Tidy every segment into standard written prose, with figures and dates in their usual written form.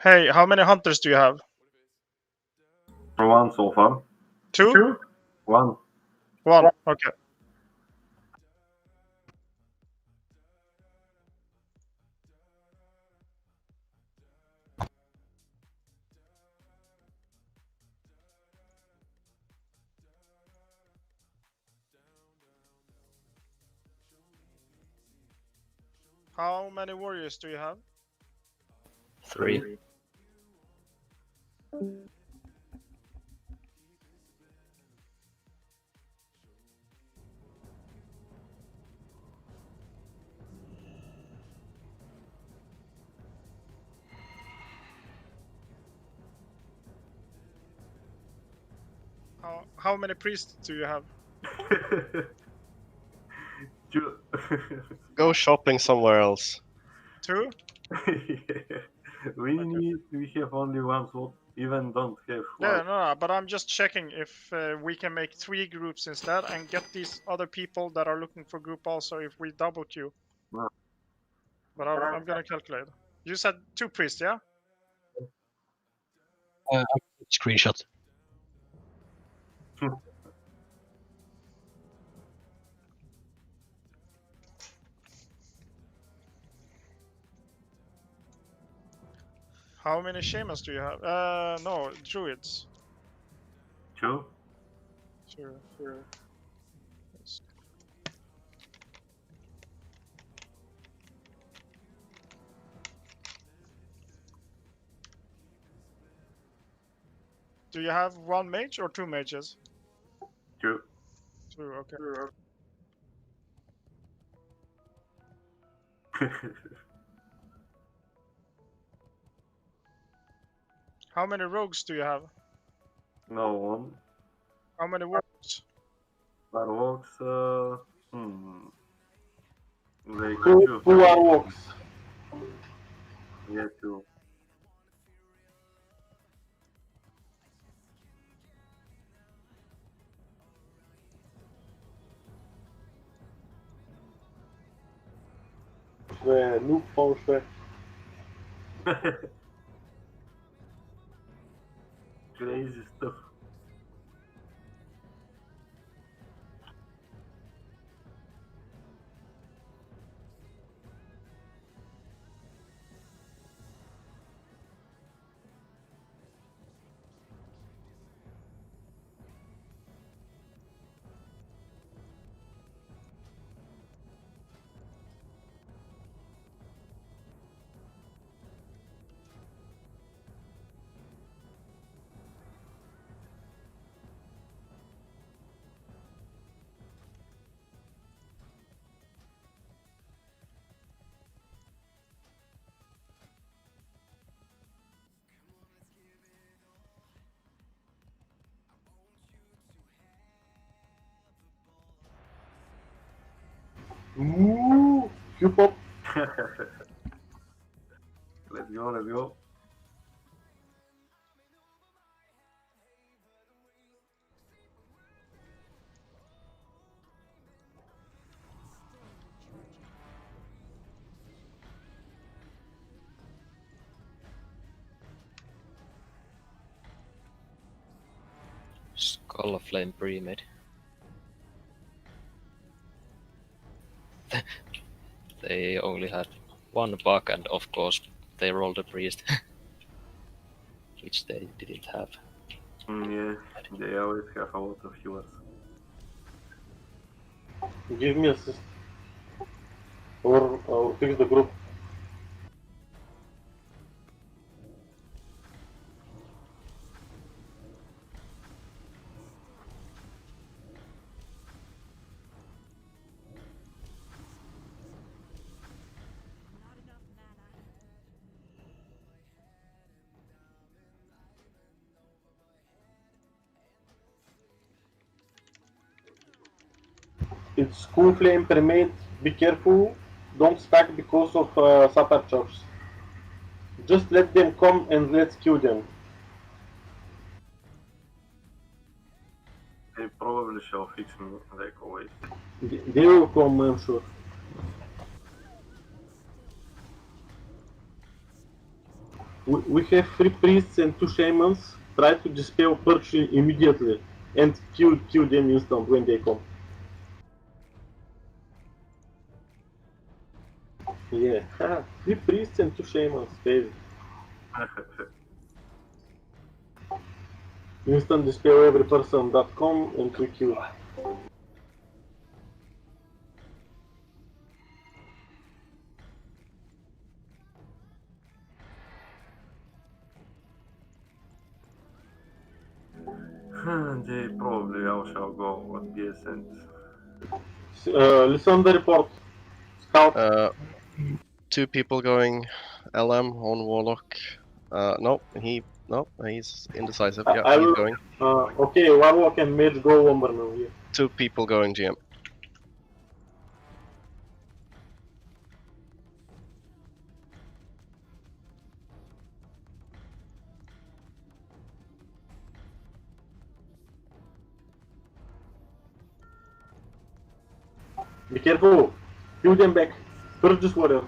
Hey, how many hunters do you have? One so far. Two? One. One. Okay. How many warriors do you have? 3. How many priests do you have? Two. Go shopping somewhere else. 2? We have only one slot. Even don't have Yeah, one. no, but I'm just checking if we can make 3 groups instead and get these other people that are looking for group also if we double queue. No. But I'm gonna calculate. You said 2 priests, yeah? Screenshot. How many shamans do you have? No, druids. Two. Sure. Yes. Do you have 1 mage or 2 mages? Two. 2, okay. How many rogues do you have? No one. How many warlocks? Fireworks. They Two warlocks. Yeah, two. Noob fałsze. Crazy stuff. Ooh, hip hop. Let's go. Skull of Flame pre-made. They only had 1 bug and of course they rolled a priest. Which they didn't have. Yeah, they always have a lot of healers. Give me assist. Or fix the group. It's school flame permit. Be careful. Don't stack because of supercharge. Just let them come and let's kill them. They probably shall fix me, like always. They will come, I'm sure. We have 3 priests and 2 shamans. Try to dispel Purge immediately and kill them instant when they come. Yeah, 3 priests and 2 shamans, baby. Instant dispel every person that come and we kill. They probably all shall go at the ascent. Listen the report. Scout. 2 people going LM on Warlock. No, he's indecisive. Yeah, I he's will. going. Okay, Warlock and Mage go Lumbermill. Yeah. 2 people going GM. Be careful. Kill them back. Purge this warrior.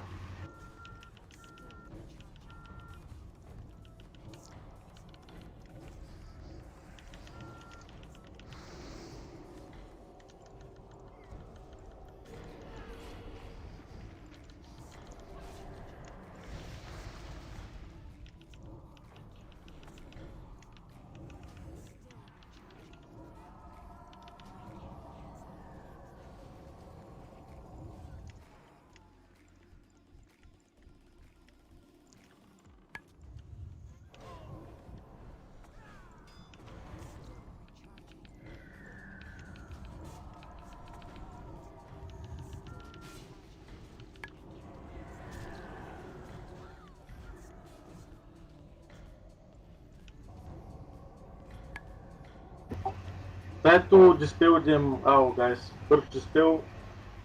Try to dispel them out, guys. Purge dispel.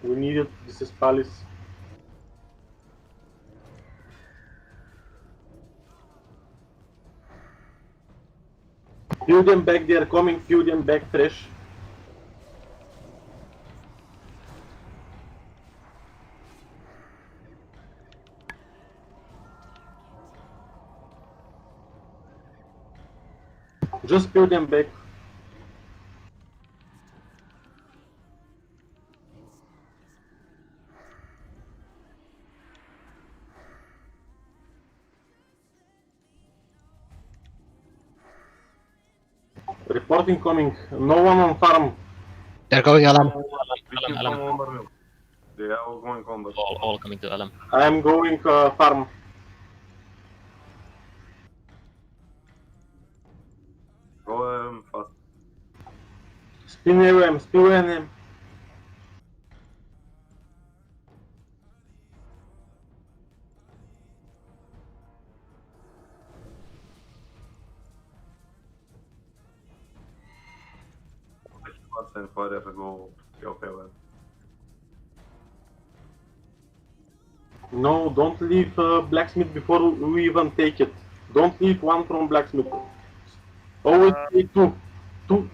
We need it. This is Palace. Peel them back, they are coming. Peel them back fresh. Just peel them back. Reporting coming. No one on farm. They're going LM. We can Alam. come Lumbermill. They are all going combat. All coming to LM. I'm going farm. Go fast. Spin AM, spin AM. Fast and forever go help LM. No, don't leave blacksmith before we even take it. Don't leave one from blacksmith. Always take 2. 2.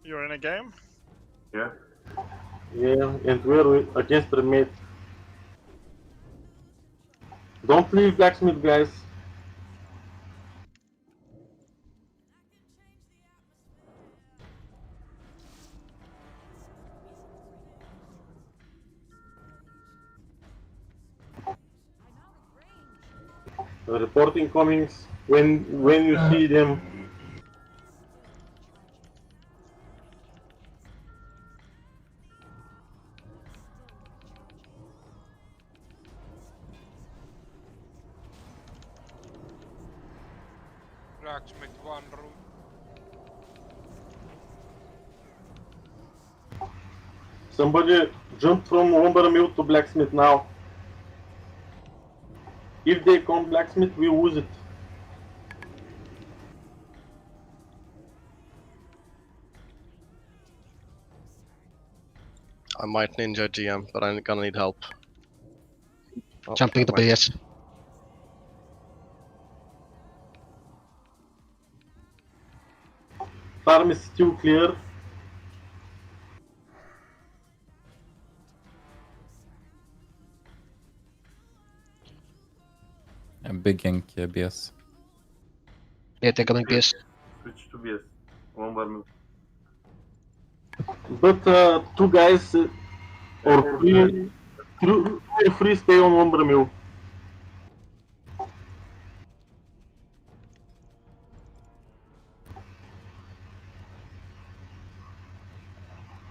You're in a game? Yeah? Yeah, and we're against the mate. Don't leave blacksmith, guys. Reporting comings when you see them. Blacksmith 1 room. Somebody jump from lumbermill to blacksmith now. If they come blacksmith, we use it. I might ninja GM, but I'm gonna need help. Oh, Jumping to never mind. BS. Farm is still clear. big gank BS. Yeah, they're going BS. Switch to BS. One bar move. But two guys or three stay on Womber Mill.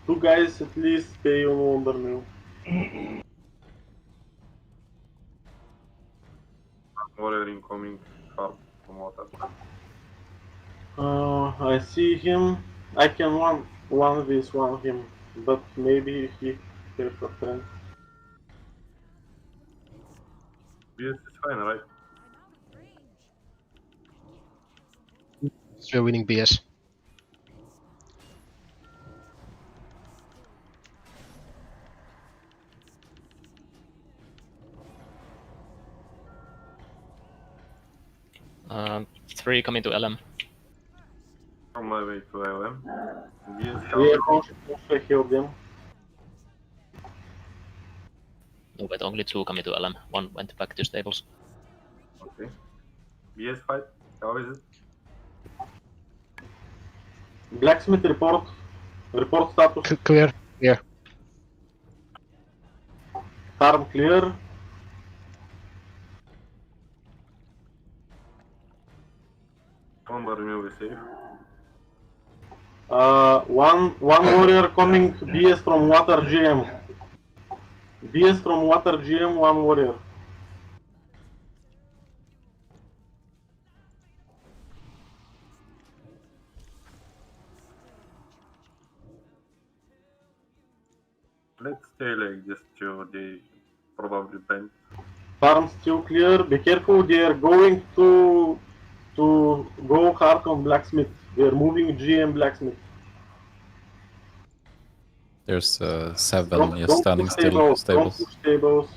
Two guys at least stay on Womber Mill. Warrior incoming hard from water. I see him. I can one this one him, but maybe he has a friend. BS is fine, right? We're winning BS. Three coming to LM. On my way to LM. BS Yeah, counter. also help them. No, but only two coming to LM. One went back to stables. Okay. BS fight. How is it? Blacksmith report. Report status. Clear. Yeah. Farm clear. One bar move is safe. One warrior coming BS from water GM. BS from water GM, one warrior. Let's stay like this till they probably bend. Farm still clear. Be careful, they are going to go hard on blacksmith. They are moving GM blacksmith. There's 7 Don't just standing push still. Don't Stables. push tables.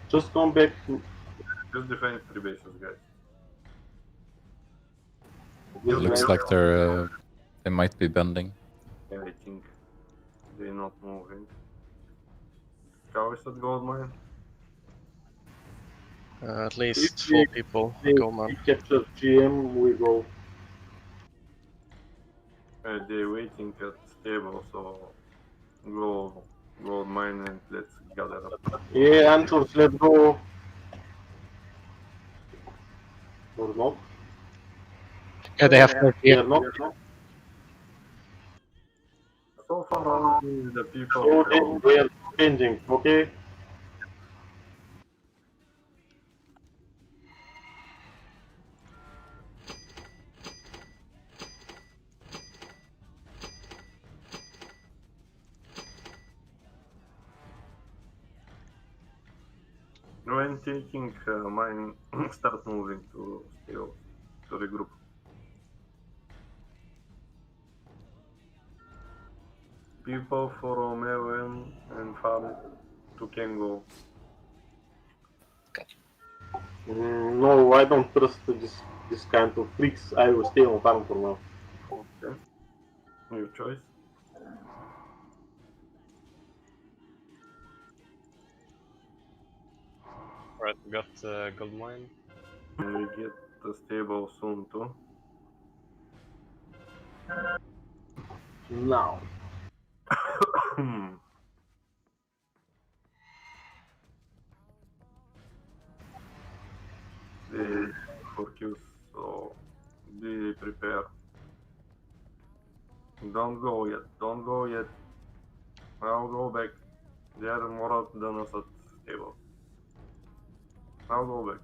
Just come back. Just defend 3 bases, guys. It looks like they might be bending. Yeah, I think they're not moving. How is that gold mine? At least If 4 people. They Go, man. capture GM, we go. They're waiting at stable, so go gold mine and let's gather up. Yeah, Anchors, let's go. Or not? Yeah, they have 4 They here. are not. So far, the people. So they are changing, okay? When taking mine, start moving to steel to regroup. People from LM and farm to Kengo. No, I don't trust this kind of freaks. I will stay on farm for now. Okay. Your choice. Alright, we got gold mine. We get the stable soon too. Now. They for kills, so be prepared. Don't go yet. Don't go yet. I'll go back. They are more out than us at stable. I'll go back.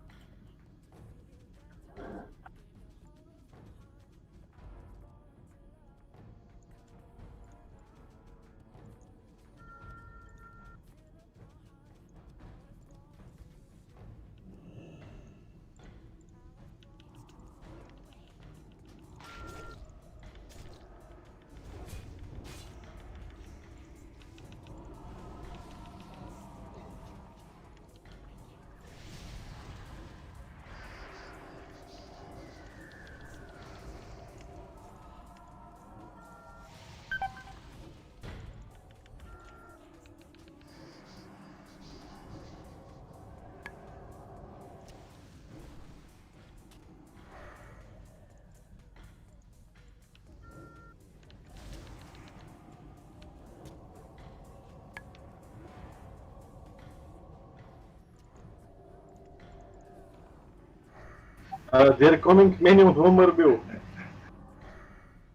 They're coming many on Homer view.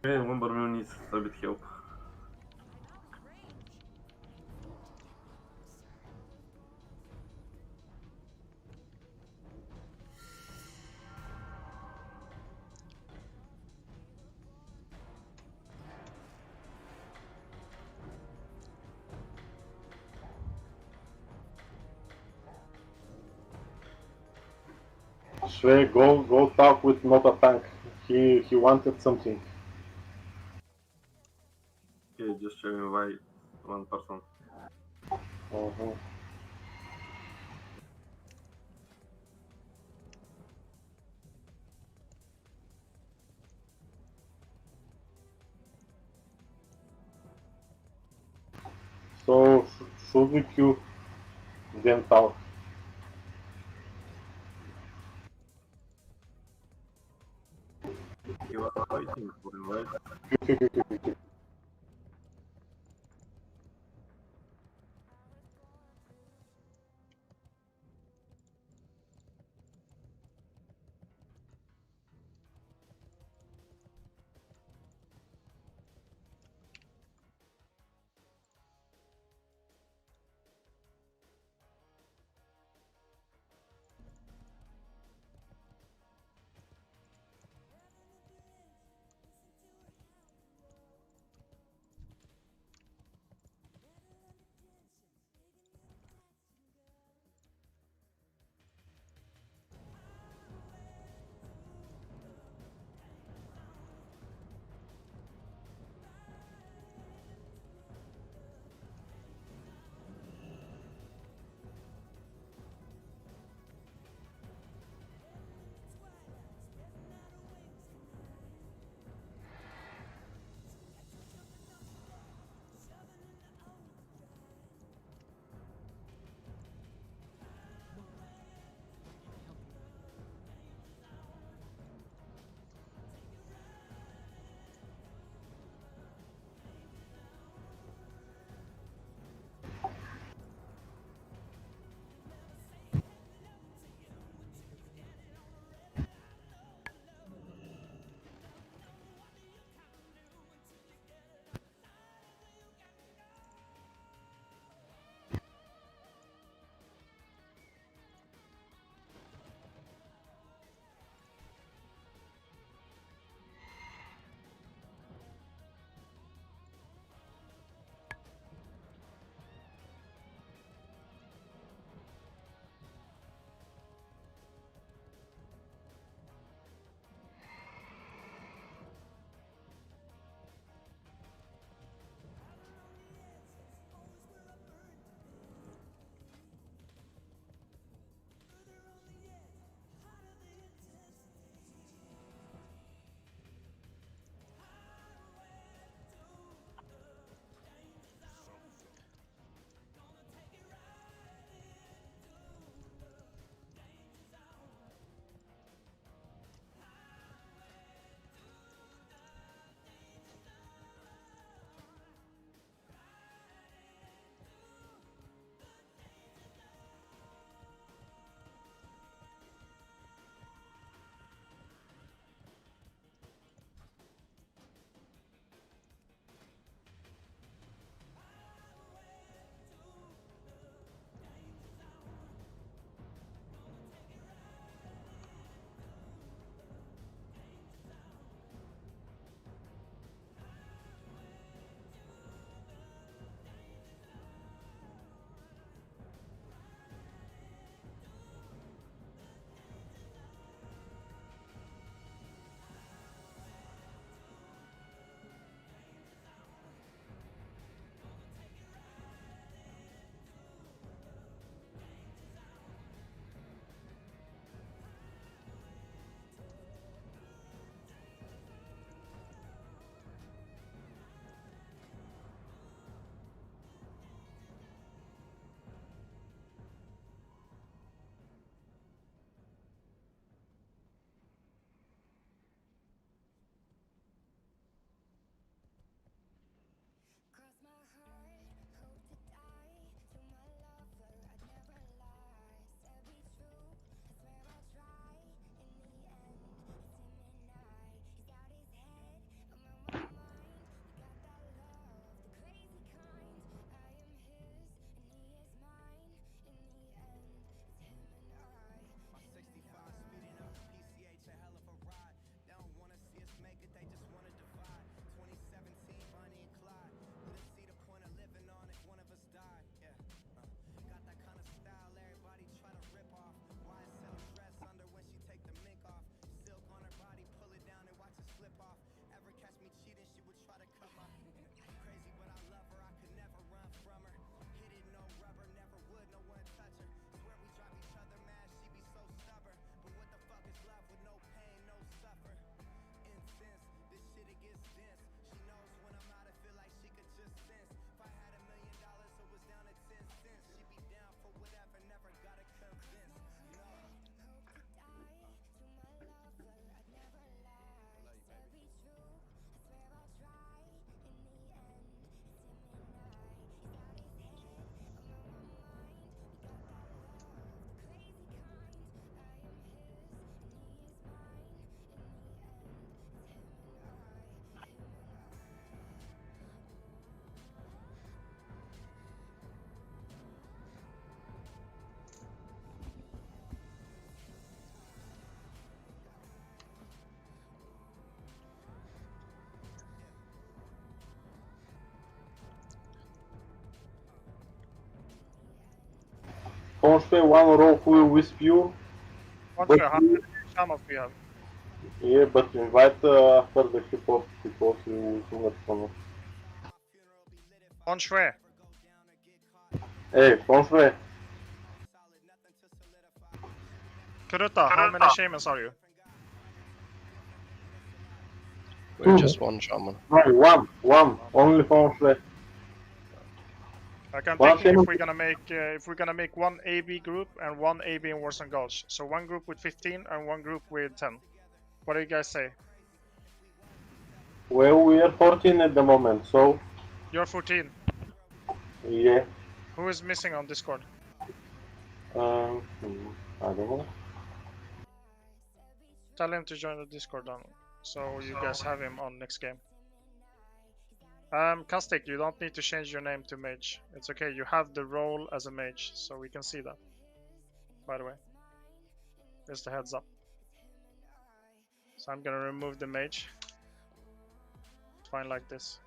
Okay, Wimberman needs a bit help. Shrey, go talk with not a tank. He wanted something. Okay, just show me why one person. Uh-huh. So should we queue then talk? You are waiting for him, right? Queue. Fonshui, one row full with you. What But how many shamans we have? yeah, but invite further people because you too much fun. On Shui. Hey, Fonshui, Kuruta, how many shamans are you? We're just one shaman. no, one, only Fonshui. Like I'm One thinking shaman. if we're gonna make one AB group and one AB in Warson Gulch. So one group with 15 and one group with 10. What do you guys say? Well, we are 14 at the moment, so You're 14. yeah. Who is missing on Discord? Um, I don't know. Tell him to join the Discord then, so you guys have him on next game. Kastik, you don't need to change your name to mage. It's okay, you have the role as a mage, so we can see that. By the way, just a heads up. So I'm gonna remove the mage. It's fine like this.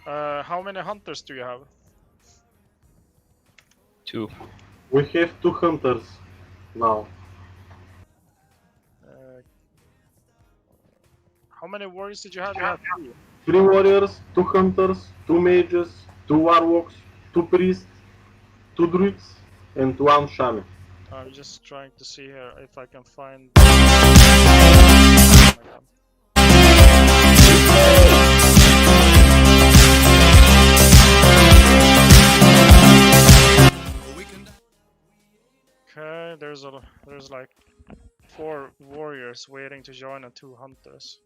How many hunters do you have? 2. We have 2 hunters now. How many warriors did you have? You had 3. 3 warriors, 2 hunters, 2 mages, 2 warlocks, 2 priests, 2 druids, and 1 shaman. I'm just trying to see here if I can find. Oh my god. Okay, there's like 4 warriors waiting to join and 2 hunters.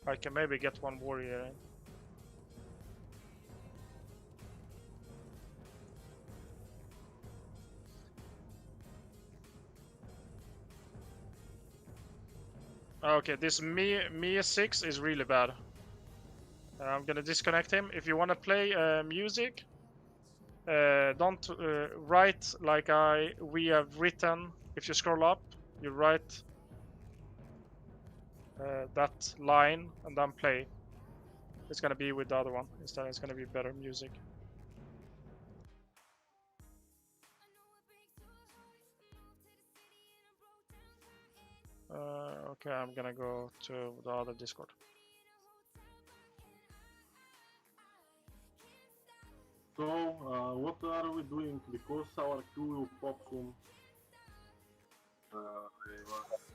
I can maybe get 1 warrior in. Okay, this me 6 is really bad. I'm gonna disconnect him. If you wanna play music, don't write like we have written. If you scroll up, you write that line and then play. It's gonna be with the other one instead. It's gonna be better music. Okay, I'm gonna go to the other Discord. So, what are we doing? Because our queue will pop soon. I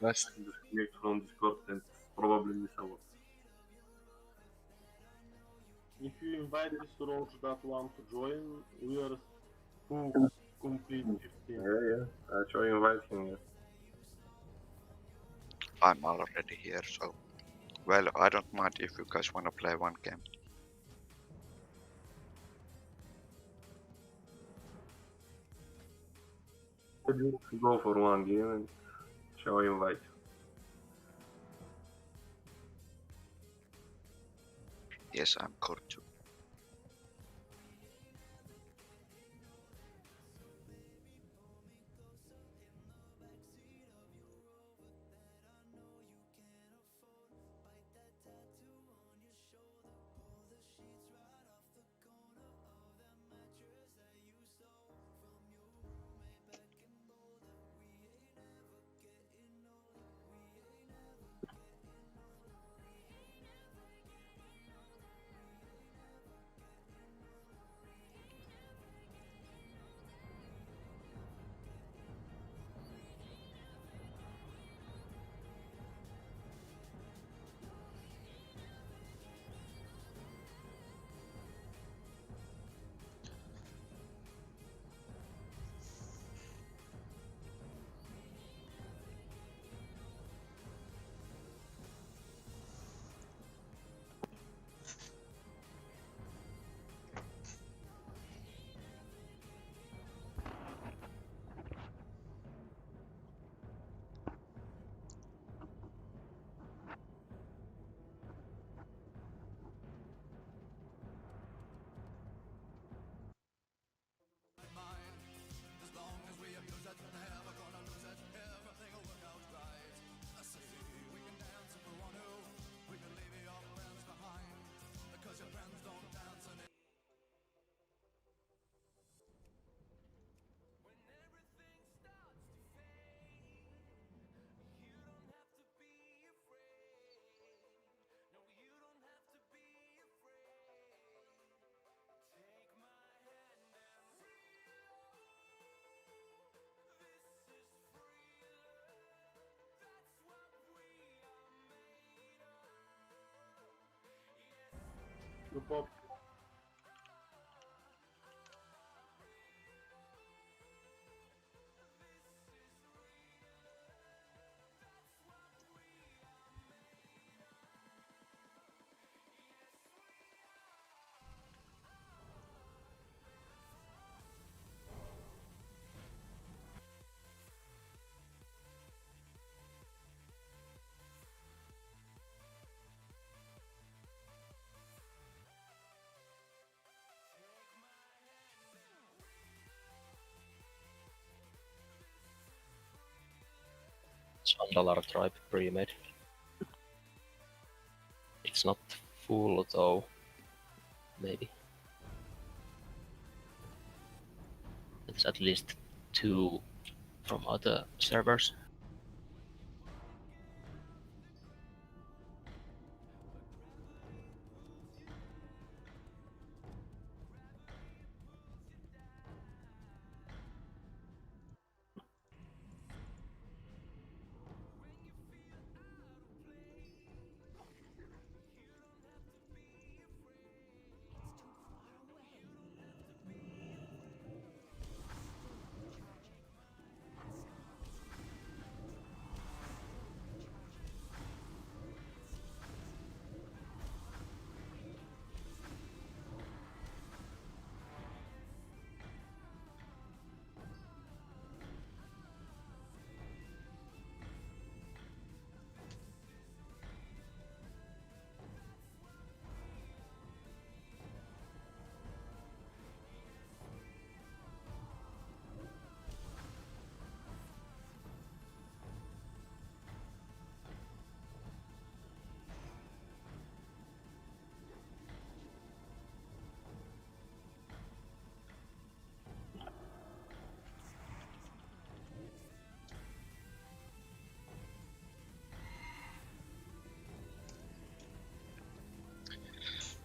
was disconnect from Discord and probably miss a lot. If you invite this roach that want to join, we are Who complete 15? Yeah. I try to invite him. Yeah. I'm already here, so well, I don't mind if you guys wanna play one game. Just go for one game and shall invite. Yes, I'm Kurtu. The pop. It's $1 tribe pre-made. It's not full though. Maybe. It's at least 2 from other servers.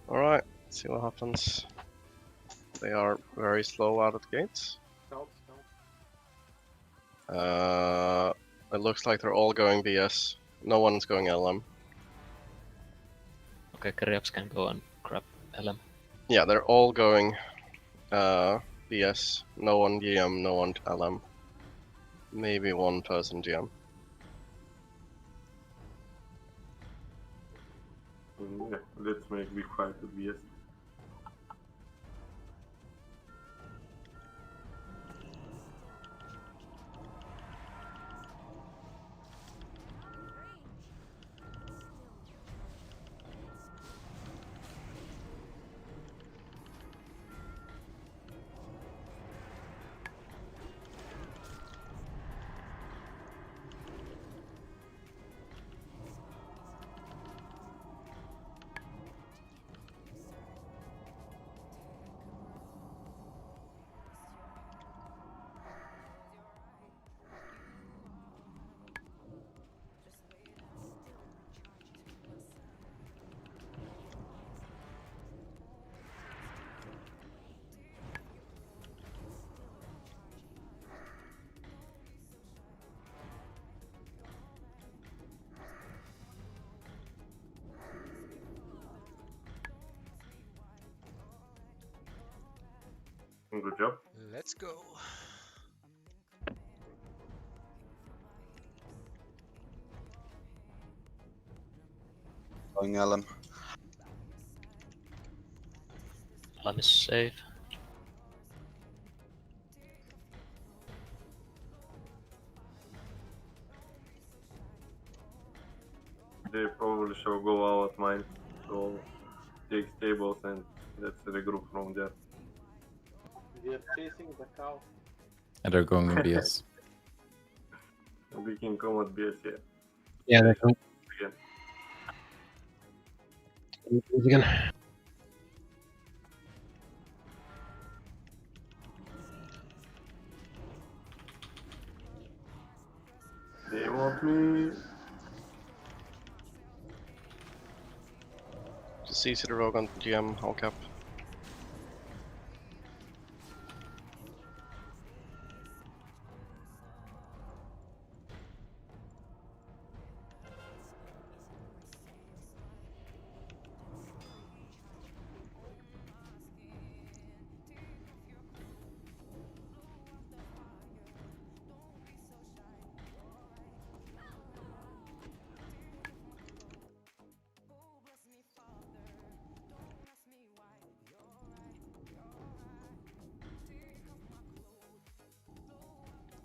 Alright, see what happens. They are very slow out of the gates. Scout. It looks like they're all going BS. No one's going LM. Okay, Kriaps can go and grab LM. Yeah, they're all going BS. No one GM, no one LM. Maybe one person GM. Yeah, let's make big fight with BS. Good job. Let's go. Going LM. LM is safe. They probably shall go out mine, so take stables and let's regroup from there. They're chasing the cow. And they're going in BS. We can come at BS here Yeah, they're coming again. again. They want me. Just CC the rogue on GM, all cap.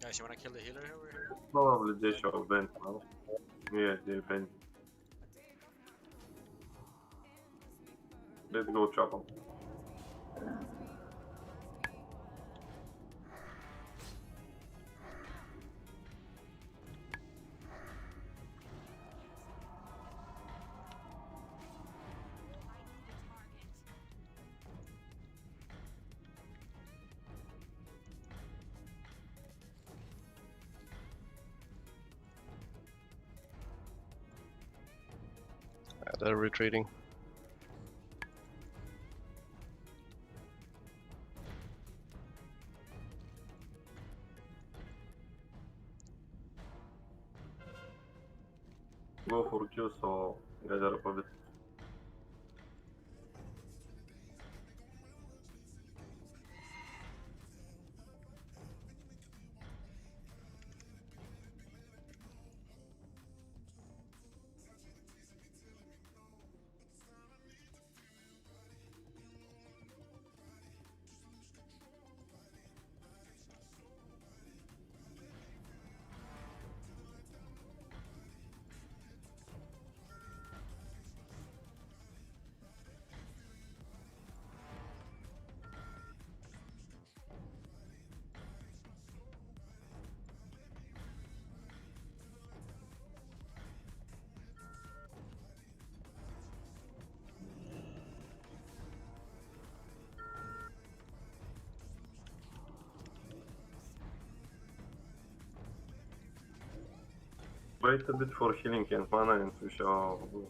Guys, you wanna kill the healer over here? Probably they shall vent now. Yeah, they vent. Let's go chop them. Yeah, they're retreating. Go for Q, so gather up a bit. Wait a bit for healing and mana and we shall go.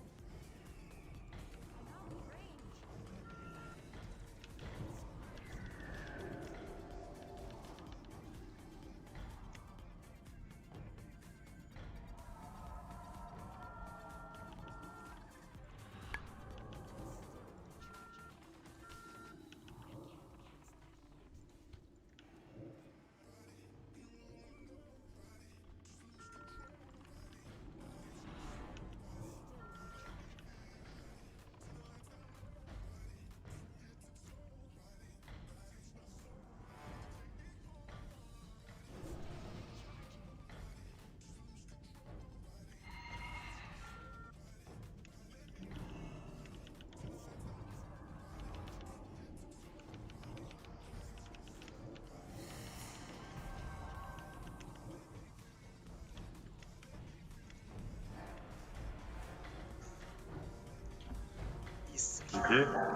GG.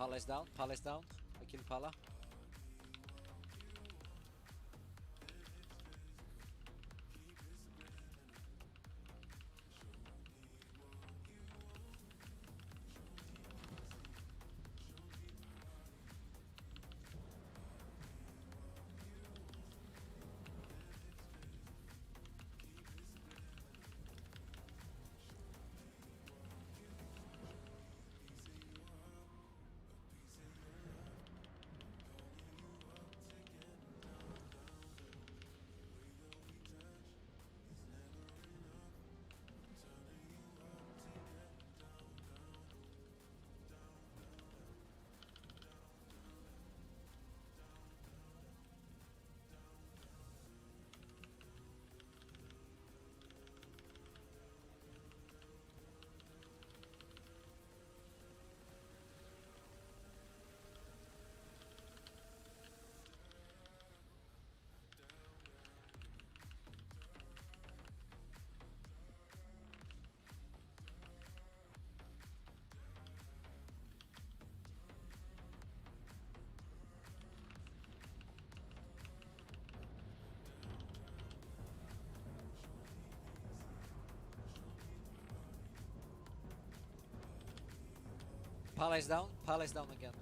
Pala is down. Pala is down. I killed Pala. Pala is down. Pala is down again.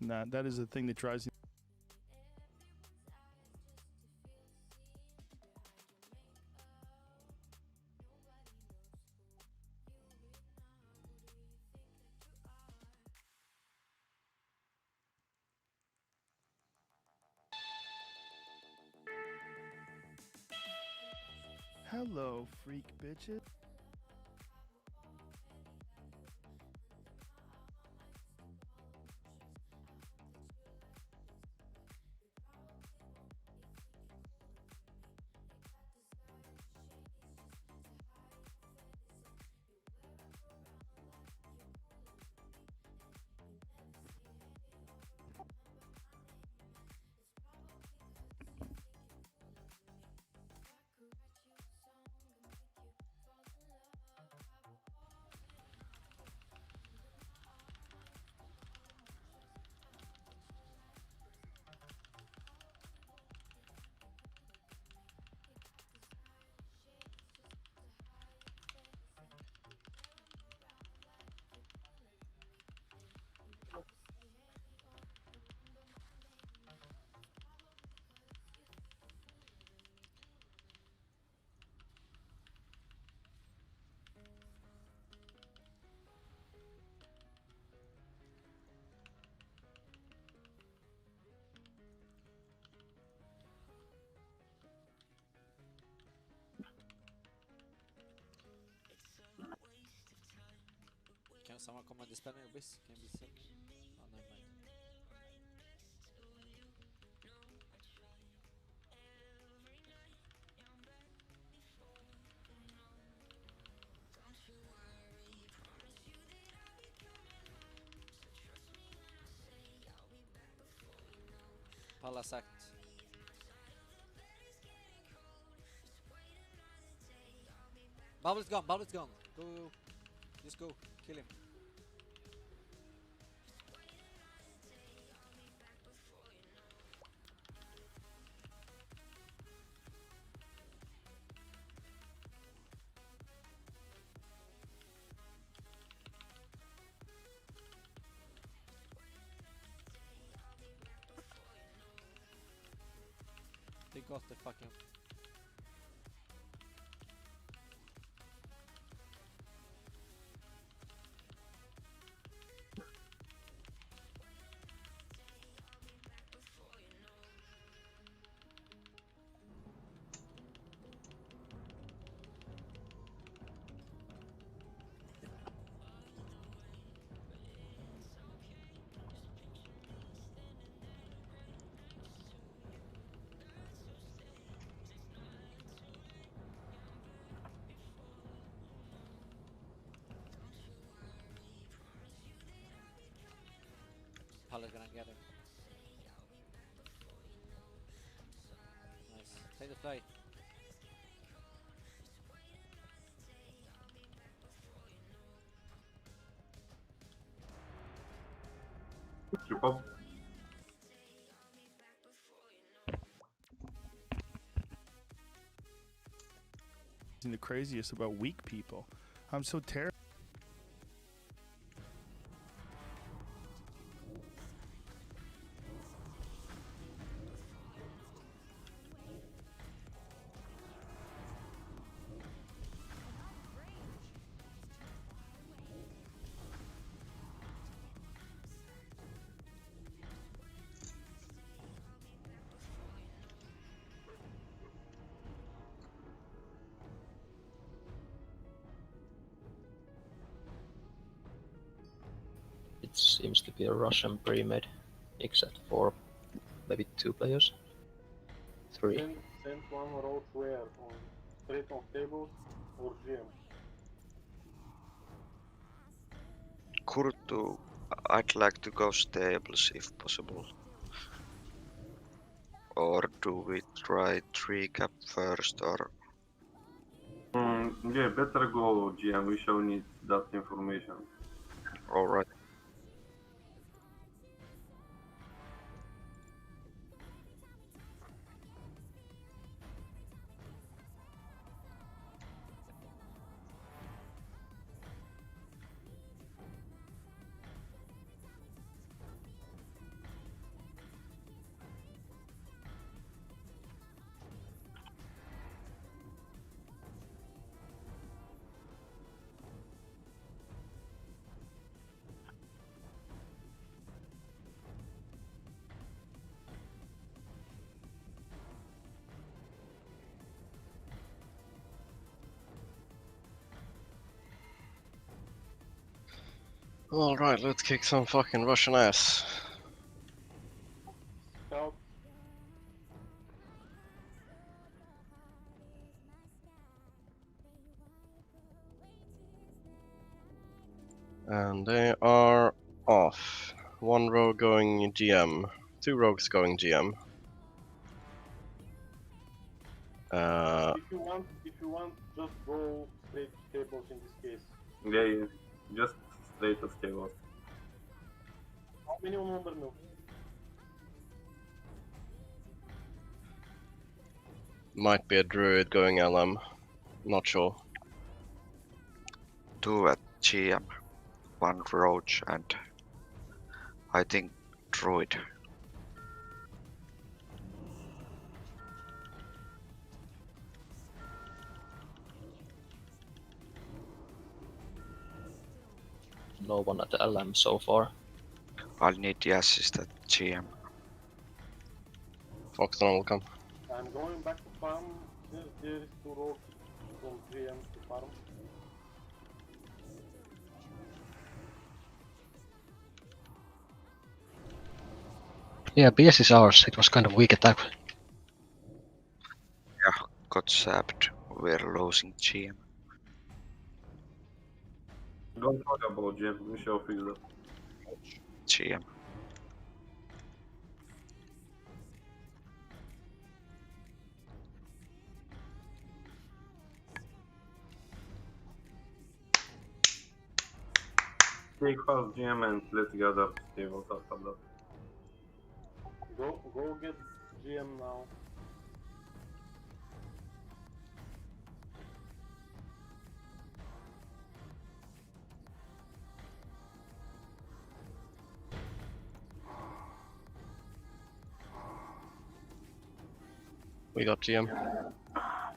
Nah, that is the thing that drives me. Hello, freak bitches. someone come and dispel me with this? Can you dispel me? Oh, never mind. Pala sacked. Bubble's gone, Bubble's gone. Go, go, go. Just go, kill him. They got the fucking... Pala's gonna get him. Nice. Take the play. Trip up. The craziest about weak people. I'm so terrible. It seems to be a Russian pre-made, except for maybe 2 players. 3. Send one roach where on straight on tables or GM. Kurtu, I'd like to go stables if possible. Or do we try 3 cap first, or... Yeah, better go GM, we shall need that information. Alright. Alright, let's kick some fucking Russian ass. Scout. And they are off. 1 rogue going GM. 2 rogues going GM. If you want, just go straight to tables in this case. Yeah, just straight to tables. How many number no? Might be a druid going LM. Not sure. 2 at GM, 1 roach, and I think druid. No one at the LM so far. I'll need the assist at GM. Foxton will come. I'm going back to farm. There is 2 roads from GM to farm. Yeah, BS is ours. It was kind of weak attack. Yeah, got zapped. We're losing GM. Don't talk about GM, we shall fix that. GM. Take fast GM and let's gather stables after that. Go get GM now. We got GM.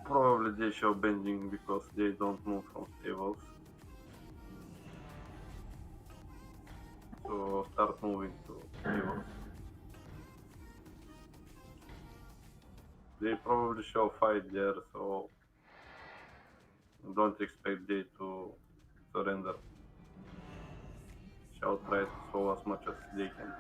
Probably they show bending because they don't move from stables. So start moving to stables. They probably show fight there, so don't expect they to surrender. Shall try to slow as much as they can.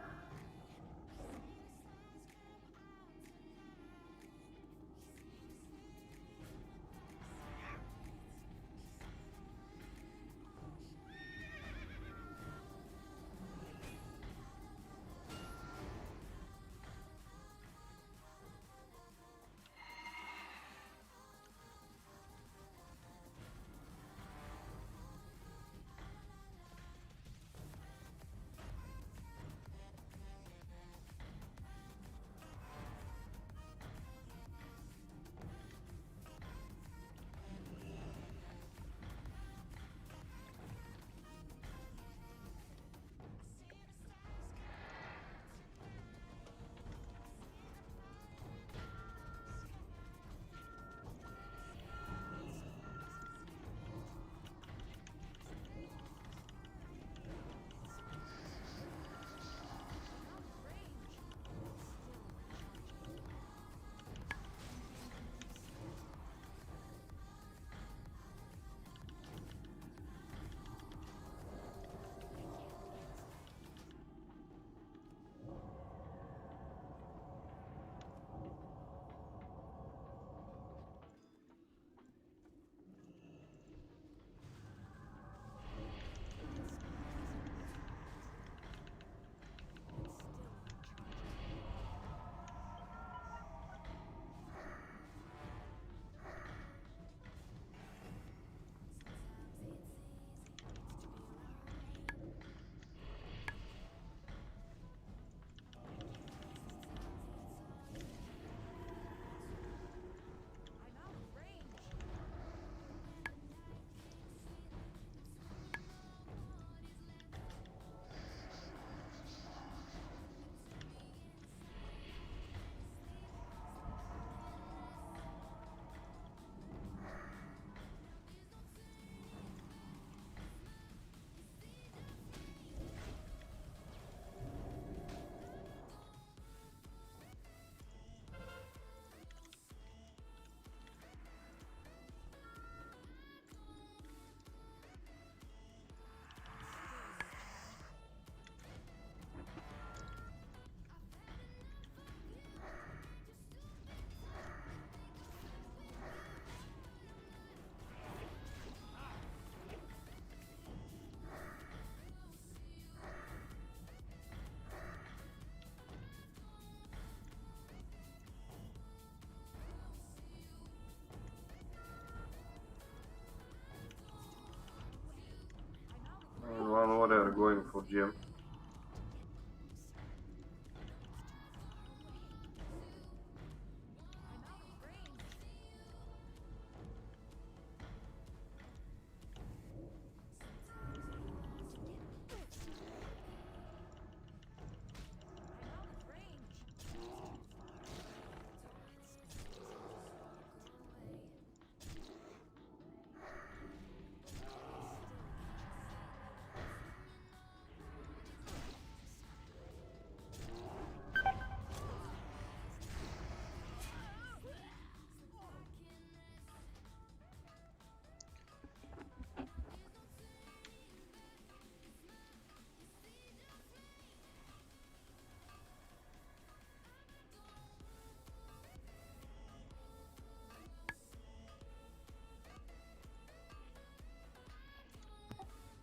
And one warrior going for GM.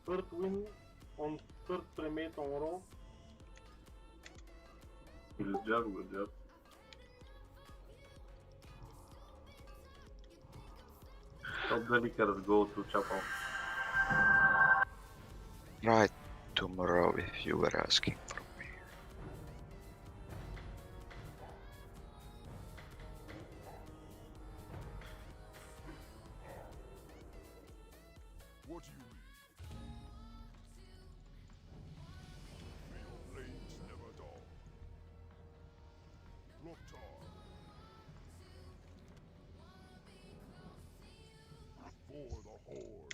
Third win on third primate on row. Good job, good job. Top delicate go to chapel. Right tomorrow if you were asking from me. What do you mean? May your flames never dawn. Loktar. For the Horde.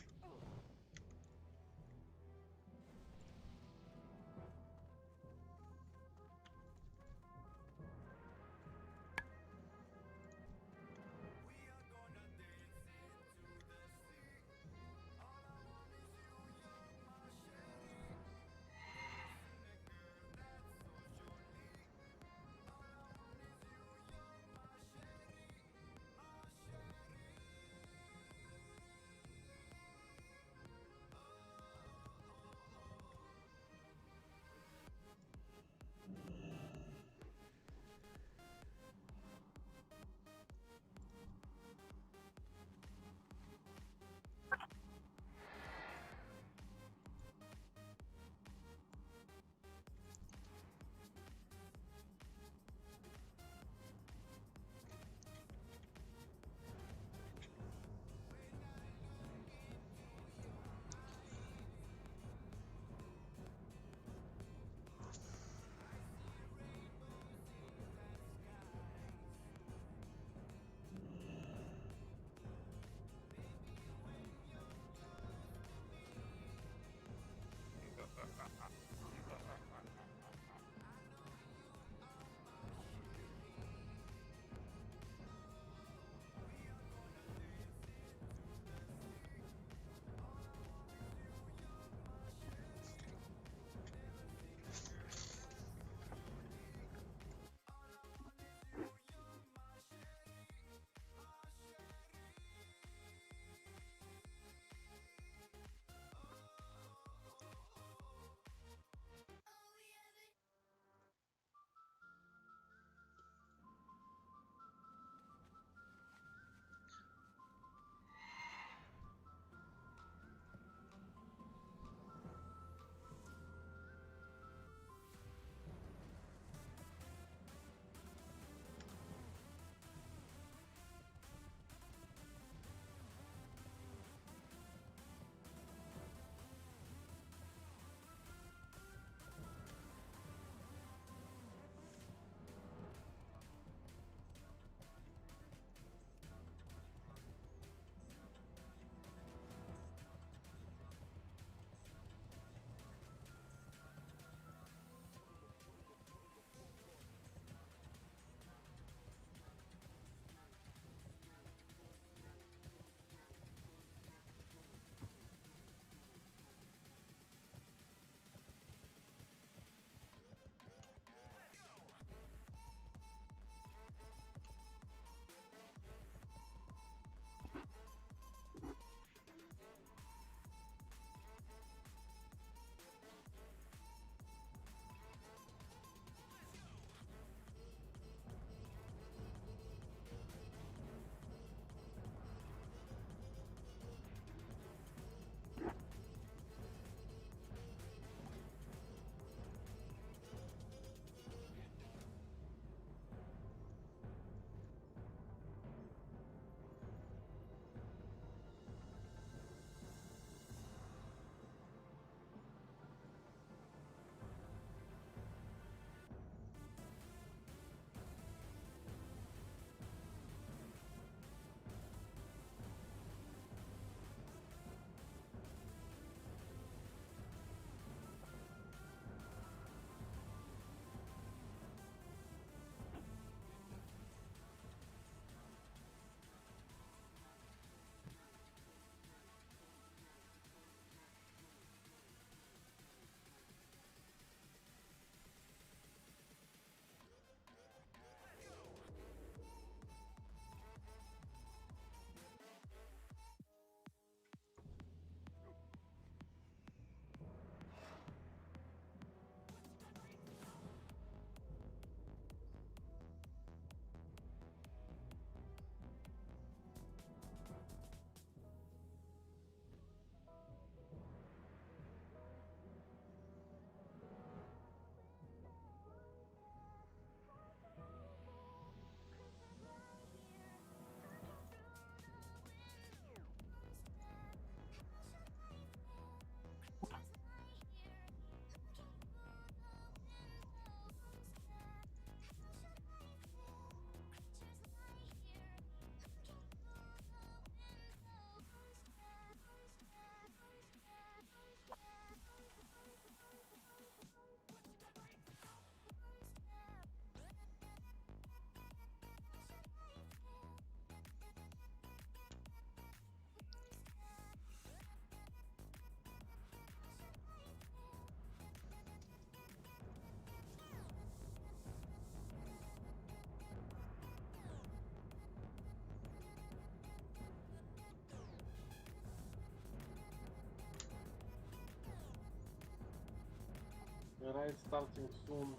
it's starting soon.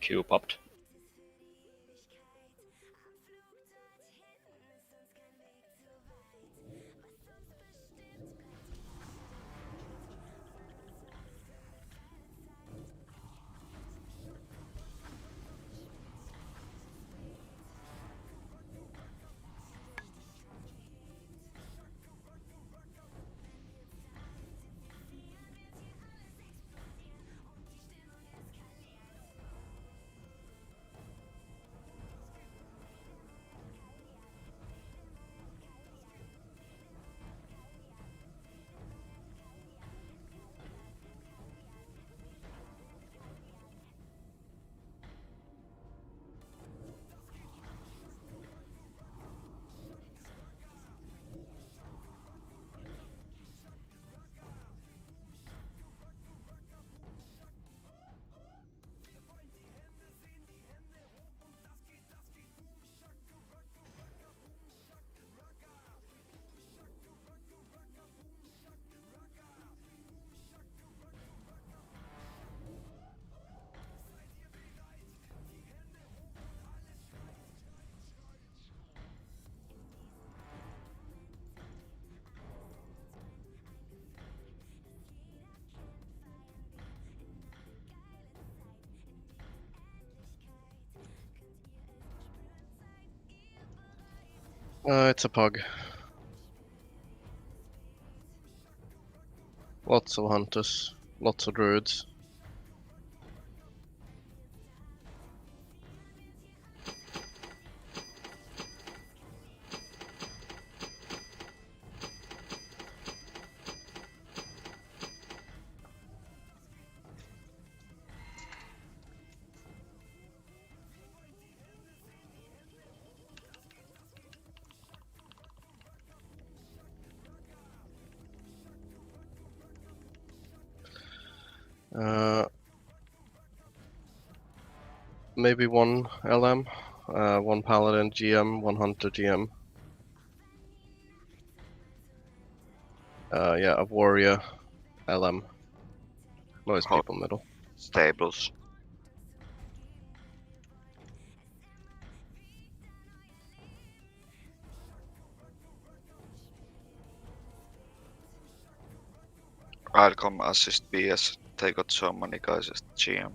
Q popped. It's a pug. Lots of hunters, lots of druids. Maybe one LM, one paladin GM, one hunter GM. Yeah, a warrior LM. Most people middle. Stables. I'll come assist BS. They got so many guys as GM.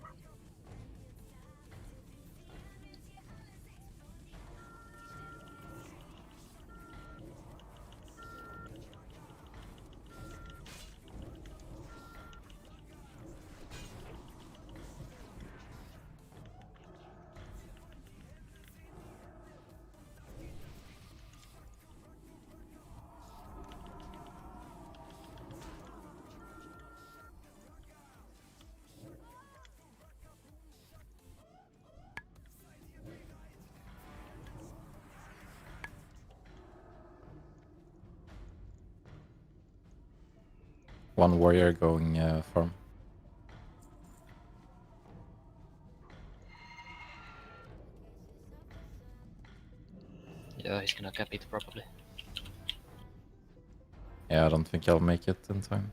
One warrior going farm. Yeah, he's gonna cap it probably. Yeah, I don't think I'll make it in time.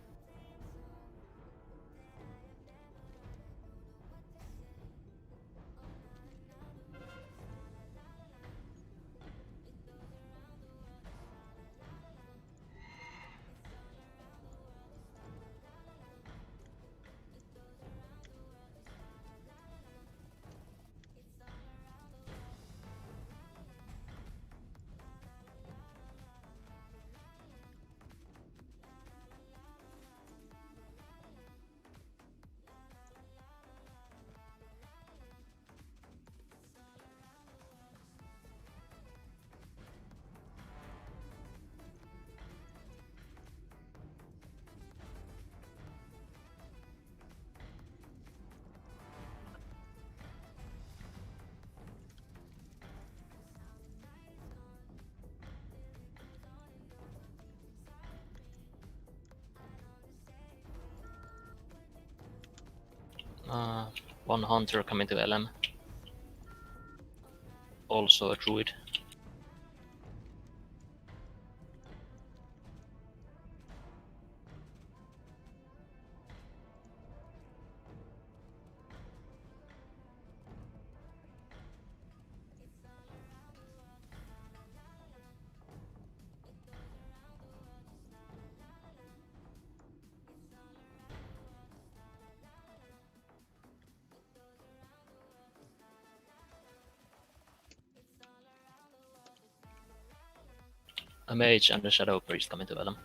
One hunter coming to LM. Also a druid. a mage and a shadow priest coming to Vellum.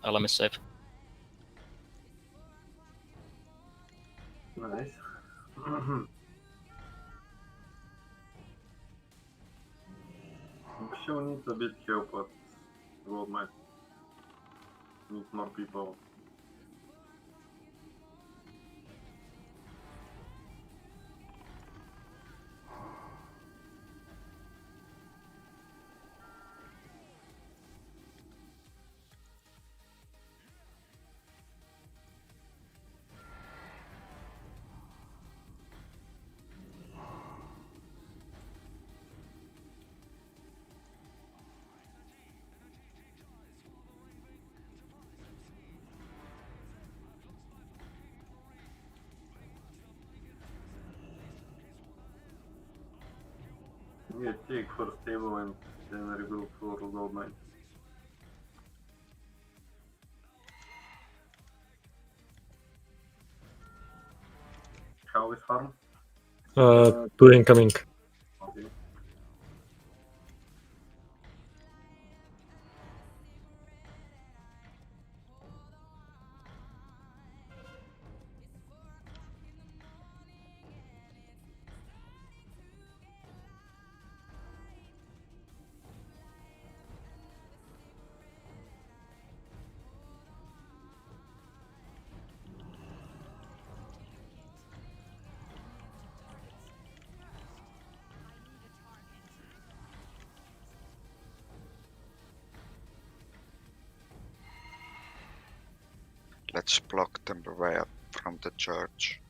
Alarm is safe. Nice. Show needs a bit help, but world might need more people. Yeah, take for stable and then regroup for gold mine. How is farm? 2 incoming. Okay. Let's block them away from the church.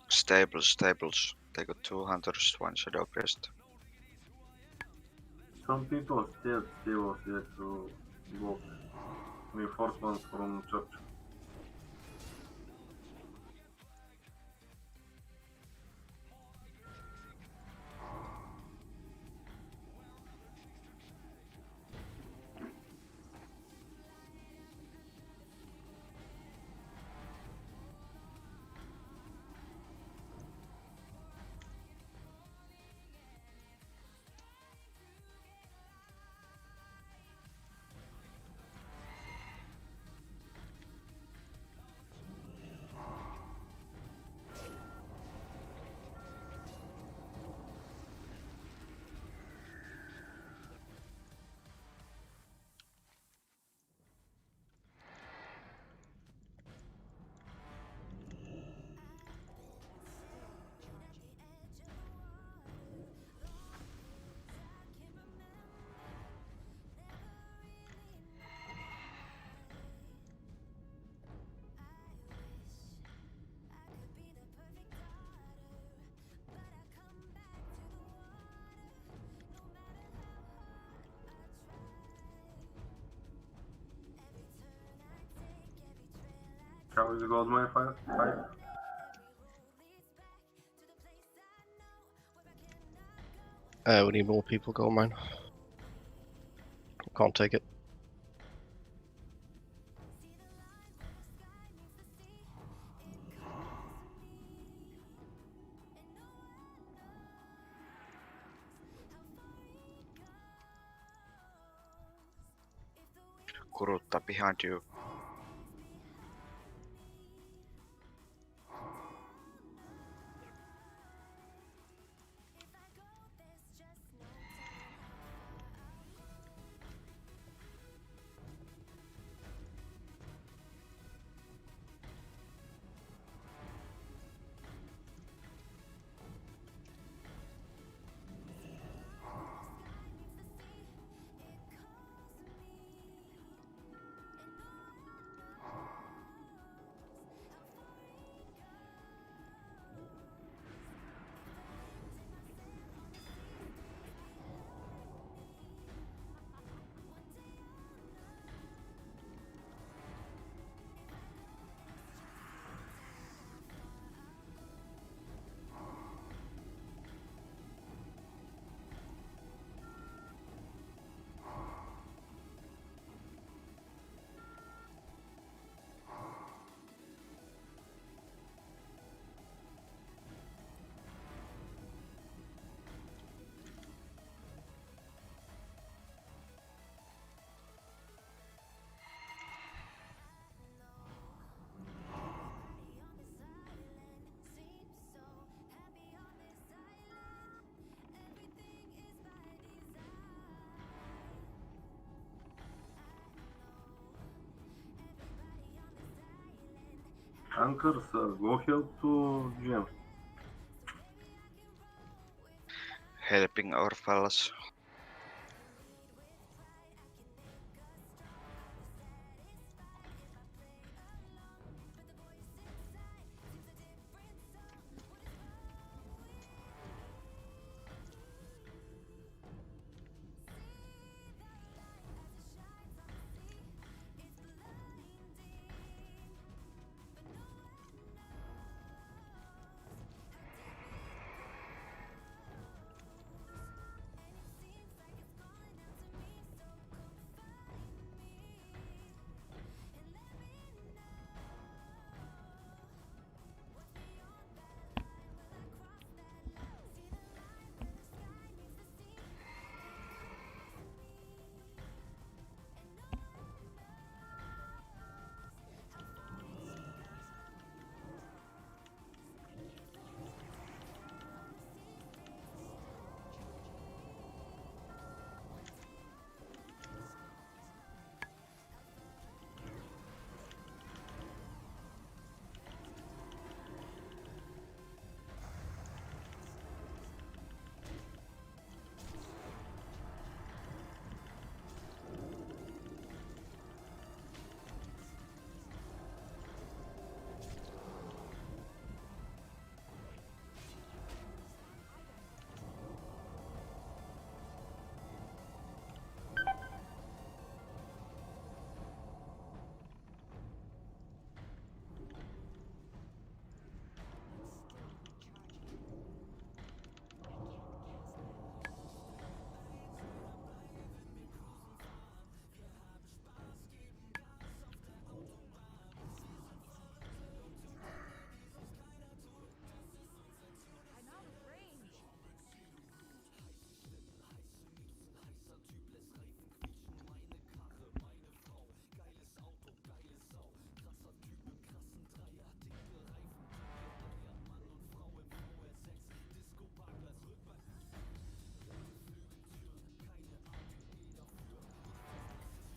Stables. They got 2 hunters, 1 shadow priest. Some people still yet to block reinforcements from church. How is the gold mine fight? We need more people gold mine. Can't take it. Kurutta behind you. Anchor, sir, go help to GM. Helping our fellas.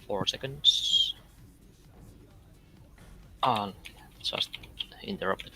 Four seconds. Ah, just interrupted.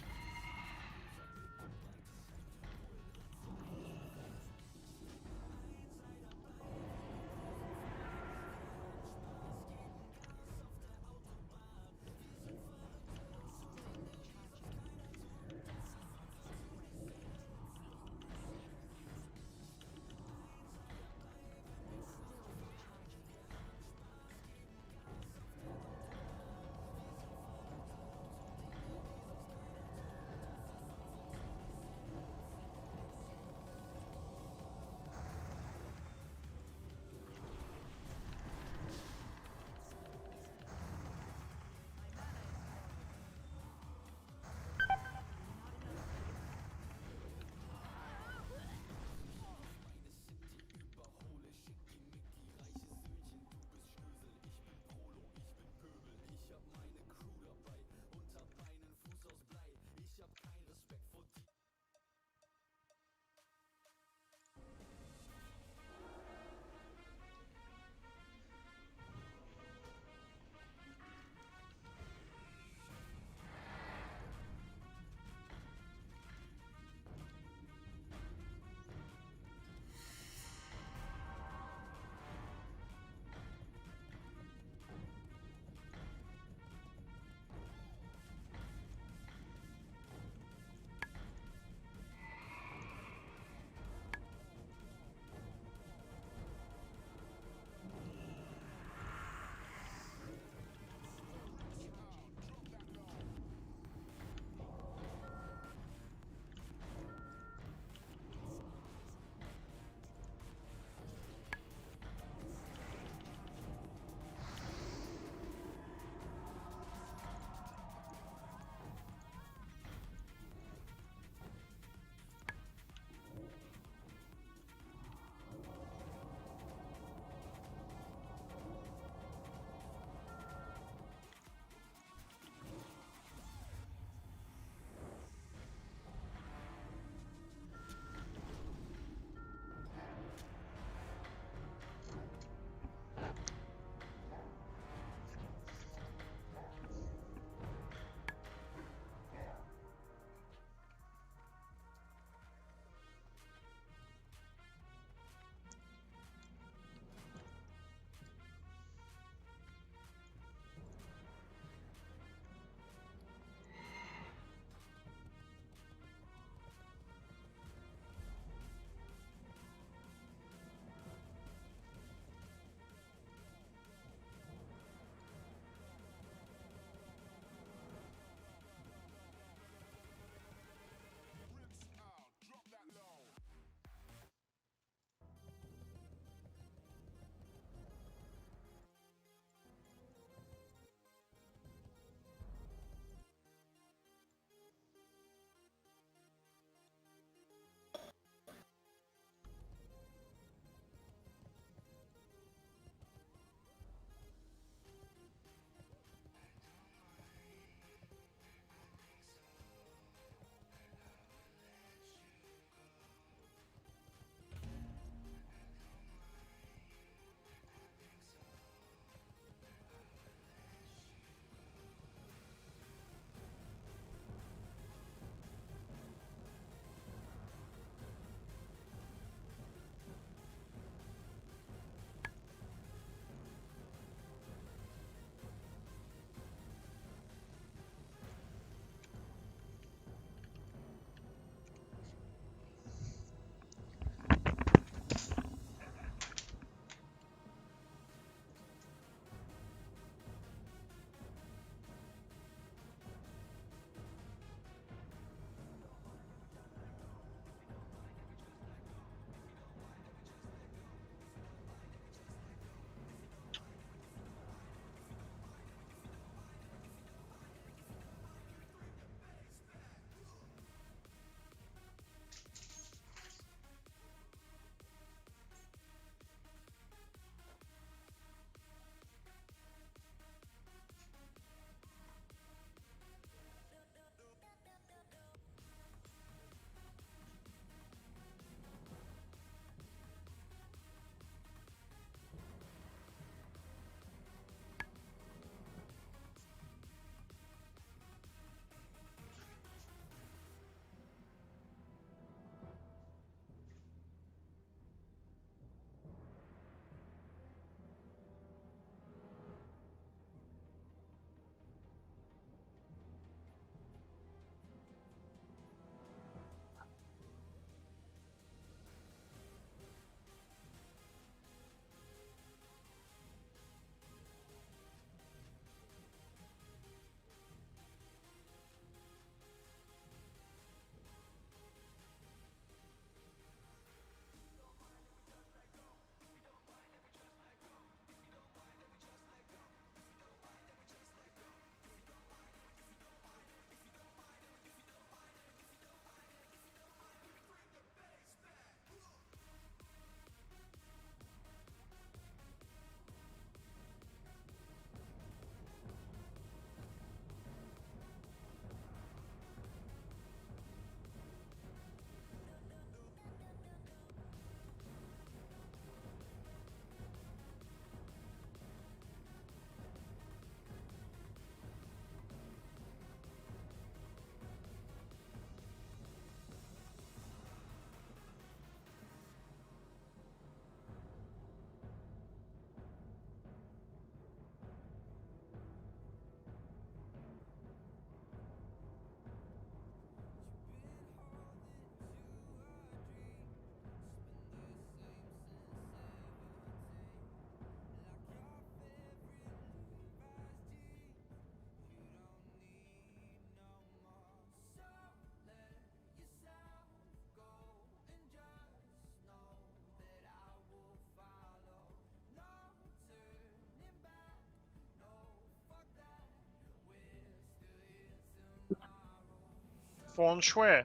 Feng Shui.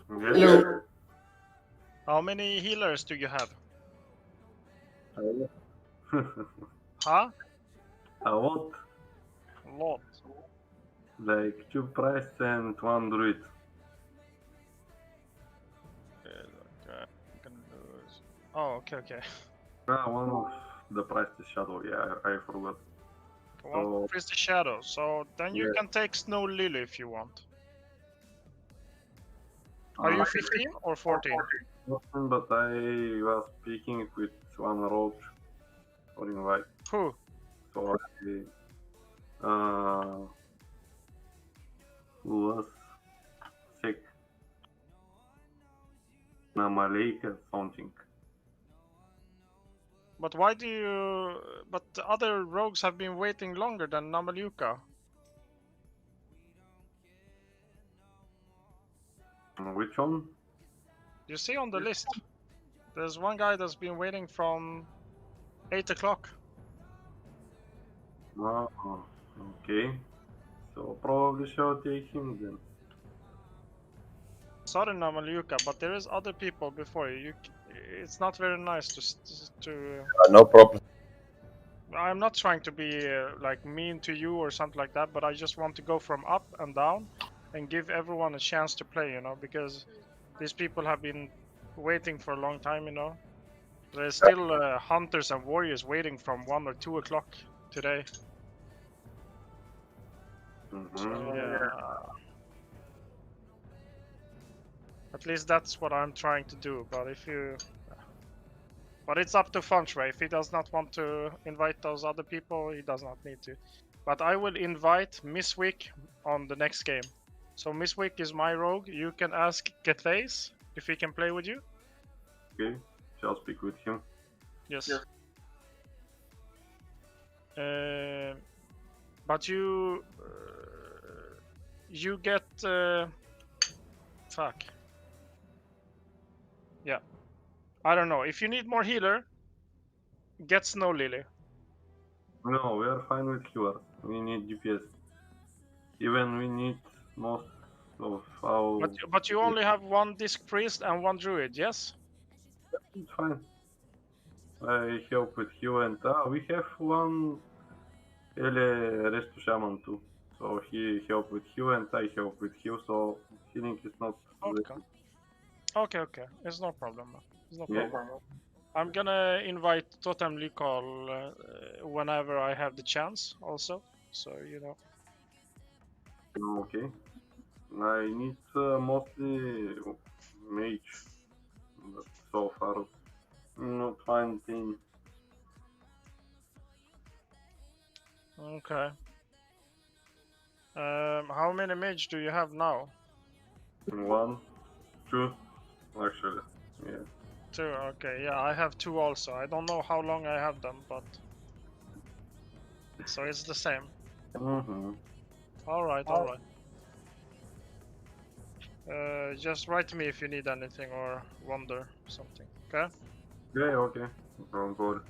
Hello. How many healers do you have? Hello. Huh? A what? A lot. Like 2 price and 1 druid. Okay. I'm gonna lose. Oh, okay. One of the price is shadow, yeah, I forgot. One So, is the shadow, so then you yeah. can take Snow Lily if you want. Are you 15 or 14? But I was speaking with one roach for invite. Who? So who was sick? Namaleka something. But why do you... But the other rogues have been waiting longer than Namaluka. Which one? You see on the list, there's one guy that's been waiting from 8 o'clock. Oh, okay. So probably shall take him then. Sorry Namaluka, but there is other people before you. It's not very nice to No problem. I'm not trying to be like mean to you or something like that, but I just want to go from up and down and give everyone a chance to play, you know, because these people have been waiting for a long time, you know. There's still hunters and warriors waiting from 1 or 2 o'clock today. So, yeah. At least that's what I'm trying to do, but if you... But it's up to Funchway. If he does not want to invite those other people, he does not need to. But I will invite Misswick on the next game. So Misswick is my rogue. You can ask Gethace if he can play with you. Okay, shall speak with him. Yes. But you get fuck. Yeah. I don't know. If you need more healer, get Snow Lily. No, we are fine with healers. We need DPS. Even we need most of our... But you only have one Disc Priest and one Druid, yes? It's fine. I help with heal and we have one Ele Restu Shaman too. So he help with heal and I help with heal, so healing is not... Okay. It's no problem. It's no Yeah. problem. I'm gonna invite Totem Lycol whenever I have the chance also, so you know. Okay. I need mostly mage, but so far not finding. Okay. How many mage do you have now? 1, 2, actually, yeah. 2, okay, yeah, I have 2 also. I don't know how long I have them, but... So it's the same. Alright. Just write to me if you need anything or wonder something, okay? Yeah, okay. Don't worry.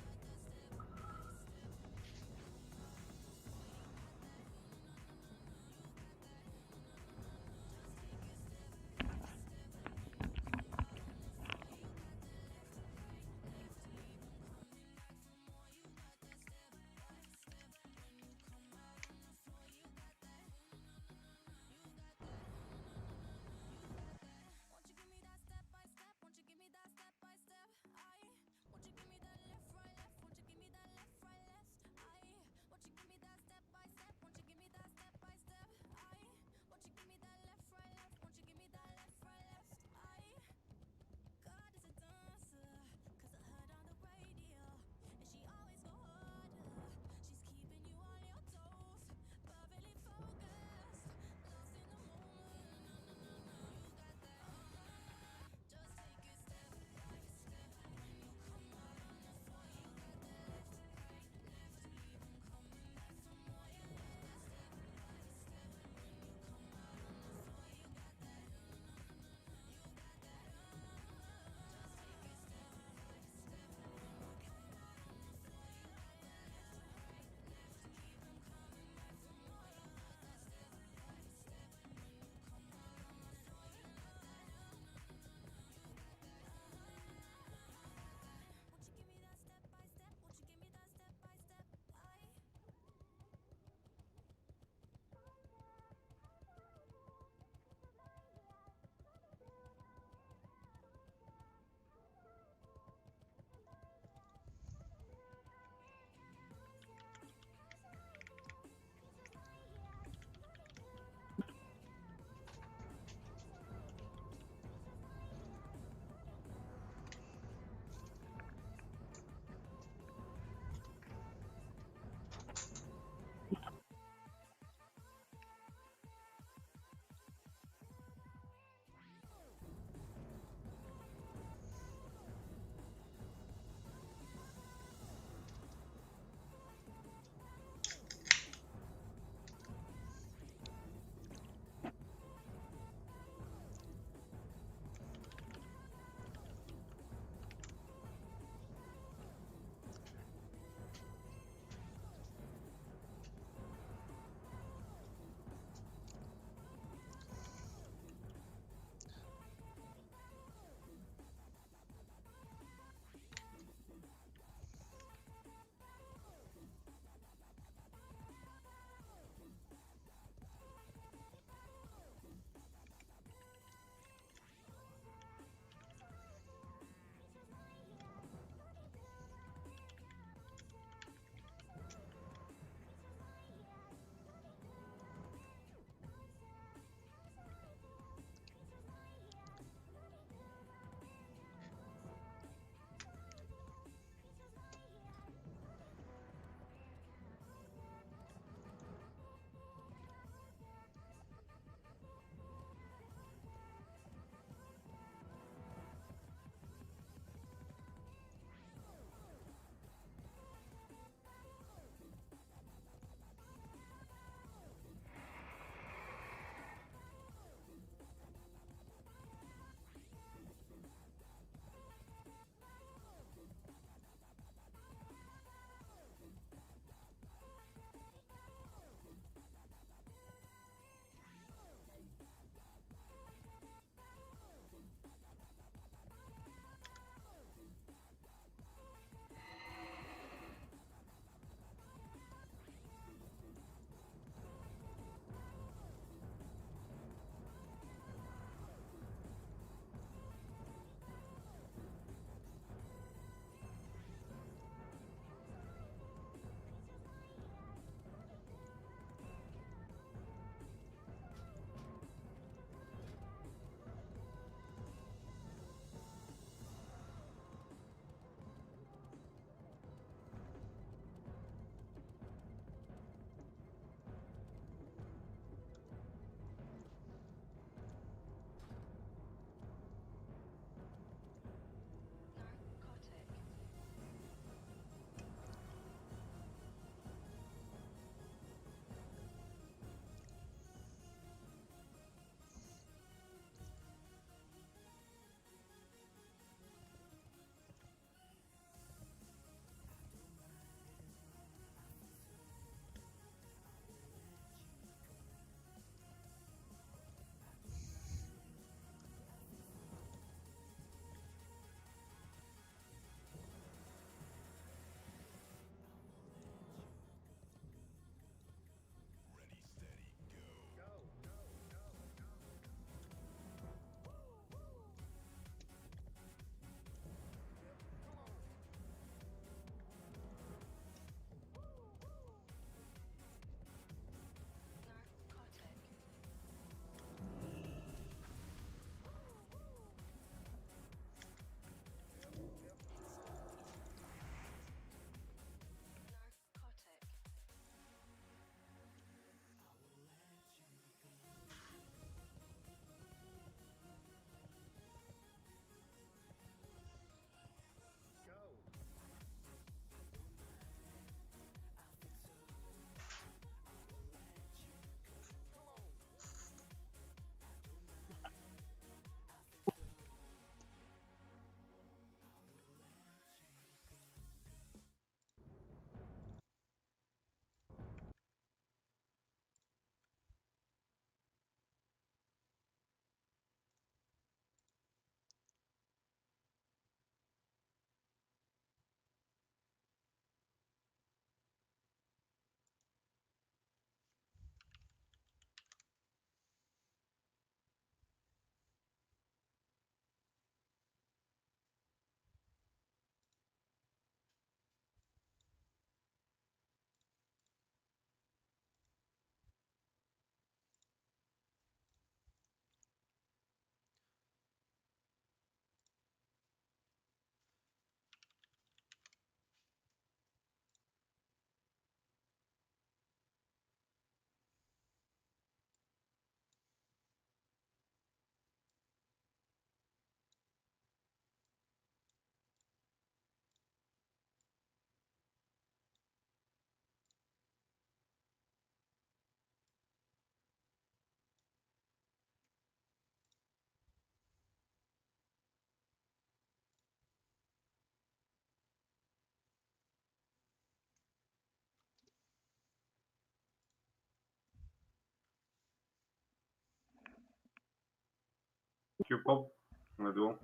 Q pop. Let's go.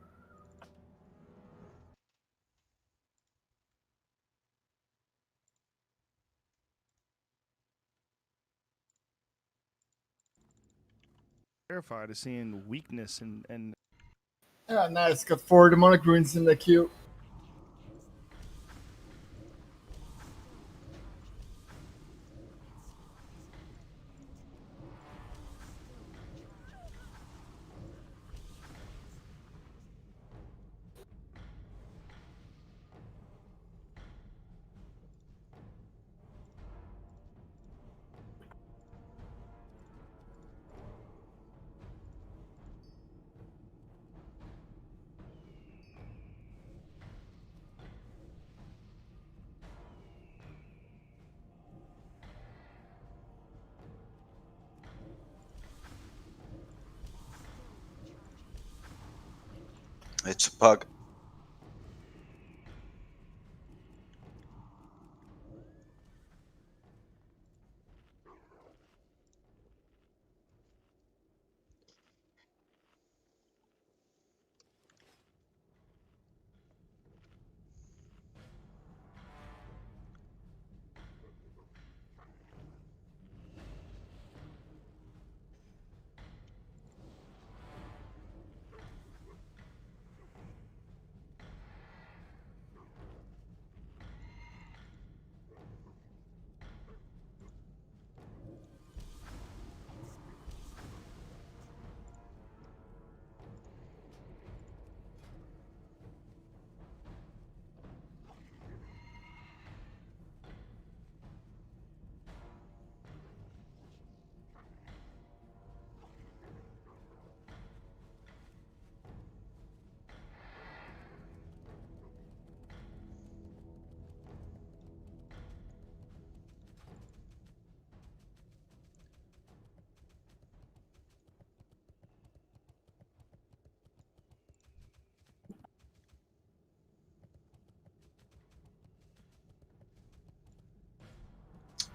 Terrified of seeing weakness and Yeah, nice. Got 4 demonic runes in the queue. It's a bug.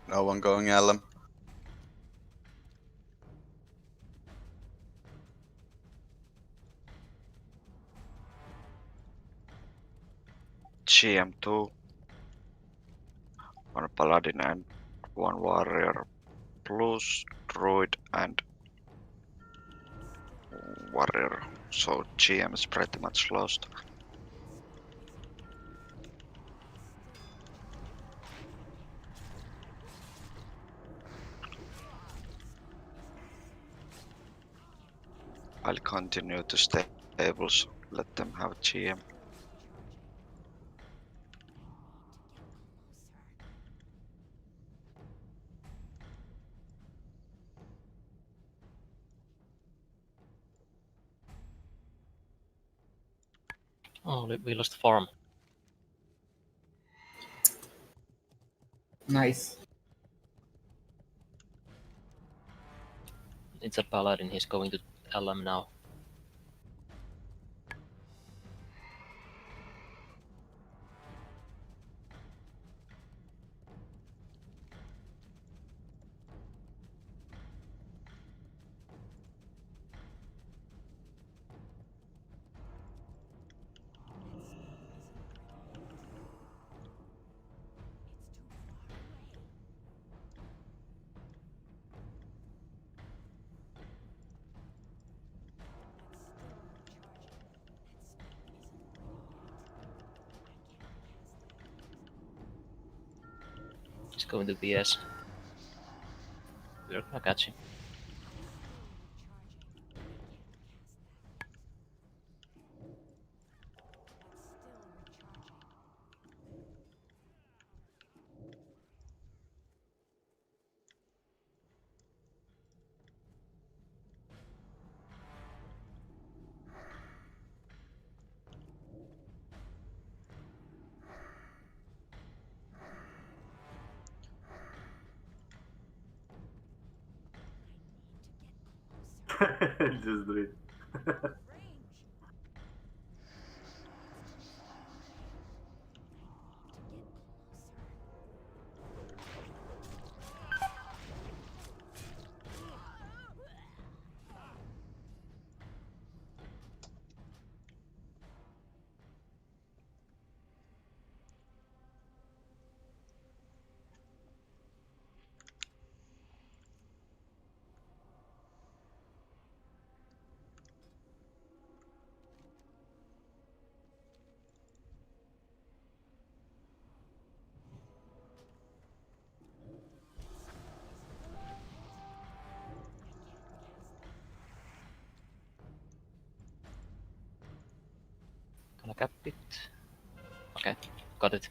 No one going LM. GM2. One paladin and one warrior. Plus druid and warrior. So GM is pretty much lost. I'll continue to stables. Let them have GM. Oh, we lost farm. Nice. It's a paladin, he's going to LM now. He's going to BS. We're gonna catch him. Just do it. cap it. Okay, got it.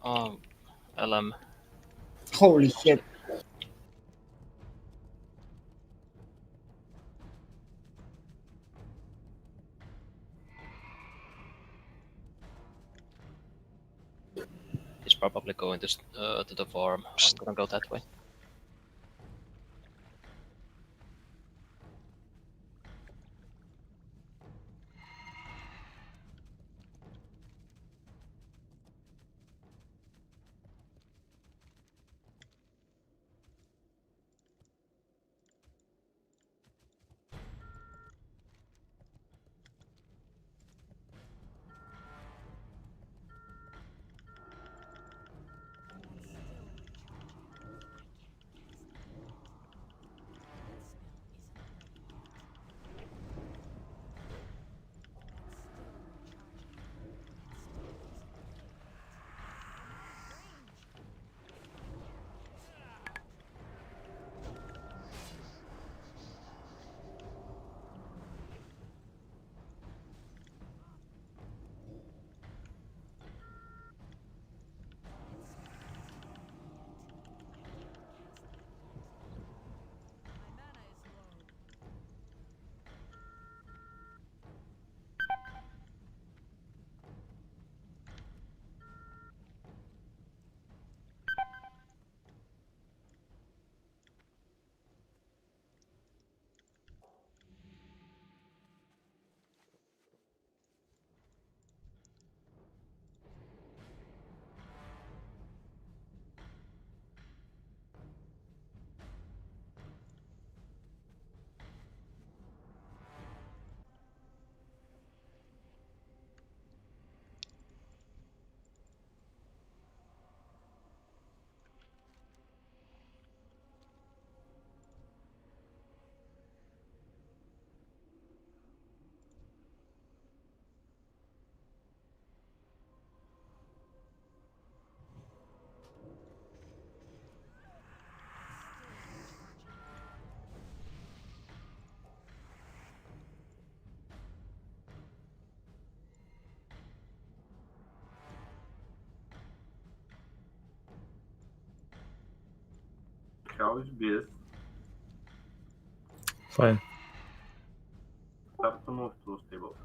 Oh, LM. Holy shit. He's probably going to the farm. I'm gonna go that way. How is BS? Fine. Start to move to stable.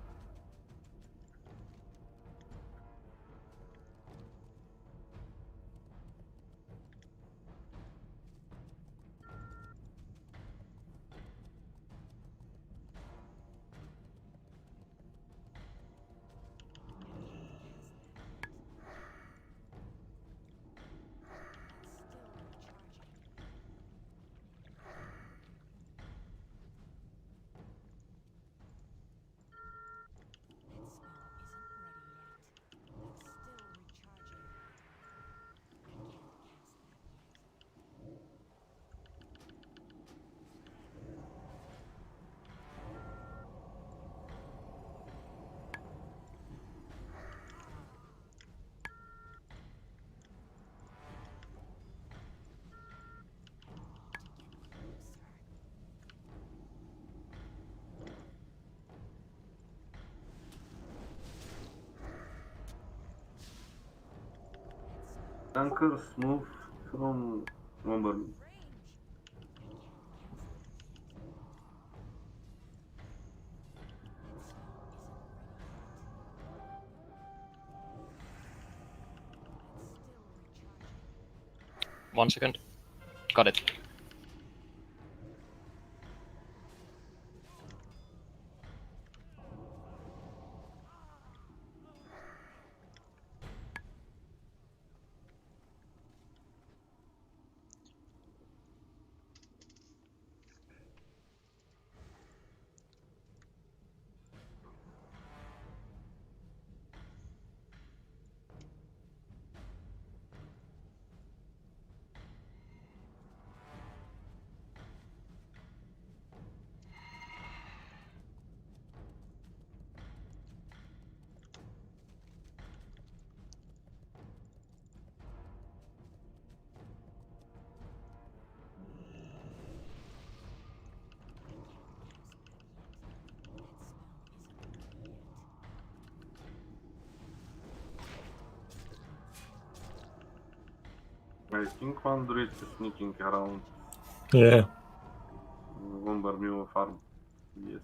Anchors move from Bomberman. One second. Got it. I think one druid is sneaking around Yeah. Lumber Mill farm. Yes.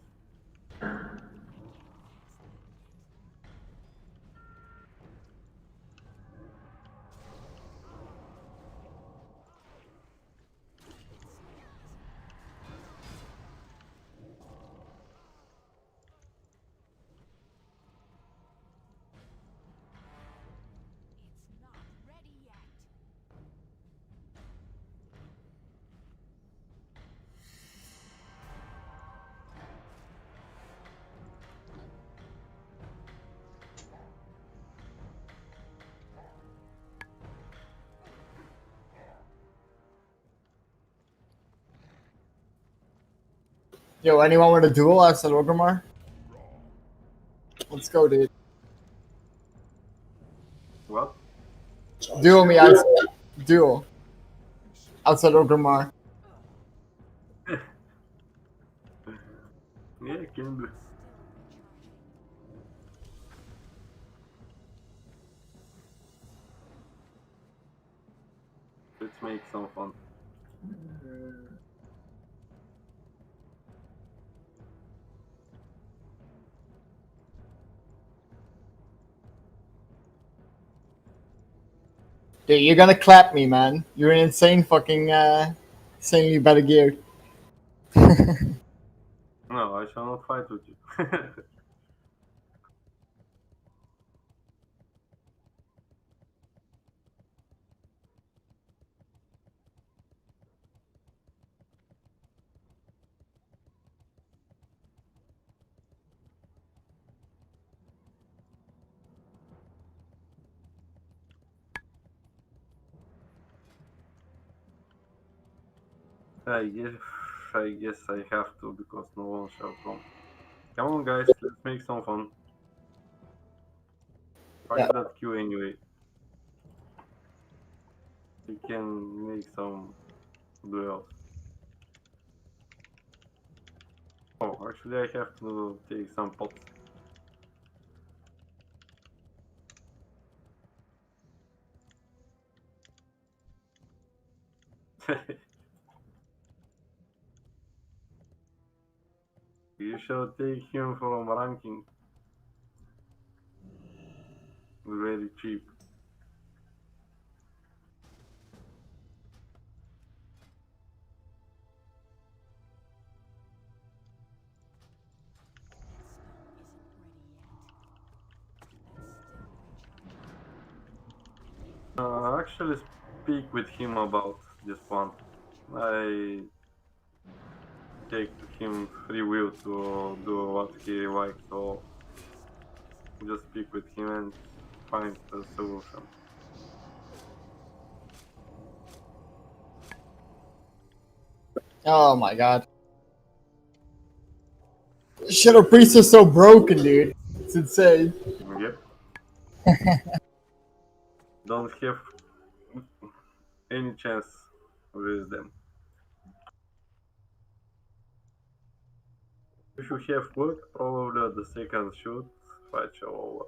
Yo, anyone want a duel outside Orgrimmar? Let's go, dude. What? Duel me outside. Duel. Outside Orgrimmar. Yeah, can be. Let's make some fun. Dude, you're gonna clap me, man. You're an insane fucking, insanely better gear. No, I shall not fight with you. I guess I have to because no one shall come. Come on, guys, let's make some fun. Fuck Yeah. that queue anyway. We can make some duels. Oh, actually, I have to take some pots. You shall take him from ranking. Very cheap. Actually, speak with him about this one. I take him free will to do what he likes, so just speak with him and find a solution. Oh my god. Shadow Priest is so broken, dude. It's insane. Yep. Don't have any chance with them. If you have luck, probably the second shoot fight shall over.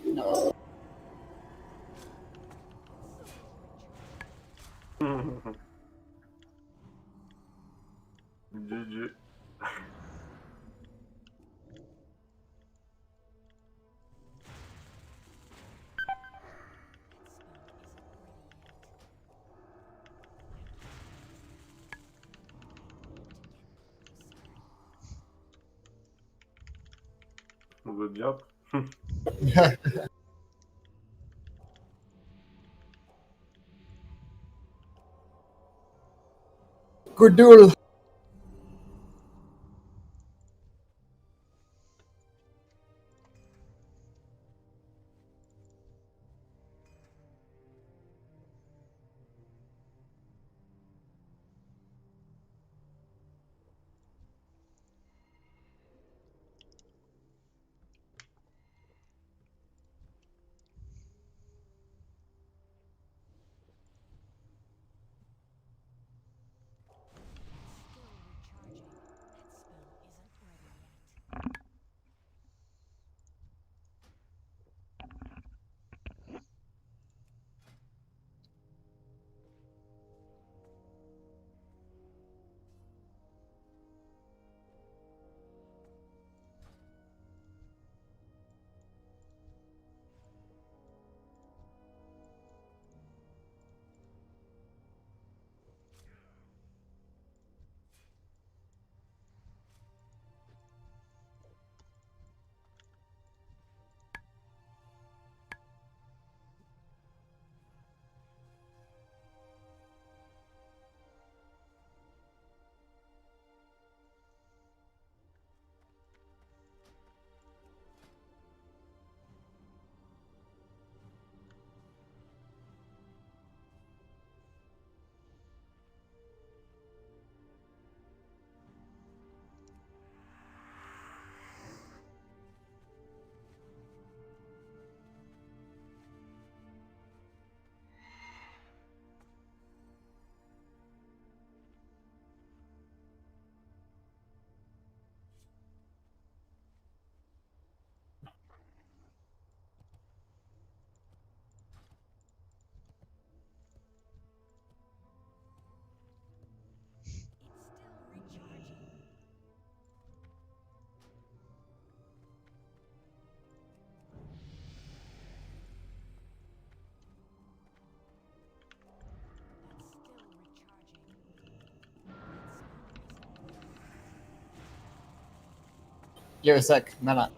No. GG. Good job. Good duel. Give a sec, mana.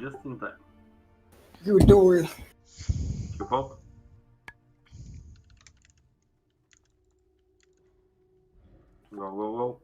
just in time. You do it. Keep up. Go, go, go.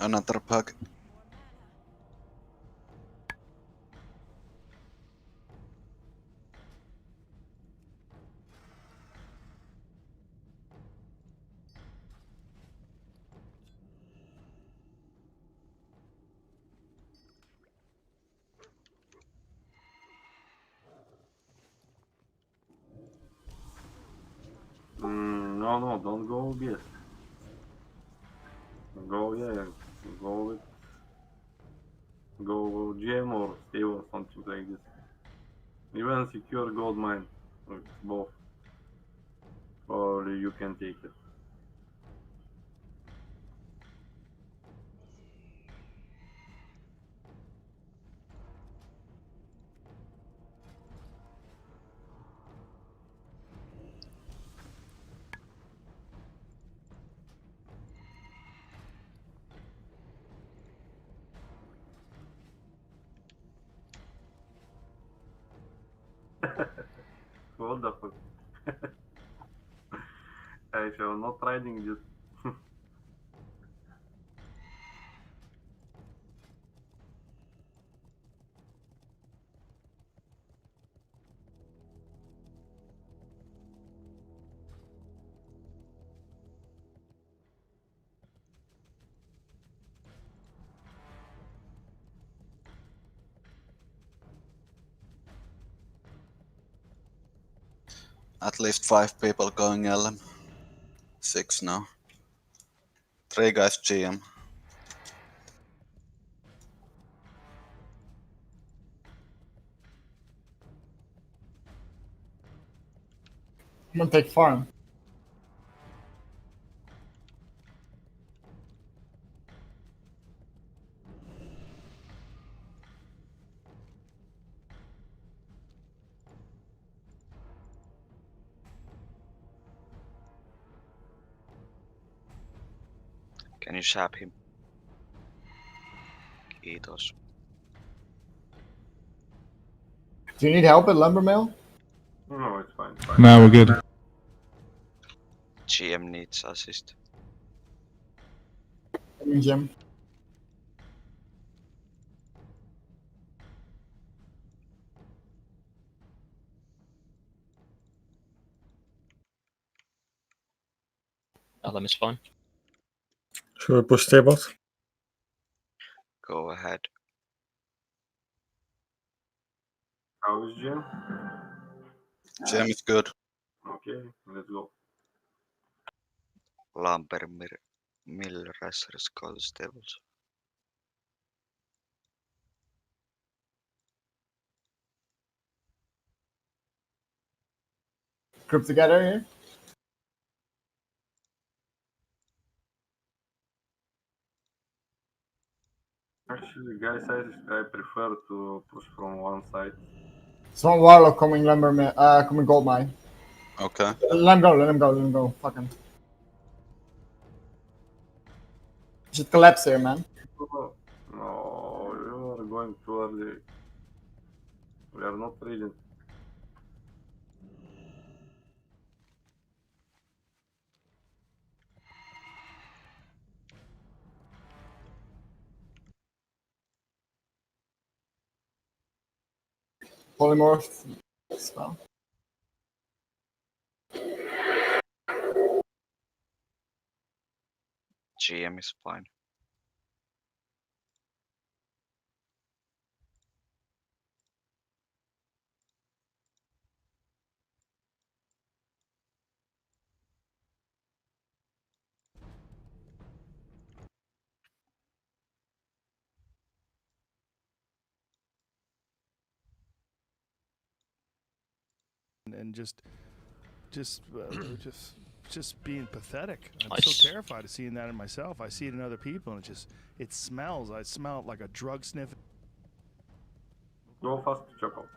Another bug. No, don't go BS. Go, yeah, go with, go GM or stay or something like this. Even secure gold mine with both, or you can take it. What the fuck? I shall not riding this. At least 5 people going LM. 6 now. 3 guys GM. I'm gonna take farm. Can you stab him? Kiitos. Do you need help at lumber mill? No, it's fine. Now we're good. GM needs assist. Jim. LM is fine. Should we push tables? Go ahead. How is Jim? GM is good. Okay, let's go. Lumber mill racers constables. Group together here. Actually, guys, I prefer to push from one side. There's one warlock coming lumber mill, coming gold mine. Okay. Let him go. Fuck him. Should collapse here, man. Oh, no, you are going too early. We are not ready. Polymorph spell. GM is fine. and just being pathetic. I'm Nice. so terrified of seeing that in myself. I see it in other people, and it smells. I smell it like a drug sniff. Go fast, Choco.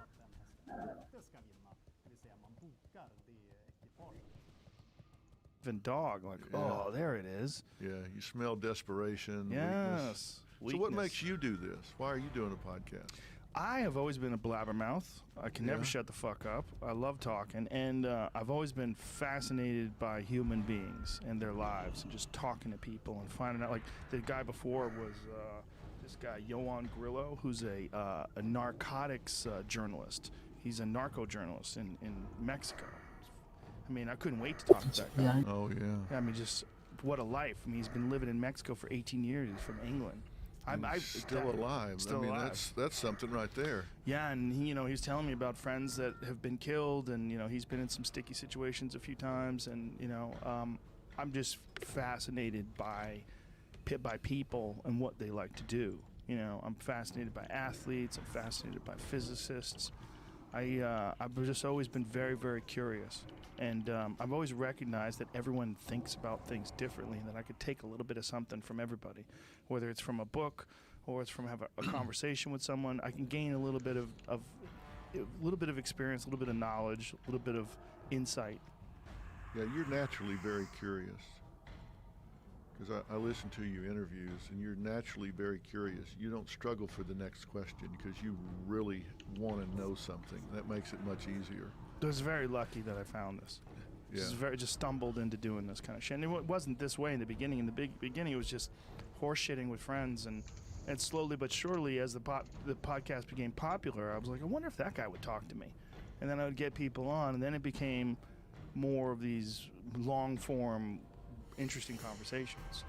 Dog, like, oh, there it is. Yeah, you smell desperation, Yes. weakness. So what makes you do this? Why are you doing a podcast? I have always been a blabbermouth. I can never Yeah. shut the fuck up. I love talking, and I've always been fascinated by human beings and their lives, and just talking to people and finding out. Like the guy before was this guy Johan Grillo, who's a narcotics journalist. He's a narco journalist in Mexico. I mean, I couldn't wait to talk to that guy. Yeah. Oh yeah. I mean, just what a life. I mean, he's been living in Mexico for 18 years. He's from England. And he's still alive. Still I mean, alive. that's something right there. Yeah, and he was telling me about friends that have been killed, and he's been in some sticky situations a few times, and I'm just fascinated by people and what they like to do. I'm fascinated by athletes. I'm fascinated by physicists. I've just always been very, very curious. And I've always recognized that everyone thinks about things differently, and that I could take a little bit of something from everybody, whether it's from a book or it's from having a conversation with someone. I can gain a little bit of experience, a little bit of knowledge, a little bit of insight. Yeah, you're naturally very curious. Because I listen to your interviews, and you're naturally very curious. You don't struggle for the next question because you really want to know something. That makes it much easier. I was very lucky that I found this. Yeah. Just stumbled into doing this kind of shit. And it wasn't this way in the beginning. In the beginning, it was just horseshitting with friends, and slowly but surely, as the podcast became popular, I was like, I wonder if that guy would talk to me. And then I would get people on, and then it became more of these long-form, interesting conversations.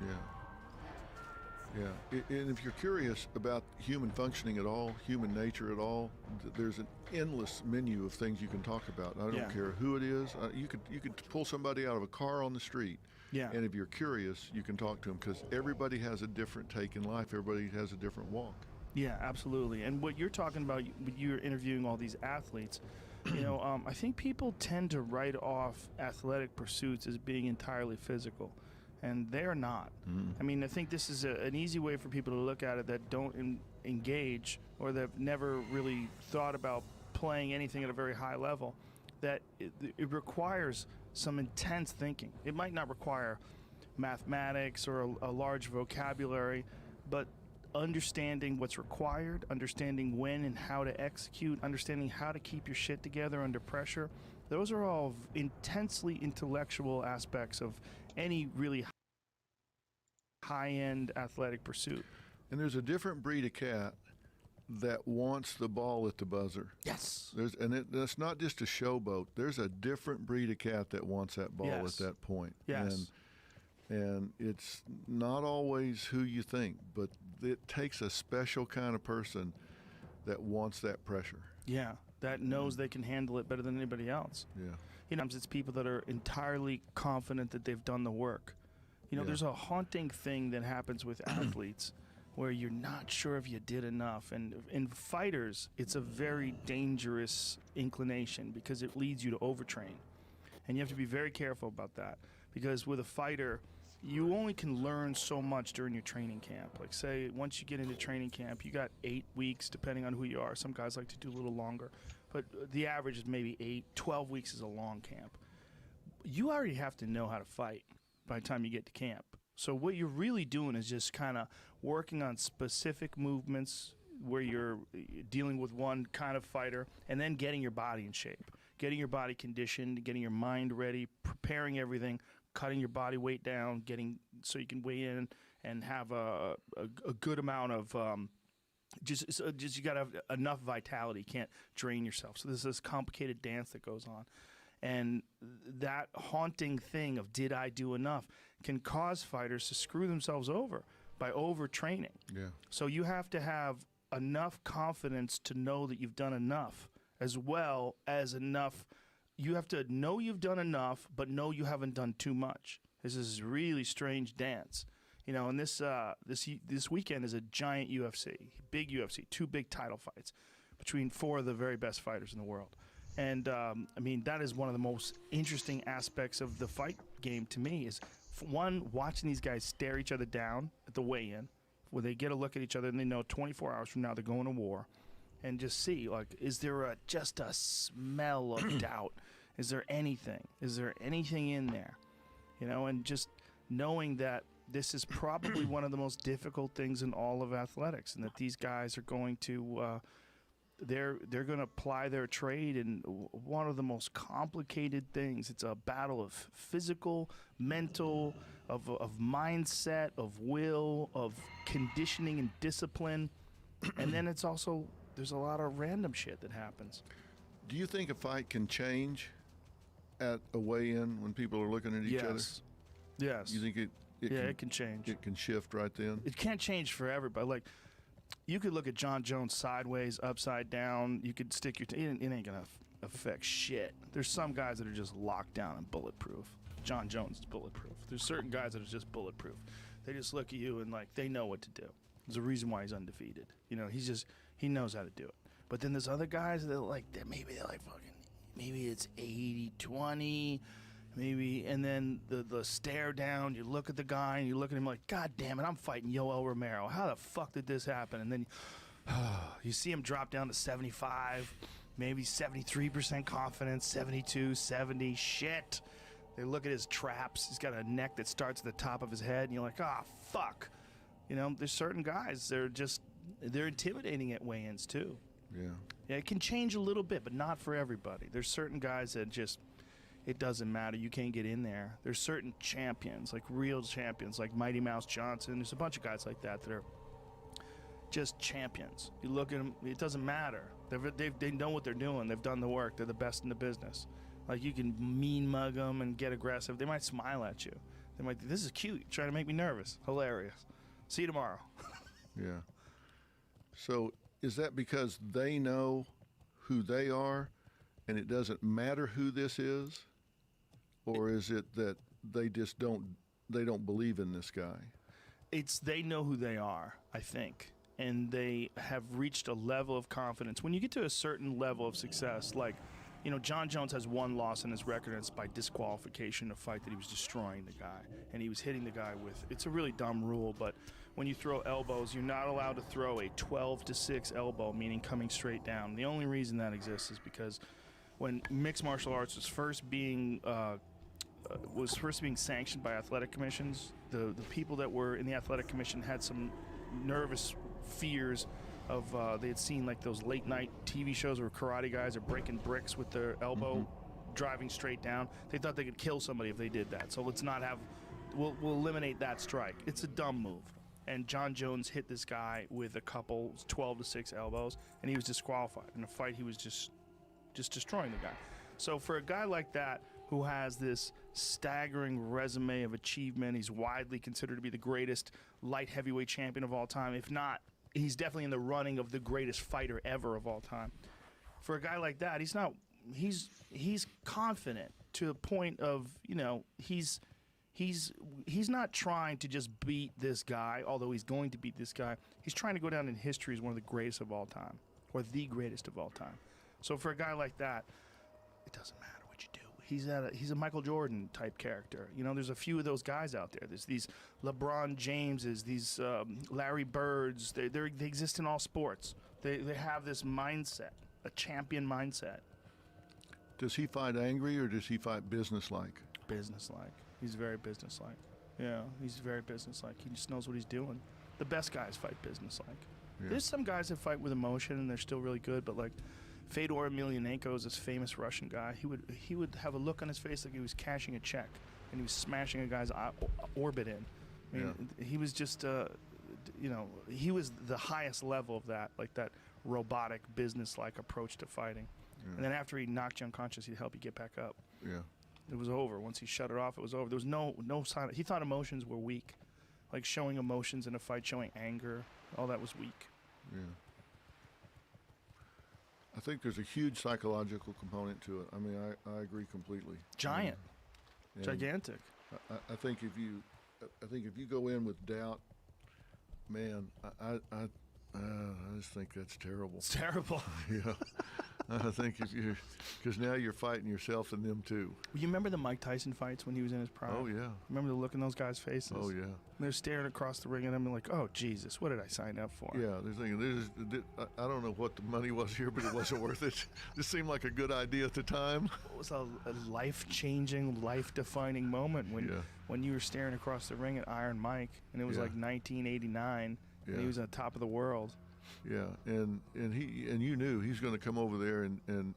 Yeah. And if you're curious about human functioning at all, human nature at all, there's an endless menu of things you can talk about. I don't care who it is. You could pull somebody out of a car on the street. Yeah. And if you're curious, you can talk to them because everybody has a different take in life. Everybody has a different walk. Yeah, absolutely. And what you're talking about, you're interviewing all these athletes. I think people tend to write off athletic pursuits as being entirely physical, and they're not. I mean, I think this is an easy way for people to look at it that don't engage or that have never really thought about playing anything at a very high level, that it requires some intense thinking. It might not require mathematics or a large vocabulary, but understanding what's required, understanding when and how to execute, understanding how to keep your shit together under pressure. Those are all intensely intellectual aspects of any really high-end athletic pursuit. And there's a different breed of cat that wants the ball at the buzzer. Yes. That's not just a showboat. There's a different breed of cat that wants that ball at that point. Yes. And it's not always who you think, but it takes a special kind of person that wants that pressure. Yeah, that knows they can handle it better than anybody else. Yeah. It's people that are entirely confident that they've done the work. There's a haunting thing that happens with athletes where you're not sure if you did enough. And in fighters, it's a very dangerous inclination because it leads you to overtrain. And you have to be very careful about that, because with a fighter, you only can learn so much during your training camp. Like, say, once you get into training camp, you got 8 weeks, depending on who you are. Some guys like to do a little longer, but the average is maybe 8. 12 weeks is a long camp. You already have to know how to fight by the time you get to camp. So what you're really doing is just kind of working on specific movements where you're dealing with one kind of fighter, and then getting your body in shape, getting your body conditioned, getting your mind ready, preparing everything, cutting your body weight down, getting so you can weigh in and have a good amount of just you got to have enough vitality. You can't drain yourself. So there's this complicated dance that goes on. And that haunting thing of did I do enough can cause fighters to screw themselves over by overtraining. Yeah. So you have to have enough confidence to know that you've done enough, as well as enough. You have to know you've done enough, but know you haven't done too much. This is a really strange dance. And this weekend is a giant UFC, big UFC, 2 big title fights between 4 of the very best fighters in the world. And I mean, that is one of the most interesting aspects of the fight game to me is, one, watching these guys stare each other down at the weigh-in, where they get a look at each other and they know 24 hours from now they're going to war, and just see, like, is there just a smell of doubt? Is there anything? Is there anything in there? You know, and just knowing that this is probably one of the most difficult things in all of athletics, and that these guys are going to they're going to apply their trade in one of the most complicated things. It's a battle of physical, mental, of mindset, of will, of conditioning and discipline, and then it's also, there's a lot of random shit that happens. Do you think a fight can change at a weigh-in when people are looking at each other? Yes. You think it can change. It can shift right then? It can't change for everybody. Like, you could look at John Jones sideways, upside down. You could stick your... it ain't going to affect shit. There's some guys that are just locked down and bulletproof. John Jones is bulletproof. There's certain guys that are just bulletproof. They just look at you and, like, they know what to do. There's a reason why he's undefeated. You know, he knows how to do it. But then there's other guys that, like, maybe they're like fucking... Maybe it's 80-20... Maybe, and then the stare down, you look at the guy and you look at him like, God damn it, I'm fighting Yoel Romero. How the fuck did this happen? And then you see him drop down to 75, maybe 73% confidence, 72, 70, shit. They look at his traps. He's got a neck that starts at the top of his head, and you're like, ah, fuck. You know, there's certain guys, they're intimidating at weigh-ins too. Yeah. Yeah, it can change a little bit, but not for everybody. There's certain guys that just... It doesn't matter. You can't get in there. There's certain champions, like real champions, like Mighty Mouse Johnson. There's a bunch of guys like that that are just champions. You look at them, it doesn't matter. They know what they're doing. They've done the work. They're the best in the business. Like, you can mean mug them and get aggressive. They might smile at you. They might, this is cute. You're trying to make me nervous. Hilarious. See you tomorrow. Yeah. So is that because they know who they are and it doesn't matter who this is? Or is it that they just don't believe in this guy? It's they know who they are, I think, and they have reached a level of confidence. When you get to a certain level of success, like, you know, John Jones has one loss in his record, and it's by disqualification, a fight that he was destroying the guy, and he was hitting the guy with, it's a really dumb rule, but when you throw elbows, you're not allowed to throw a 12-6 elbow, meaning coming straight down. The only reason that exists is because when mixed martial arts was first being sanctioned by athletic commissions, the people that were in the athletic commission had some nervous fears of they had seen like those late night TV shows where karate guys are breaking bricks with their elbow driving straight down. They thought they could kill somebody if they did that. So let's not have, we'll eliminate that strike. It's a dumb move. And John Jones hit this guy with a couple 12-6 elbows, and he was disqualified. In a fight, he was just destroying the guy. So for a guy like that, who has this staggering resume of achievement, he's widely considered to be the greatest light heavyweight champion of all time. If not, he's definitely in the running of the greatest fighter ever of all time. For a guy like that, he's confident to the point of, you know, he's not trying to just beat this guy, although he's going to beat this guy. He's trying to go down in history as one of the greatest of all time, or the greatest of all time. So for a guy like that, it doesn't matter what you do. He's a Michael Jordan type character. You know, there's a few of those guys out there. There's these LeBron Jameses, these Larry Birds. They exist in all sports. They have this mindset, a champion mindset. Does he fight angry or does he fight businesslike? Businesslike. He's very businesslike. Yeah, he's very businesslike. He just knows what he's doing. The best guys fight businesslike. Yeah. There's some guys that fight with emotion and they're still really good, but like Fedor Emelianenko is this famous Russian guy. He would have a look on his face like he was cashing a check and he was smashing a guy's orbit in. I mean, he was just, you know, he was the highest level of that, like that robotic, business-like approach to fighting. Yeah. And then after he knocked you unconscious, he'd help you get back up. Yeah. It was over. Once he shut it off, it was over. There was no sign. He thought emotions were weak. Like showing emotions in a fight, showing anger, all that was weak. Yeah. I think there's a huge psychological component to it. I mean, I agree completely. Giant. Gigantic. I think if you go in with doubt, man, I just think that's terrible. It's terrible. Yeah. I think if you, because now you're fighting yourself and them too. You remember the Mike Tyson fights when he was in his prime? Oh yeah. Remember the look in those guys' faces? Oh yeah. They're staring across the ring at him and like, oh Jesus, what did I sign up for? Yeah, they're thinking, I don't know what the money was here, but it wasn't worth it. This seemed like a good idea at the time. It was a life-changing, life-defining moment when you were staring across the ring at Iron Mike, and it was like 1989, and he was on top of the world. Yeah, and you knew he was going to come over there and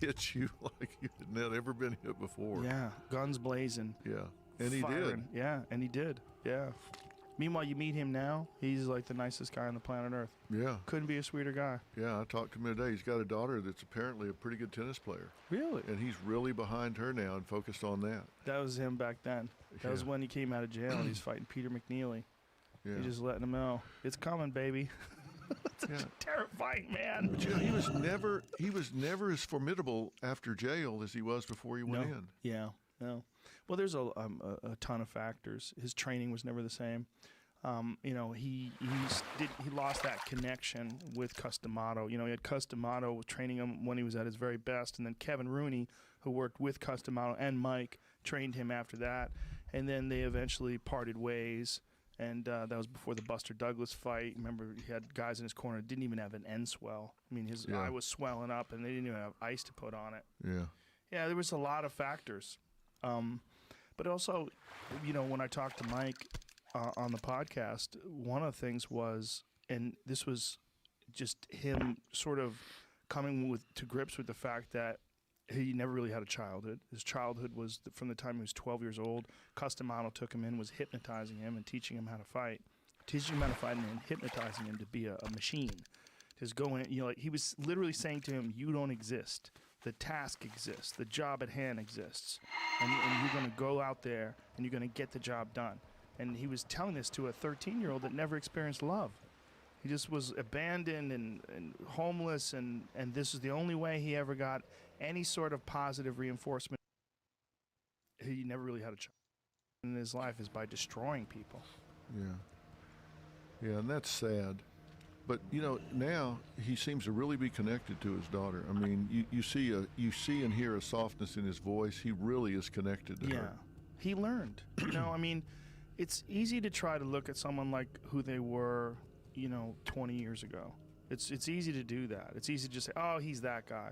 hit you like you had never been hit before. Yeah, guns blazing. Yeah, and he firing. did. Yeah, and he did. Yeah. Meanwhile, you meet him now, he's like the nicest guy on the planet Earth. Yeah. Couldn't be a sweeter guy. Yeah, I talked to him today. He's got a daughter that's apparently a pretty good tennis player. Really? And he's really behind her now and focused on that. That was him back then. That was when he came out of jail and he's fighting Peter McNeely. Yeah. He's just letting him know, it's coming, baby. It's terrifying, man. But you know, he was never as formidable after jail as he was before he went in. Yeah, no. Well, there's a ton of factors. His training was never the same. You know, he lost that connection with Customato. You know, he had Customato training him when he was at his very best, and then Kevin Rooney, who worked with Customato and Mike, trained him after that, and then they eventually parted ways. And that was before the Buster Douglas fight. Remember, he had guys in his corner that didn't even have an end swell. I mean, his eye was swelling up, and they didn't even have ice to put on it. Yeah. Yeah, there was a lot of factors. But also, you know, when I talked to Mike on the podcast, one of the things was, and this was just him sort of coming to grips with the fact that he never really had a childhood. His childhood was from the time he was 12 years old. Customato took him in, was hypnotizing him and teaching him how to fight. Teaching him how to fight and hypnotizing him to be a machine. Just going, you know, like he was literally saying to him, you don't exist. The task exists. The job at hand exists. And you're going to go out there and you're going to get the job done. And he was telling this to a 13-year-old that never experienced love. He just was abandoned and homeless, and this is the only way he ever got any sort of positive reinforcement. He never really had a child in his life is by destroying people. Yeah. Yeah, and that's sad. But you know, now he seems to really be connected to his daughter. I mean, you see and hear a softness in his voice. He really is connected to her. He learned. You know, I mean, it's easy to try to look at someone like who they were, you know, 20 years ago. It's easy to do that. It's easy to just say, oh, he's that guy.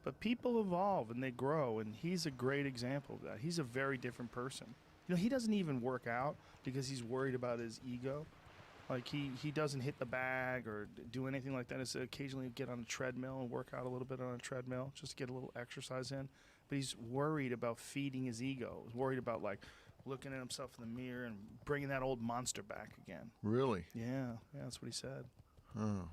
But people evolve and they grow, and he's a great example of that. He's a very different person. You know, he doesn't even work out because he's worried about his ego. Like, he doesn't hit the bag or do anything like that. It's occasionally get on a treadmill and work out a little bit on a treadmill just to get a little exercise in. But he's worried about feeding his ego. He's worried about, like, looking at himself in the mirror and bringing that old monster back again. Really? Yeah, that's what he said. Oh.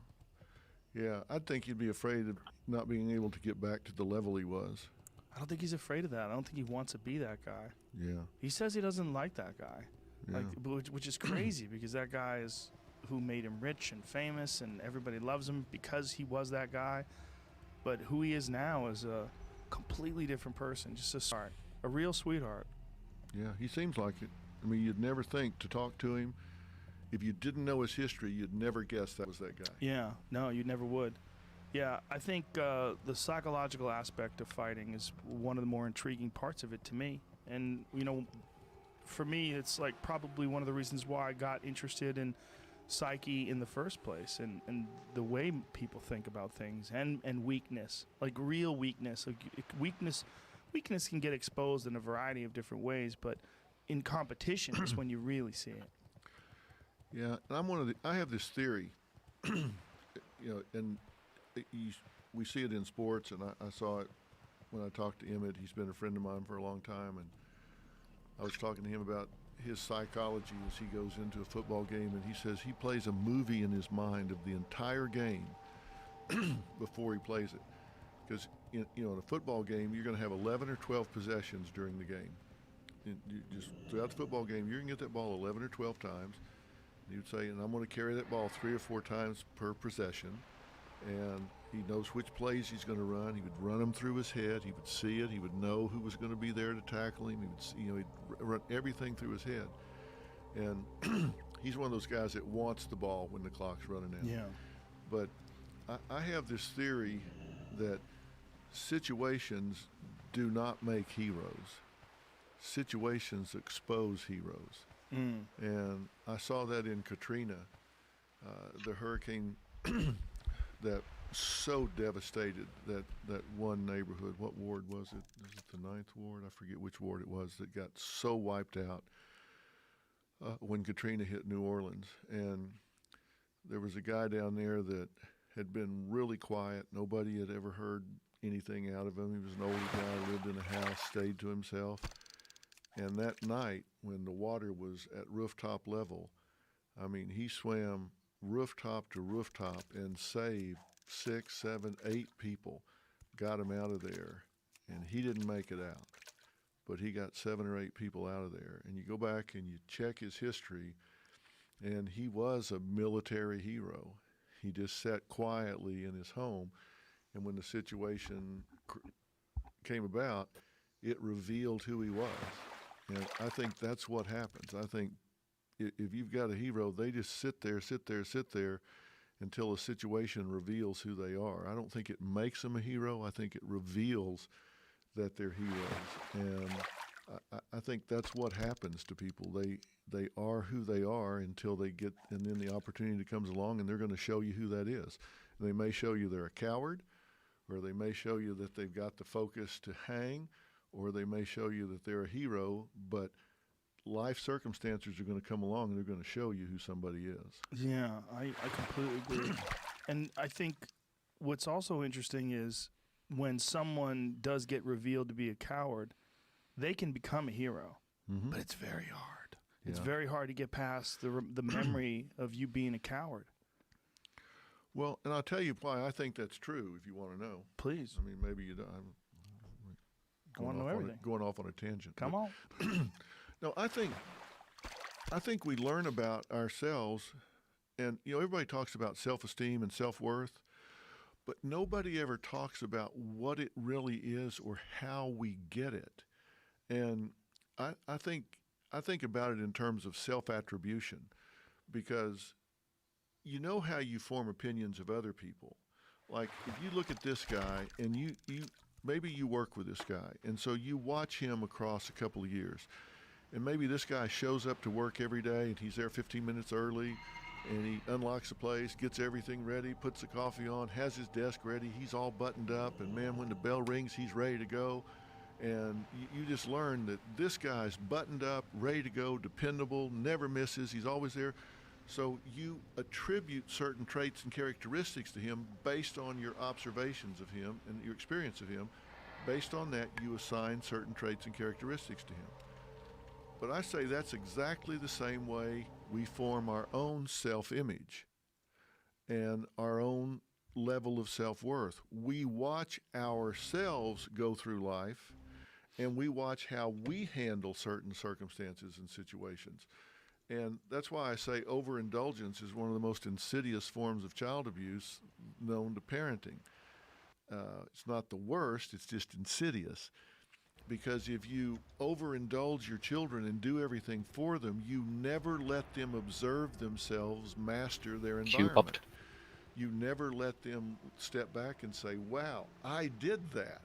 Yeah, I'd think he'd be afraid of not being able to get back to the level he was. I don't think he's afraid of that. I don't think he wants to be that guy. Yeah. He says he doesn't like that guy. Yeah. Like, which is crazy because that guy is who made him rich and famous and everybody loves him because he was that guy. But who he is now is a completely different person, just a real sweetheart. Yeah, he seems like it. I mean, you'd never think to talk to him. If you didn't know his history, you'd never guess that was that guy. Yeah, no, you never would. Yeah, I think the psychological aspect of fighting is one of the more intriguing parts of it to me. And, you know, for me, it's like probably one of the reasons why I got interested in psyche in the first place, and the way people think about things, and weakness, like real weakness. Like weakness can get exposed in a variety of different ways, but in competition is when you really see it. Yeah, and I have this theory, you know, and we see it in sports, and I saw it when I talked to Emmett. He's been a friend of mine for a long time, and I was talking to him about his psychology as he goes into a football game, and he says he plays a movie in his mind of the entire game before he plays it. Because, you know, in a football game, you're going to have 11 or 12 possessions during the game. Just throughout the football game, you're going to get that ball 11 or 12 times. He would say, and I'm going to carry that ball 3 or 4 times per possession. And he knows which plays he's going to run. He would run them through his head. He would see it. He would know who was going to be there to tackle him. He would, you know, he'd run everything through his head. And he's one of those guys that wants the ball when the clock's running out. Yeah. But I have this theory that situations do not make heroes. Situations expose heroes. And I saw that in Katrina, the hurricane that so devastated that one neighborhood. What ward was it? Was it the 9th ward? I forget which ward it was that got so wiped out when Katrina hit New Orleans. And there was a guy down there that had been really quiet. Nobody had ever heard anything out of him. He was an older guy, lived in a house, stayed to himself. And that night, when the water was at rooftop level, I mean, he swam rooftop to rooftop and saved 6, 7, 8 people, got them out of there. And he didn't make it out, but he got 7 or 8 people out of there. And you go back and you check his history, and he was a military hero. He just sat quietly in his home, and when the situation came about, it revealed who he was. And I think that's what happens. I think if you've got a hero, they just sit there until a situation reveals who they are. I don't think it makes them a hero. I think it reveals that they're heroes. And I think that's what happens to people. They are who they are until they get, and then the opportunity comes along and they're going to show you who that is. And they may show you they're a coward, or they may show you that they've got the focus to hang, or they may show you that they're a hero, but life circumstances are going to come along and they're going to show you who somebody is. Yeah, I completely agree. And I think what's also interesting is when someone does get revealed to be a coward, they can become a hero, but it's very hard. It's very hard to get past the memory of you being a coward. Well, and I'll tell you why I think that's true if you want to know. Please. I mean, maybe you don't. I want to know everything. Going off on a tangent. Come on. No, I think we learn about ourselves, and everybody talks about self-esteem and self-worth, but nobody ever talks about what it really is or how we get it. And I think about it in terms of self-attribution, because you know how you form opinions of other people. Like if you look at this guy and you maybe you work with this guy, and so you watch him across a couple of years, and maybe this guy shows up to work every day and he's there 15 minutes early, and he unlocks the place, gets everything ready, puts the coffee on, has his desk ready, he's all buttoned up, and man, when the bell rings, he's ready to go. And you just learn that this guy's buttoned up, ready to go, dependable, never misses, he's always there. So you attribute certain traits and characteristics to him based on your observations of him and your experience of him. Based on that, you assign certain traits and characteristics to him. But I say that's exactly the same way we form our own self-image and our own level of self-worth. We watch ourselves go through life, and we watch how we handle certain circumstances and situations. And that's why I say overindulgence is one of the most insidious forms of child abuse known to parenting. It's not the worst, it's just insidious. Because if you overindulge your children and do everything for them, you never let them observe themselves master their environment. You never let them step back and say, wow, I did that.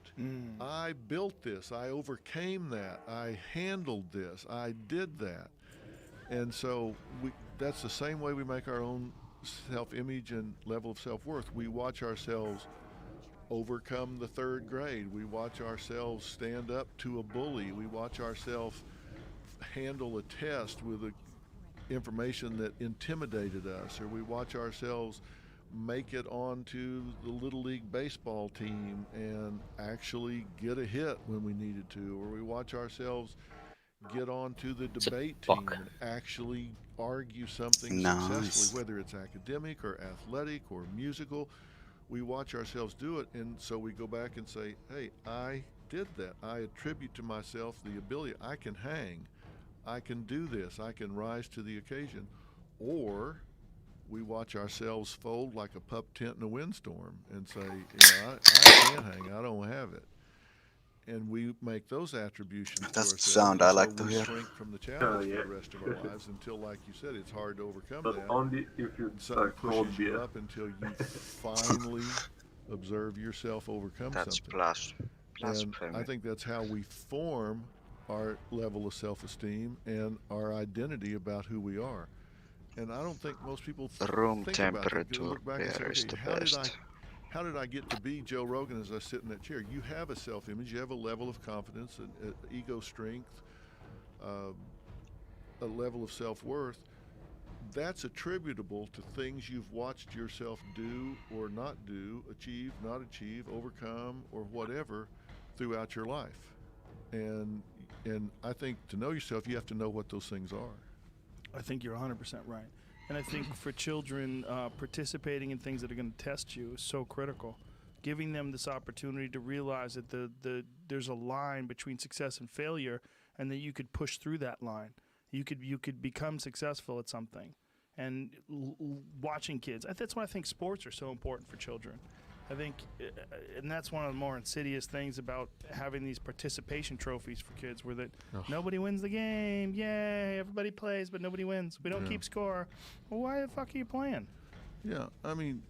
I built this. I overcame that. I handled this. I did that. And so that's the same way we make our own self-image and level of self-worth. We watch ourselves overcome the 3rd grade. We watch ourselves stand up to a bully. We watch ourselves handle a test with the information that intimidated us, or we watch ourselves make it onto the Little League baseball team and actually get a hit when we needed to, or we watch ourselves get onto the debate team and actually argue something successfully, whether it's academic or athletic or musical. We watch ourselves do it, and so we go back and say, hey, I did that. I attribute to myself the ability. I can hang. I can do this. I can rise to the occasion. Or we watch ourselves fold like a pup tent in a windstorm and say, I can't hang. I don't have it. And we make those attributions to That's ourselves. the sound I like to we hear. shrink from the challenge for the rest of our lives until, like you said, it's hard to overcome But that. only if you Something start cold pushes you beer. up until you finally observe yourself overcome That's something. blasphemy. And I think that's how we form our level of self-esteem and our identity about who we are. And I don't think most people Room think about that. temperature Look back and say, beer is okay, the how did I get to be Joe Rogan as I sit in that chair? You have a self-image, you have a level of confidence, an ego strength, a level of self-worth. That's attributable to things you've watched yourself do or not do, achieve, not achieve, overcome, or whatever throughout your life. And I think to know yourself, you have to know what those things are. I think you're 100% right. And I think for children, participating in things that are going to test you is so critical. Giving them this opportunity to realize that there's a line between success and failure, and that you could push through that line. You could become successful at something. And watching kids, that's why I think sports are so important for children. I think, and that's one of the more insidious things about having these participation trophies for kids, where that nobody wins the game. Yay, everybody plays, but nobody wins. We don't keep score. Well, why the fuck are you playing? Yeah, I mean,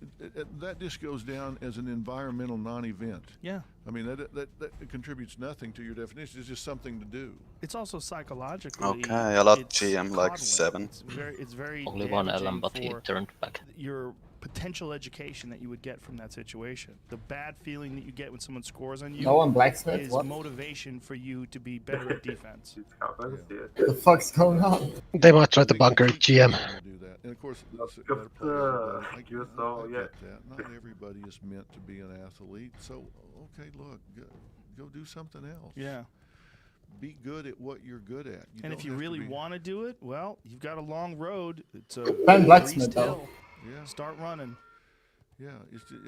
that just goes down as an environmental non-event. Yeah. I mean, that contributes nothing to your definition. It's just something to do. It's also psychologically. Okay, I love GM like 7. It's very Only one LM, but he for turned back. your potential education that you would get from that situation. The bad feeling that you get when someone scores on you No one blacksmith? is What? motivation for you to be better at defense. What the fuck's going on? They might try to bunker GM. Do that. And of course, that applies to everybody. I get that. Not everybody is meant to be an athlete. So, okay, look, go do something else. Yeah. Be good at what you're good at. And if you really want to do it, well, you've got a long road. It's a Ben Blacksmith, though. hill. Yeah. Start running. Yeah,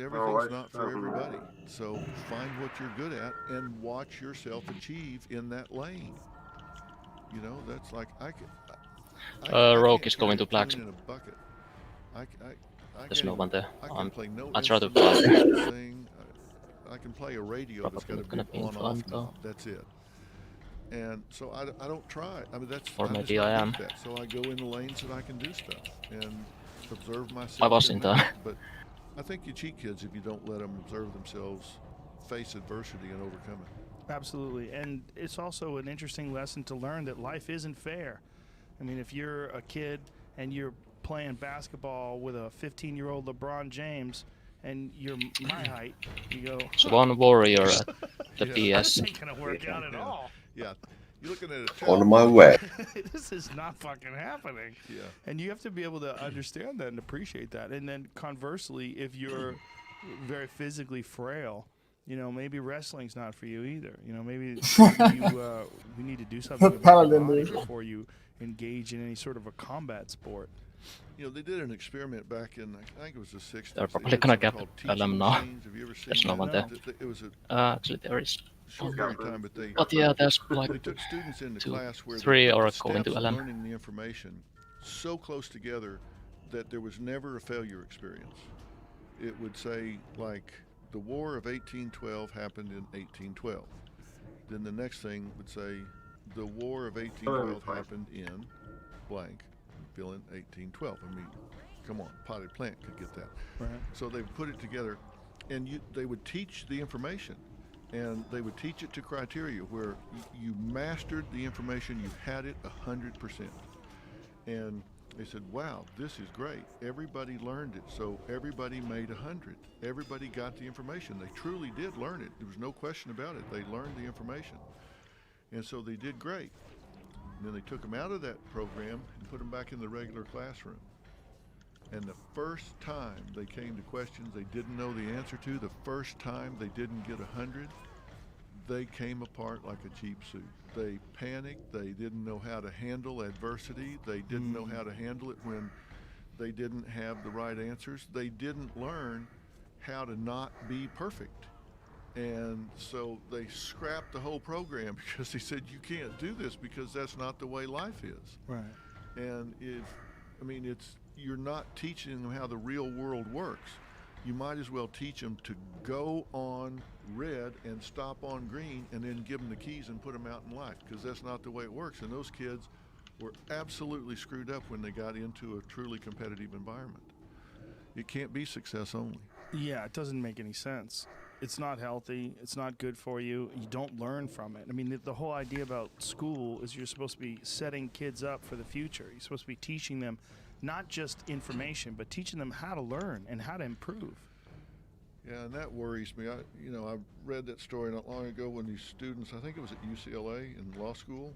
everything's not for everybody. So find what you're good at and watch yourself achieve in that lane. You know, that's like Rogue is going to black. There's no one there. I try to fly. I can play a radio that's got a big on-off knob. That's it. And so I don't try. I mean, that's. Or maybe I am. So I go in the lanes that I can do stuff and observe myself. I was in there. But I think you cheat kids if you don't let them observe themselves, face adversity, and overcome it. Absolutely. And it's also an interesting lesson to learn that life isn't fair. I mean, if you're a kid and you're playing basketball with a 15-year-old LeBron James and you're my height, you go... It's one warrior at the PS. This ain't going to work out at all. Yeah. You're looking at a On my way. This is not fucking happening. Yeah. And you have to be able to understand that and appreciate that. And then conversely, if you're very physically frail, you know, maybe wrestling's not for you either. You know, maybe you need to do something about your body before you engage in any sort of a combat sport. You know, they did an experiment back in, I think it was the 60s. They're probably gonna get LM now. There's no one there. It was actually, there is. short period of time, but they. But yeah, there's like they took students into 2, class where 3 they put are the going to steps of LM. learning the information so close together that there was never a failure experience. It would say like the War of 1812 happened in 1812. Then the next thing would say the War of 1812 happened in blank. Fill in 1812. I mean, come on, potted plant could get that. Right. So they put it together, and they would teach the information, and they would teach it to criteria where you mastered the information, you had it 100%. And they said, wow, this is great. Everybody learned it, so everybody made 100. Everybody got the information. They truly did learn it. There was no question about it. They learned the information. And so they did great. And then they took them out of that program and put them back in the regular classroom. And the first time they came to questions they didn't know the answer to, the first time they didn't get 100, they came apart like a cheap suit. They panicked. They didn't know how to handle adversity. They didn't know how to handle it when they didn't have the right answers. They didn't learn how to not be perfect. And so they scrapped the whole program because they said, you can't do this because that's not the way life is. Right. And you're not teaching them how the real world works. You might as well teach them to go on red and stop on green and then give them the keys and put them out in life, because that's not the way it works. And those kids were absolutely screwed up when they got into a truly competitive environment. It can't be success only. Yeah, it doesn't make any sense. It's not healthy. It's not good for you. You don't learn from it. I mean, the whole idea about school is you're supposed to be setting kids up for the future. You're supposed to be teaching them not just information, but teaching them how to learn and how to improve. Yeah, and that worries me. I read that story not long ago when these students, I think it was at UCLA in law school,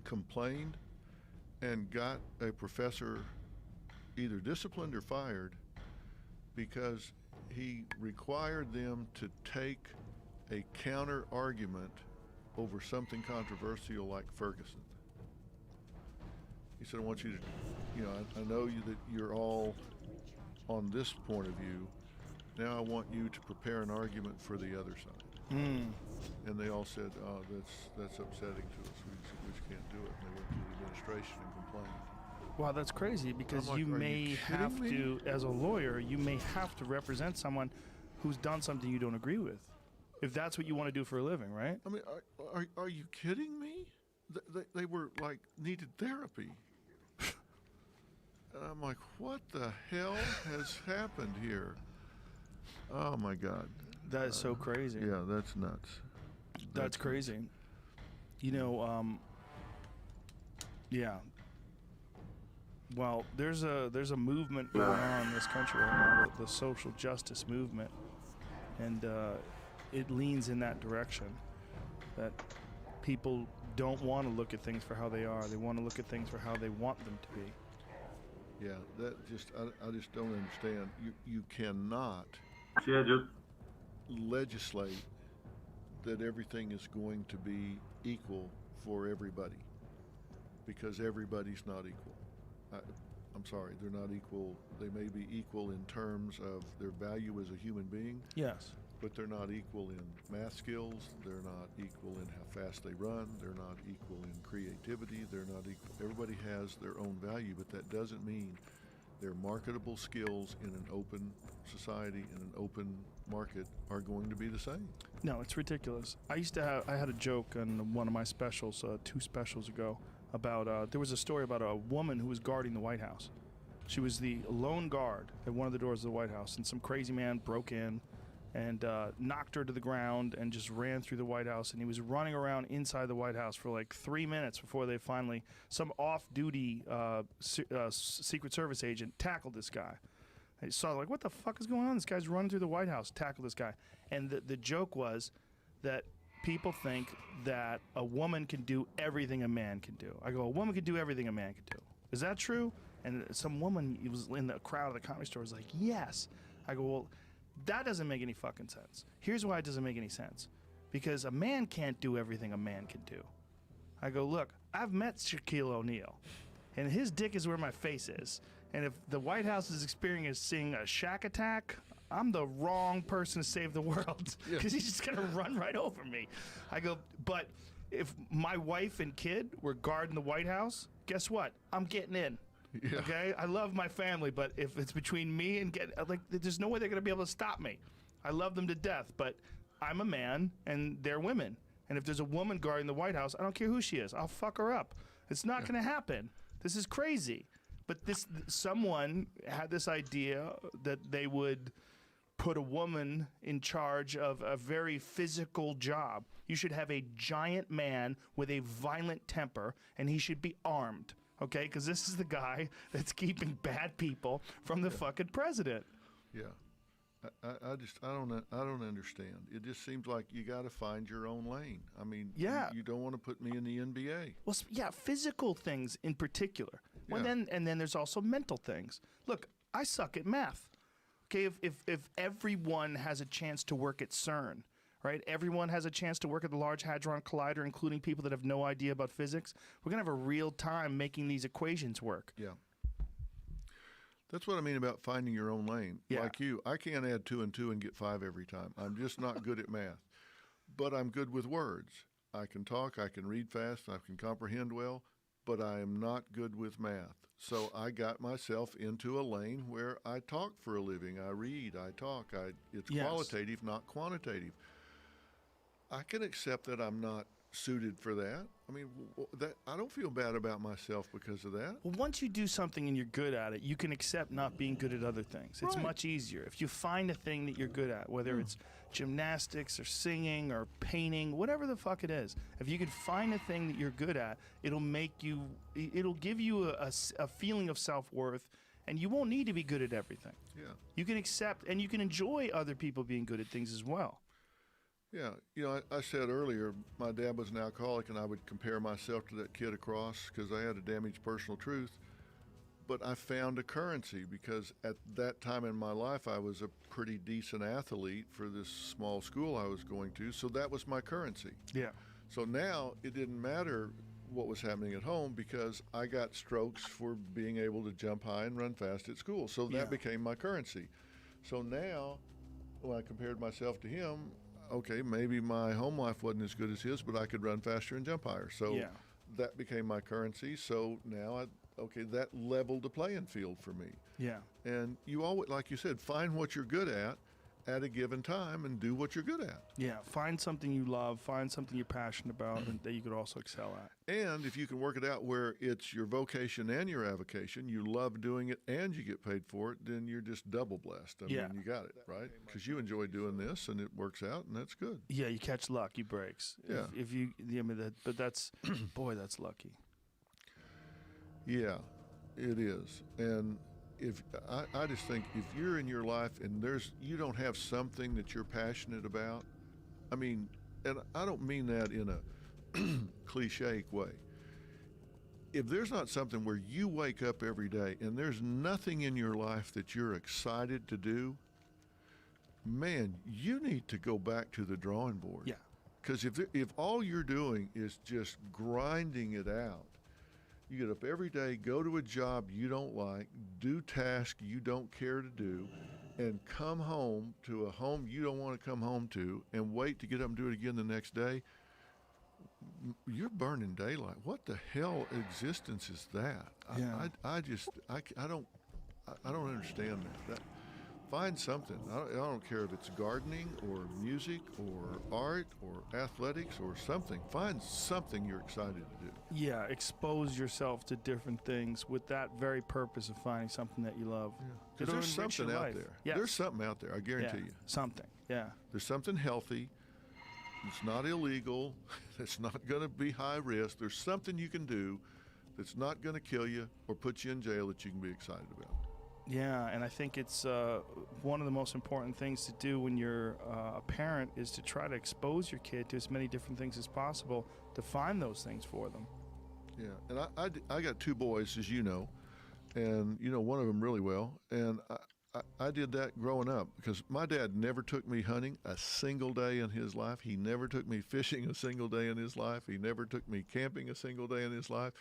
complained and got a professor either disciplined or fired because he required them to take a counter argument over something controversial like Ferguson. He said, I want you to, I know that you're all on this point of view. Now I want you to prepare an argument for the other side. Mm. And they all said, oh, that's upsetting to us. We just can't do it. And they went to the administration and complained. Wow, that's crazy because like, you are may you have kidding me? to, as a lawyer, you may have to represent someone who's done something you don't agree with. If that's what you want to do for a living, right? I mean, are you kidding me? They were like needed therapy. And I'm like, what the hell has happened here? Oh my God. That is so crazy. Yeah, that's nuts. That's crazy. You know, yeah. Well, there's a movement going on in this country right now, the social justice movement, and it leans in that direction. That people don't want to look at things for how they are; they want to look at things for how they want them to be. Yeah, that just I just don't understand. You cannot legislate that everything is going to be equal for everybody, because everybody's not equal. I'm sorry, they're not equal. They may be equal in terms of their value as a human being. Yes. But they're not equal in math skills. They're not equal in how fast they run. They're not equal in creativity. They're not equal. Everybody has their own value, but that doesn't mean their marketable skills in an open society, in an open market, are going to be the same. No, it's ridiculous. I had a joke on one of my specials, 2 specials ago, about there was a story about a woman who was guarding the White House. She was the lone guard at one of the doors of the White House, and some crazy man broke in and knocked her to the ground and just ran through the White House, and he was running around inside the White House for like 3 minutes before they finally, some off-duty Secret Service agent tackled this guy. They saw, like, what the fuck is going on? This guy's running through the White House. Tackled this guy. And the joke was that people think that a woman can do everything a man can do. I go, a woman can do everything a man can do. Is that true? And some woman was in the crowd of the comedy store was like, yes. I go, well, that doesn't make any fucking sense. Here's why it doesn't make any sense. Because a man can't do everything a man can do. I go, look, I've met Shaquille O'Neal, and his dick is where my face is. And if the White House is experiencing a Shaq attack, I'm the wrong person to save the world, because he's just going to run right over me. I go, but if my wife and kid were guarding the White House, guess what? I'm getting in. Yeah. Okay? I love my family, but if it's between me and there's no way they're going to be able to stop me. I love them to death, but I'm a man and they're women. And if there's a woman guarding the White House, I don't care who she is. I'll fuck her up. It's not going to happen. This is crazy. But someone had this idea that they would put a woman in charge of a very physical job. You should have a giant man with a violent temper, and he should be armed, okay? Because this is the guy that's keeping bad people from the fucking president. Yeah. I don't understand. It just seems like you got to find your own lane. I mean, you don't want to put me in the NBA. Well, yeah, physical things in particular. Well, Yeah. then there's also mental things. Look, I suck at math. Okay, if everyone has a chance to work at CERN, right? Everyone has a chance to work at the Large Hadron Collider, including people that have no idea about physics. We're gonna have a real time making these equations work. Yeah. That's what I mean about finding your own lane. Yeah. Like you, I can't add 2 and 2 and get 5 every time. I'm just not good at math. But I'm good with words. I can talk, I can read fast, I can comprehend well, but I am not good with math. So I got myself into a lane where I talk for a living. I read, I talk. It's Yes. qualitative, not quantitative. I can accept that I'm not suited for that. I mean, that I don't feel bad about myself because of that. Well, once you do something and you're good at it, you can accept not being good at other things. It's Right. much easier. If you find a thing that you're good at, whether it's gymnastics or singing or painting, whatever the fuck it is, if you can find a thing that you're good at, it'll give you a feeling of self-worth, and you won't need to be good at everything. Yeah. You can accept and you can enjoy other people being good at things as well. Yeah, I said earlier, my dad was an alcoholic, and I would compare myself to that kid across because I had a damaged personal truth. But I found a currency because at that time in my life, I was a pretty decent athlete for this small school I was going to, so that was my currency. Yeah. So now it didn't matter what was happening at home because I got strokes for being able to jump high and run fast at school. So that became my currency. So now, when I compared myself to him, okay, maybe my home life wasn't as good as his, but I could run faster and jump higher. So that became my currency. So now, that leveled the playing field for me. Yeah. And you always, like you said, find what you're good at a given time and do what you're good at. Yeah, find something you love, find something you're passionate about and that you could also excel at. And if you can work it out where it's your vocation and your avocation, you love doing it and you get paid for it, then you're just double blessed. I mean, you got it, right? Because you enjoy doing this and it works out and that's good. Yeah, you catch lucky breaks. Yeah. If you, but that's, boy, that's lucky. Yeah, it is. And if I just think if you're in your life and you don't have something that you're passionate about, I mean, and I don't mean that in a cliche way. If there's not something where you wake up every day and there's nothing in your life that you're excited to do, man, you need to go back to the drawing board. Yeah. Because if all you're doing is just grinding it out, you get up every day, go to a job you don't like, do tasks you don't care to do, and come home to a home you don't want to come home to, and wait to get up and do it again the next day, you're burning daylight. What the hell existence is that? Yeah. I don't understand that. Find something. I don't care if it's gardening or music or art or athletics or something. Find something you're excited to do. Yeah, expose yourself to different things with that very purpose of finding something that you love. Because there's something out there. Yes. There's something out there, I guarantee you. Something, yeah. There's something healthy. It's not illegal. It's not going to be high risk. There's something you can do that's not going to kill you or put you in jail that you can be excited about. Yeah, and I think it's one of the most important things to do when you're a parent is to try to expose your kid to as many different things as possible to find those things for them. Yeah, and I got two boys, as you know, and you know one of them really well, and I did that growing up because my dad never took me hunting a single day in his life. He never took me fishing a single day in his life. He never took me camping a single day in his life.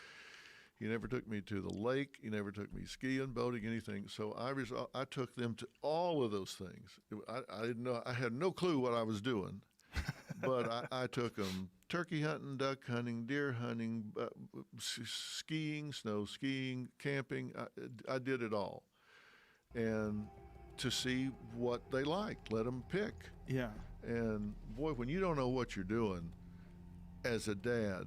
He never took me to the lake. He never took me skiing, boating, anything. So I took them to all of those things. I didn't know. I had no clue what I was doing, but I took them turkey hunting, duck hunting, deer hunting, skiing, snow skiing, camping. I did it all, and to see what they liked, let them pick. Yeah. And boy, when you don't know what you're doing as a dad,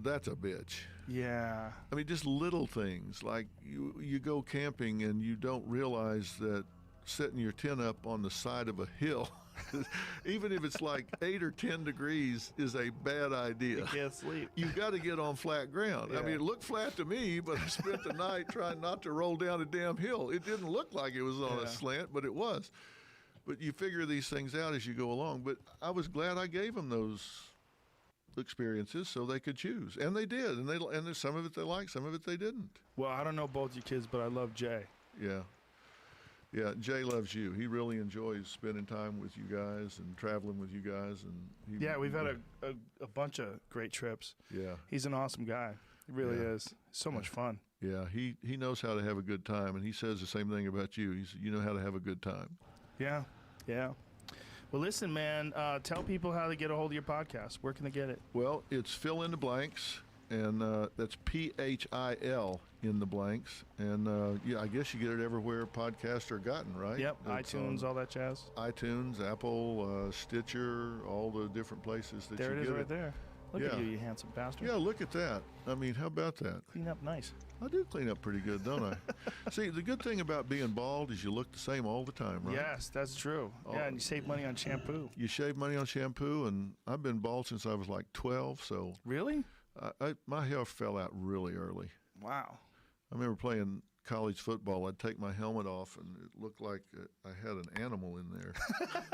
that's a bitch. Yeah. I mean, just little things like you go camping and you don't realize that setting your tent up on the side of a hill, even if it's like 8 or 10 degrees, is a bad idea. You can't sleep. You've got to get on flat ground. Yeah. I mean, it looked flat to me, but I spent the night trying not to roll down a damn hill. It didn't look like it was on a slant, but it was. But you figure these things out as you go along. But I was glad I gave them those experiences so they could choose, and they did, and there's some of it they liked, some of it they didn't. Well, I don't know both your kids, but I love Jay. Yeah, Jay loves you. He really enjoys spending time with you guys and traveling with you guys, and we've had a bunch of great trips. Yeah, he's an awesome guy. He really is. So much fun. Yeah, he knows how to have a good time, and he says the same thing about you. You know how to have a good time. Yeah. Well, listen, man, tell people how to get a hold of your podcast. Where can they get it? Well, it's Fill in the Blanks, and that's PHIL in the blanks. And I guess you get it everywhere podcasts are gotten, right? Yep, it's iTunes, all that jazz. iTunes, Apple, Stitcher, all the different places that there you it is get right there. Look at you handsome bastard. Yeah, look at that. I mean, how about that? Clean up nice. I do clean up pretty good, don't I? See, the good thing about being bald is you look the same all the time, right? Yes, that's true. Yeah, and you save money on shampoo. You shave money on shampoo, and I've been bald since I was like 12, so... Really? My hair fell out really early. Wow. I remember playing college football. I'd take my helmet off, and it looked like I had an animal in there.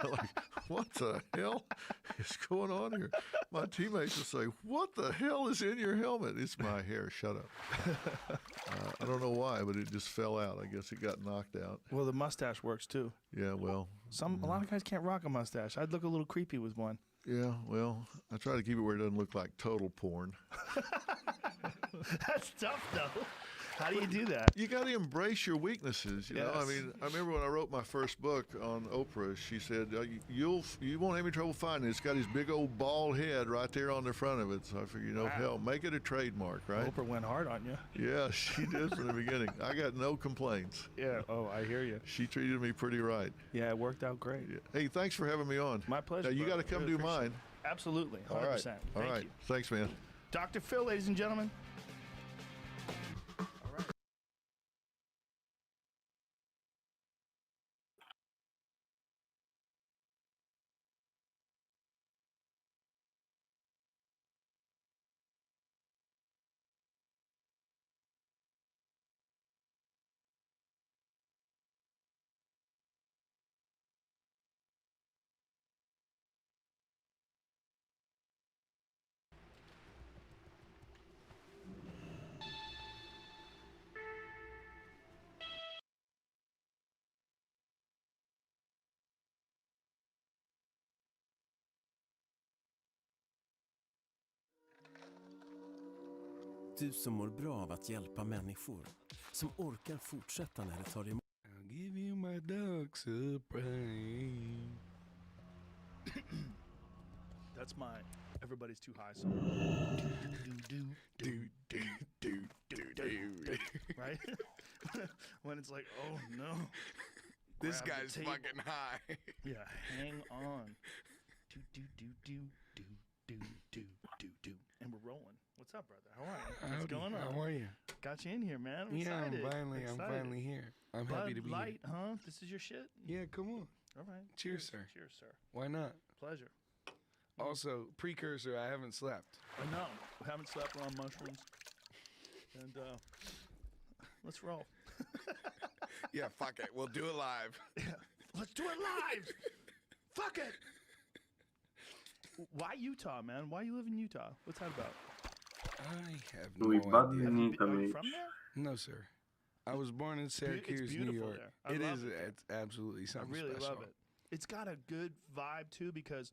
Like, what the hell is going on here? My teammates would say, "What the hell is in your helmet?" It's my hair. Shut up. I don't know why, but it just fell out. I guess it got knocked out. Well, the mustache works too. Yeah, well. A lot of guys can't rock a mustache. I'd look a little creepy with one. Yeah, well, I try to keep it where it doesn't look like total porn. That's tough, though. How do you do that? You got to embrace your weaknesses. You know, I Yes. mean, I remember when I wrote my first book on Oprah. She said, "You won't have any trouble finding it. It's got his big old bald head right there on the front of it." So I figured, hell, make it a trademark, right? Oprah went hard on you. Yeah, she did from the beginning. I got no complaints. Yeah. Oh, I hear you. She treated me pretty right. Yeah, it worked out great. Yeah. Hey, thanks for having me on. My pleasure. Now, you got to come Really do mine. appreciate it. Absolutely. 100%. All right. Thank All right. you. Thanks, man. Dr. Phil, ladies and gentlemen. Du som mår bra av att hjälpa människor. Som orkar fortsätta när det tar emot. I'll give you my dog surprise. That's my Everybody's Too High song. Right? When it's like, oh no. This Grab the guy's table. fucking high. Yeah, hang on. Do. And we're rolling. What's up, brother? How are you? What's going on? How are you? Got you in here, man. I'm Yeah, excited. I'm Excited. finally here. I'm happy to be Light, huh? This is your shit? here. Yeah, come on. All right. Cheers, sir. Cheers, sir. Why not? Pleasure. Also, precursor, I haven't slept. I know. We haven't slept. We're on mushrooms. And let's roll. Yeah, fuck it. We'll do it live. Yeah. Let's do it live. Fuck it. Why Utah, man? Why you live in Utah? What's that about? I have We no badly idea. need a Are you mage. from there? No, sir. I was born in Syracuse, New beautiful York. there. I It love is. it. It's absolutely I something really special. love it. It's got a good vibe too because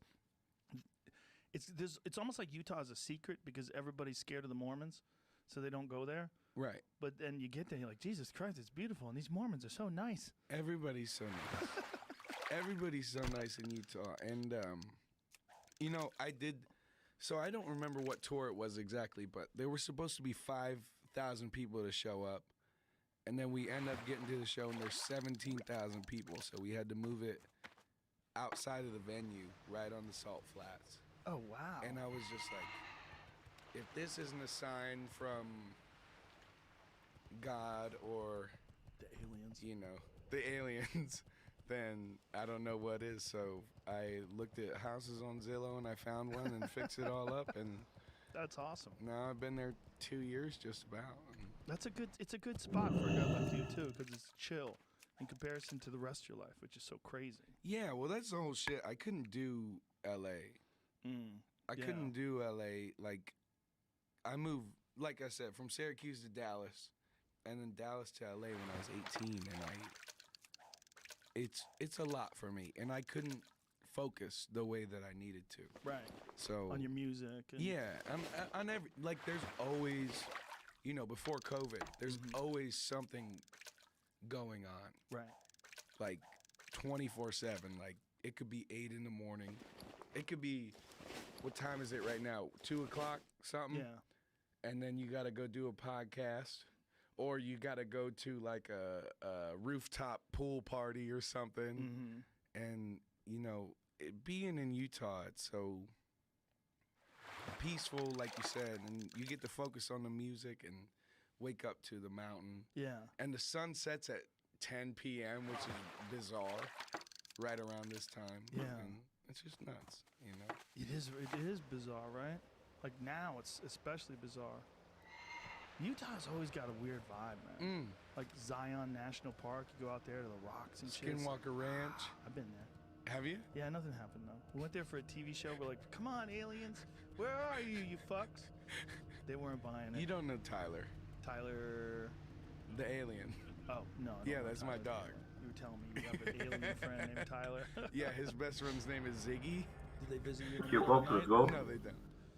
it's almost like Utah is a secret because everybody's scared of the Mormons, so they don't go there. Right. But then you get there, you're like, Jesus Christ, it's beautiful, and these Mormons are so nice. Everybody's so nice. Everybody's so nice in Utah. And, you know, so I don't remember what tour it was exactly, but there were supposed to be 5,000 people to show up. And then we end up getting to the show, and there's 17,000 people. So we had to move it outside of the venue, right on the Salt Flats. Oh, wow. And I was just like, if this isn't a sign from God or the aliens, you know, the aliens, then I don't know what is. So I looked at houses on Zillow and I found one and fixed it all up. And That's awesome. now I've been there 2 years just about. It's a good spot for a guy like you too because it's chill in comparison to the rest of your life, which is so crazy. Yeah, well, that's the whole shit. I couldn't do LA. I yeah. couldn't do LA. Like, I moved, like I said, from Syracuse to Dallas, and then Dallas to LA when I was 18, and it's a lot for me, and I couldn't focus the way that I needed to. Right. So On your music. And yeah, on every, like, there's always, you know, before COVID, there's always something going on. Right. Like 24/7. Like, it could be 8 in the morning. It could be, what time is it right now? 2 o'clock, something? Yeah. And then you got to go do a podcast, or you got to go to like a rooftop pool party or something. And, you know, being in Utah, it's so, peaceful, like you said, and you get to focus on the music and wake up to the mountain. Yeah. And the sun sets at 10 p.m., which is bizarre, right around this time. Yeah. And it's just nuts, you know? It is bizarre, right? Like now it's especially bizarre. Utah's always got a weird vibe, man. Like Zion National Park, you go out there to the rocks and shit. Skinwalker Ranch. I've been there. Have you? Yeah, nothing happened though. We went there for a TV show. We're like, come on, aliens. Where are you, you fucks? They weren't buying it. You don't know Tyler. Tyler. The alien. Oh, no. I don't Yeah, know that's my Tyler. dog. You were telling me you have an alien friend named Tyler. Yeah, his best friend's name is Ziggy. Did they visit you? You both let's go. No, they don't.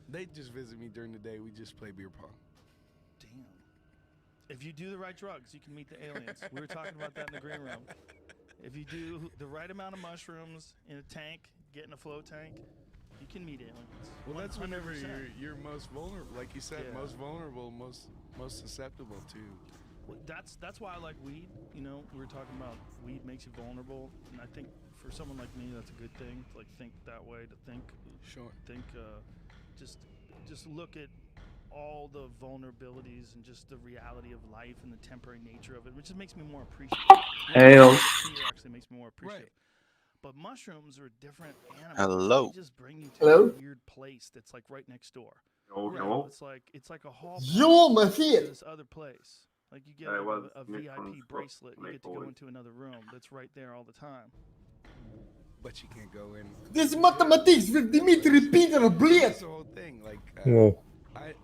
They just visit me during the day. We just play beer pong. Damn. If you do the right drugs, you can meet the aliens. We were talking about that in the green room. If you do the right amount of mushrooms in a tank, get in a float tank, you can meet aliens. Well, that's 100%. whenever you're most vulnerable. Like you said, Yeah. most vulnerable, most susceptible to. Well, that's why I like weed. You know, we were talking about weed makes you vulnerable, and I think for someone like me, that's a good thing. To like think that way, to think. Sure. Think, just look at all the vulnerabilities and just the reality of life and the temporary nature of it, which just makes me more appreciative. Hail. Fear actually makes me more appreciative. Right. But mushrooms are a different animal. Hello. They just bring you to Hello? a weird place that's like right next door. Hello. It's like a hall Yo, my to feet. this other place. Like you get I like was a mixed on VIP stuff, bracelet, you like get to go always. into another room that's right there all the time. But you can't go in. This mathematics with Dimitri Peter That's Bled. the whole thing. Like, No.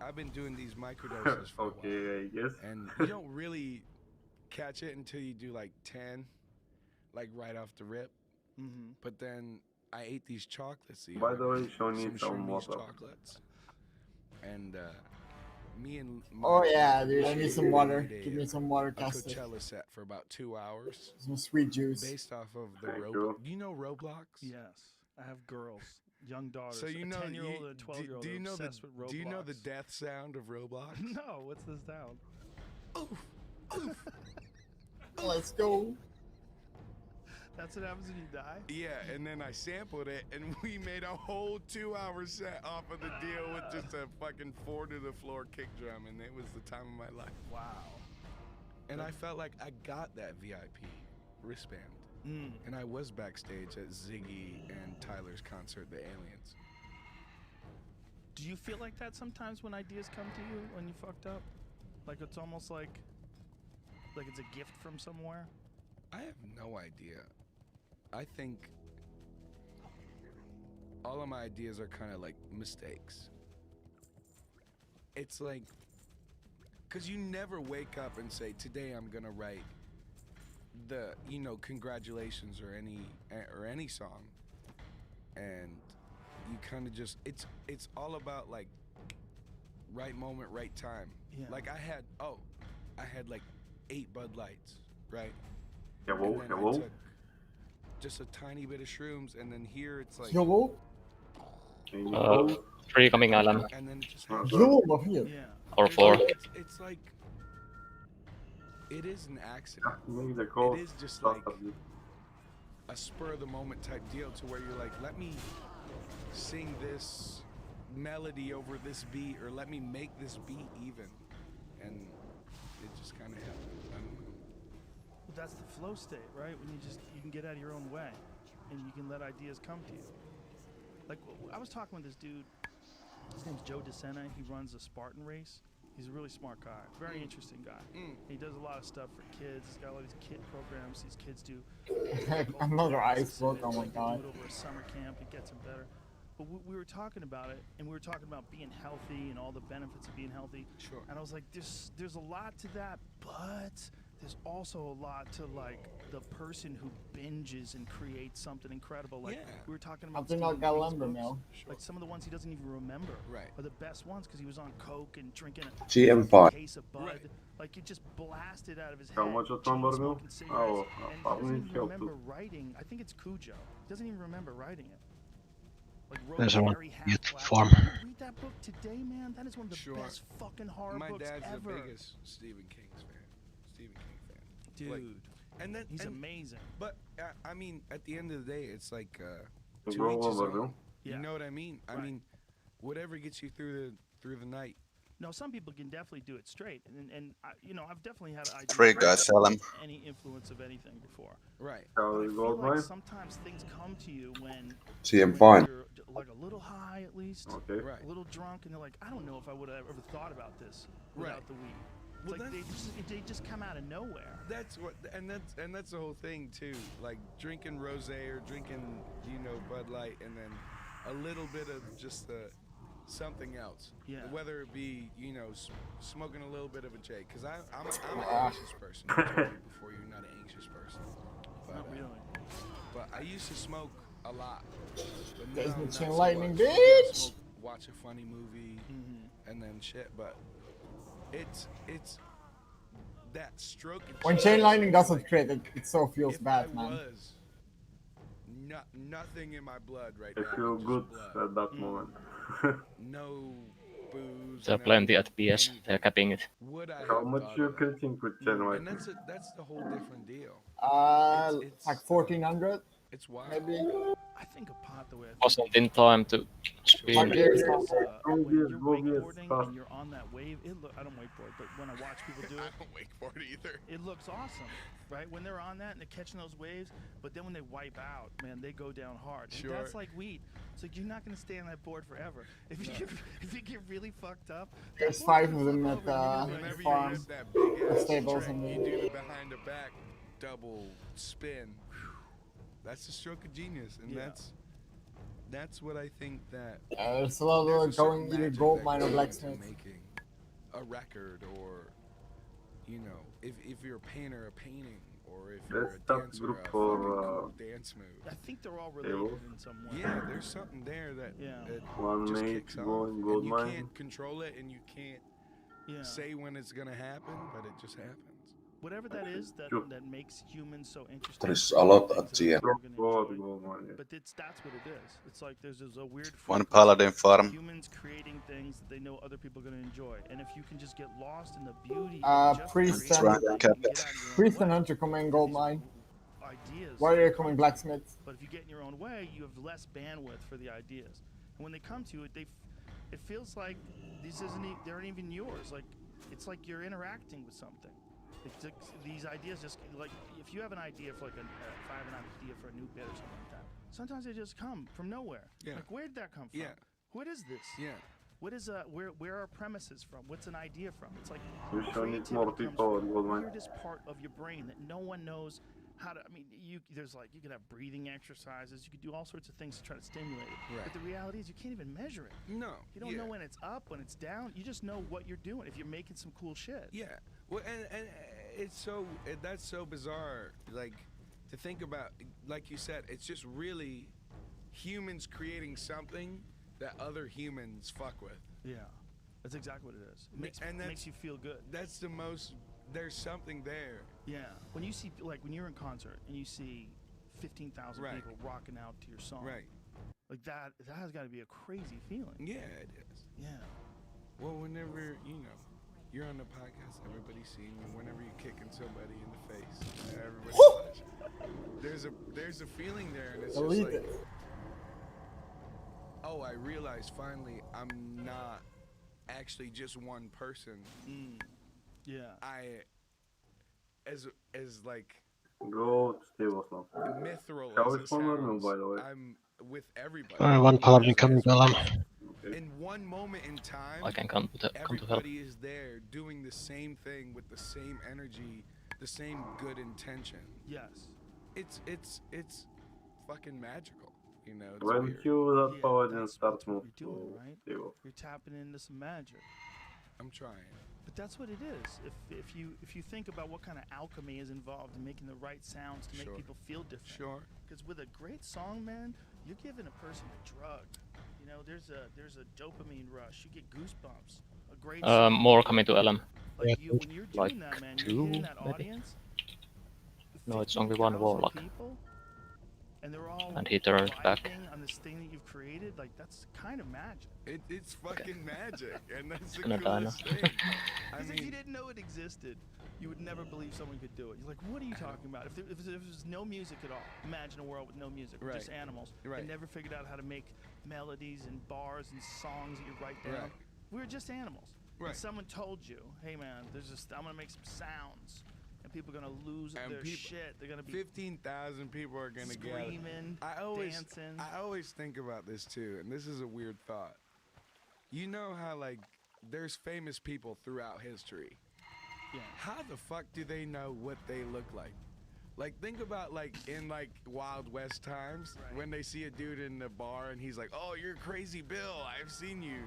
I've been doing these microdoses for a while, Okay, I guess. and you don't really catch it until you do like 10, like right off the rip. Mm-hmm. But then I ate these chocolates. The By other the way, day, show me some Shroomies water. chocolates, and me and Oh my yeah, dude, I need shit some water. made Give me some water, a Castor. Coachella set for about 2 hours, Some sweet juice. based off of the Thank Roblox. you. You know Roblox? Yes, I have girls, young daughters. So you know, a 10-year-old and a 12-year-old. do you know obsessed with Roblox. Do you know the death sound of Roblox? No, what's the sound? Let's go. That's what happens when you die. Yeah, and then I sampled it, and we made a whole 2-hour set off of the deal with just a fucking 4-to-the-floor kick drum, and it was the time of my life. Wow. And I felt like I got that VIP wristband. And I was backstage at Ziggy and Tyler's concert, The Aliens. Do you feel like that sometimes when ideas come to you when you fucked up? Like it's almost like it's a gift from somewhere? I have no idea. I think all of my ideas are kind of like mistakes. It's like, because you never wake up and say, today I'm gonna write the, you know, congratulations or any song, and you kind of just, it's all about like right moment, right time. Yeah. Like I had like 8 Bud Lights, right? Hello, And then I hello. took just a tiny bit of shrooms, and then here it's like, Yo, 3 coming island. and then it just happens. yo, my feet. Yeah. Or 4. It's like, it is an accident. Make the It call. is just like a spur of the moment type deal to where you're like, let me sing this melody over this beat, or let me make this beat even, and it just kind of happened. I don't know. Well, that's the flow state, right? When you can get out of your own way, and you can let ideas come to you. Like I was talking with this dude. His name's Joe DeSena. He runs a Spartan race. He's a really smart guy, very interesting guy. He does a lot of stuff for kids. He's got all these kid programs these kids do. Another ice book, oh my god. Do it over a summer camp. It gets them better. But we were talking about it, and we were talking about being healthy and all the benefits of being healthy. Sure. And I was like, there's a lot to that, but there's also a lot to like the person who binges and creates something incredible. Like we were talking about. I think I Stephen got King's lumber books. mill. Like some of the ones he doesn't even remember Right. are the best ones because he was on coke and drinking a GM pod. case of Bud. Right. Like it just blasted out of his How head. much of chain lumber mill? smoking cigarettes, Oh, and he probably doesn't even help remember too. writing. I think it's Cujo. He doesn't even remember writing it. Like There's one Rosemary youth Half-Black. form. Read that book today, man. That is one of the Sure. best fucking horror My books dad's ever. the biggest Stephen King fan. Dude, Like, and then he's and- amazing. But I mean, at the end of the day, it's like to Grow each his over, own. no? Yeah. You know what I mean? I Right. mean, whatever gets you through the night. No, some people can definitely do it straight, and you know, I've definitely had ideas. 3 guys, sell him. Any influence of anything before. Right. But I Shall we feel go like mine? sometimes things come to you when GM when fine. you're like a little high at least, Okay. Right. a little drunk, and you're like, I don't know if I would have ever thought about this without Right. the weed. It's Well, like they just come out of nowhere. That's what, and that's the whole thing too. Like drinking rosé or drinking, you know, Bud Light, and then a little bit of just something else. Yeah. Whether it be, you know, smoking a little bit of a J, because I'm an anxious person. I told you before, you're not an anxious person. But, Not really. But I used to smoke a lot. But There's now the not chain so lightning, much. bitch! Smoke, watch a funny movie, and then shit. But it's that stroke. When chain lightning doesn't crit, it so feels if bad, I man. was nothing in my blood right I now. feel just good blood. at that moment. No booze. There are no plenty at PS. anything. They're capping it. Would I How have much thought you of that? critting with chain And lightning? that's the whole different deal. It's Like 1400, It's wild. maybe. I think a pot the way I think Wasn't in time to spin. My gear's not is, there. when Go you're get wakeboarding fast. and you're on that wave, I don't wakeboard, but when I watch people do I it, don't wakeboard either. it looks awesome, right? When they're on that and they're catching those waves, but then when they wipe out, man, they go down hard. And Sure. that's like weed. It's like you're not gonna stay on that board forever. If you get really fucked up, that There's board's 5 gonna of them flip at over and you're Whenever gonna you farm. hit that big The ass stables trick, and you do the behind the back double spin. That's the stroke of genius, and Yeah. that's what I think that. There's a lot there's of a certain going either magic gold that mine or goes into blacksmith. making a record, or you know, if you're a painter, a painting, or if you're Let's a start dancer, group a for, fucking cool dance move. I think they're all related in some way. Yeah, there's something there that One just mate kicks going off, gold and you mine. can't control it, and you can't Yeah. say when it's gonna happen, but it just happens. Whatever that is that Sure. makes humans so interesting. There is a lot things at that GM. we're gonna God, enjoy. gold mine. But that's what it is. It's like there's a weird One frequency paladin of farm. humans creating things that they know other people are going to enjoy. And if you can just get lost in the beauty Uh, of just priest creating and- something Cap and get it. out of your own Priest and way, hunter come in gold these mine. ideas Warrior come coming to you. blacksmith. But if you get in your own way, you have less bandwidth for the ideas. And when they come to you, it feels like they aren't even yours. Like it's like you're interacting with something. It's like these ideas just like if you have an idea for like if I have an idea for a new bit or something like that, sometimes they just come from nowhere. Yeah. Like where did that come from? Yeah. What is this? Yeah. What is where are premises from? What's an idea from? It's like You shall need creativity more comes people from at gold the mine. weirdest part of your brain that no one knows how to. I mean, you could have breathing exercises. You could do all sorts of things to try to stimulate it. Right. But the reality is you can't even measure it. No. You don't know when it's up, when it's down. You just know what you're doing. If you're making some cool shit. Yeah. Well, and it's that's so bizarre. Like to think about, like you said, it's just really humans creating something that other humans fuck with. Yeah. That's exactly what it is. It makes you feel good. That's the most. There's something there. Yeah. When you see, like, when you're in concert and you see 15,000 Right. people rocking out to your song. Right. Like that has got to be a crazy feeling. Yeah, it is. Yeah. Well, whenever you're on the podcast, everybody's seeing you. Whenever you're kicking somebody in the face, everybody's watching. There's a feeling there, and it's Delete just like, it. oh, I realize finally I'm not actually just one person. Yeah. As like Go to stables now. mithril Shall as we it spawn or no, sounds, by the way? I'm with everybody. One paladin coming, Golem. Okay. In one moment in time, I can come to help. everybody is there doing the same thing with the same energy, the same good intention. Yes. It's fucking magical, you know. It's When weird. you that Yeah, paladin that's start what move you're doing, to right? stable. You're tapping into some magic. I'm trying. But that's what it is. If you think about what kind of alchemy is involved in making the right sounds to make Sure. people feel different. Sure. Because with a great song, man, you're giving a person a drug. You know, there's a dopamine rush. You get goosebumps. A great song. More coming to LM. Like Yeah, when you're doing like that, man, two, you're hitting that maybe? audience. No, it's only one 50,000 warlock. people, and they're all And he turns back. vibing on this thing that you've created. Like that's kind of magic. It's fucking magic, and that's the Gonna die now. coolest thing. I Because if you mean, didn't know it existed, you would never believe someone could do it. You're like, what are you talking about? If there was no music at all, imagine a world with no music, Right. just animals. Right. They never figured out how to make melodies and bars and songs that you write down. Right. We were just animals. Right. And someone told you, hey man, I'm gonna make some sounds, and people are gonna lose their shit. They're gonna be 15,000 people are gonna screaming, dancing. I always think about this too, and this is a weird thought. You know how like there's famous people throughout history. Yeah. How the fuck do they know what they look like? Like think about like in like Wild West times when they see a dude in the bar and he's like, "Oh, you're Crazy Bill. I've seen you."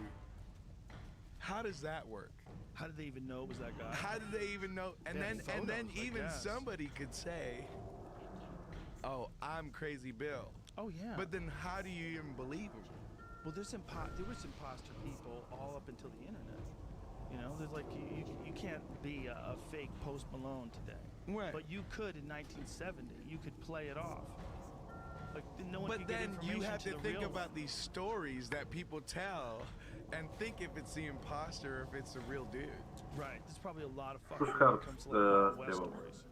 How does that work? How did they even know it was that guy? How did they even know? And They had then photos, I even guess. somebody could say, "Oh, I'm Crazy Bill." Oh yeah. But then how do you even believe him? Well, there was imposter people all up until the internet. You know, there's like you can't be a fake Post Malone today. Right. But you could in 1970. You could play it off. Like no one But could get then information you have to the think real about these stories that people tell and think if it's the imposter or if it's the real dude. Right. There's probably a lot of Push fucking when it out comes to the like West devil. stories.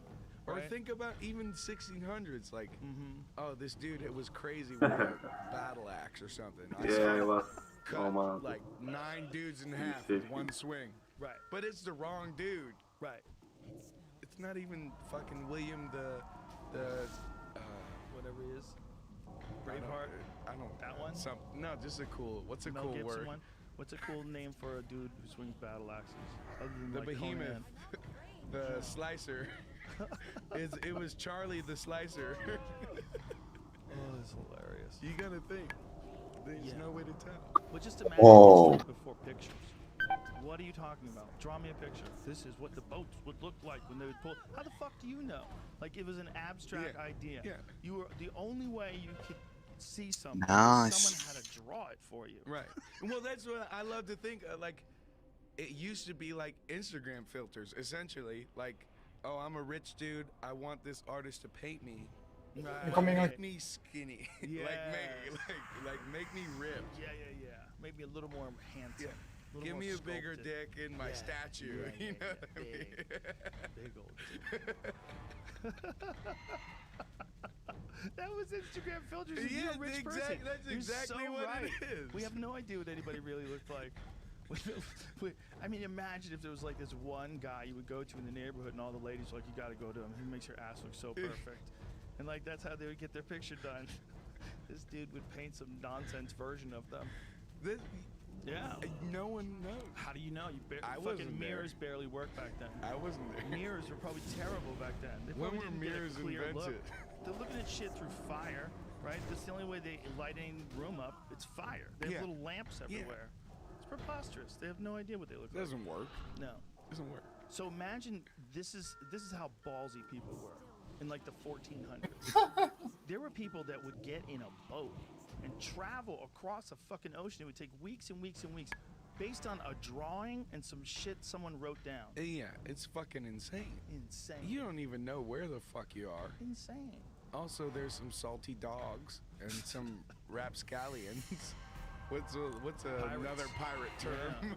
Or Right? think about even 1600s, like, Mm-hmm. oh, this dude it was crazy with a battle axe or something. I saw Yeah, it him was. cut Oh man. like 9 dudes in half see. with one swing. Right. But it's the wrong dude. Right. It's not even fucking William the Whatever he is. I don't- Braveheart. I don't. That one? No, just a cool. What's a Mel cool Gibson word? one. What's a cool name for a dude who swings battle axes? Other than The like behemoth, Conan? the slicer. It was Charlie the slicer. Oh, that's hilarious. You gotta think. There's no way to tell. But just imagine Whoa. history before pictures. What are you talking about? Draw me a picture. This is what the boats would look like when they would pull. How the fuck do you know? Like it was an abstract Yeah, idea. yeah. You were the only way you could see something. Nice. Someone had to draw it for you. Right. Well, that's what I love to think. Like, it used to be like Instagram filters, essentially. Like, oh, I'm a rich dude. I want this artist to paint me. Right. Coming on- Make me skinny. Yeah. like make me ripped. Yeah. Maybe a little more handsome. Yeah. Little Give more me a bigger sculpted. dick in my Yeah, statue. yeah, You know yeah, what I mean? Big old dick. That was Instagram filters. You're Yeah, a rich person. that's You're exactly so what right. it is. We have no idea what anybody really looked like. I mean, imagine if there was like this one guy you would go to in the neighborhood, and all the ladies were like, "You got to go to him. He makes your ass look so perfect," and like that's how they would get their picture done. This dude would paint some nonsense version of them. Yeah. No one knows. How do you know? I Fucking wasn't there. mirrors barely worked back then. I wasn't there. Mirrors were probably terrible back then. They When probably were didn't get a mirrors clear look. invented? They're looking at shit through fire, right? That's the only way they light any room up. It's fire. They have Yeah. little lamps everywhere. It's preposterous. They have no idea what they look like. Doesn't work. No. Doesn't work. So imagine this is how ballsy people were in like the 1400s. There were people that would get in a boat and travel across a fucking ocean. It would take weeks and weeks and weeks based on a drawing and some shit someone wrote down. Yeah, it's fucking insane. Insane. You don't even know where the fuck you are. Insane. Also, there's some salty dogs and some rapscallions. What's another pirate term?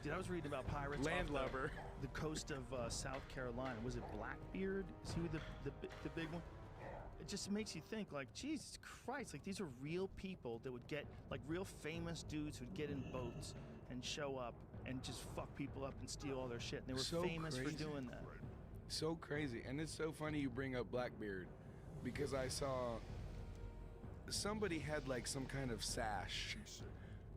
Dude, I was reading about pirates. Landlubber. The coast of South Carolina. Was it Blackbeard? Is he the big one? It just makes you think, like, Jesus Christ, like these are real people that would get, like, real famous dudes who'd get in boats and show up and just fuck people up and steal all their shit. And they were So famous crazy. for doing that. So crazy. And it's so funny you bring up Blackbeard because I saw somebody had like some kind of sash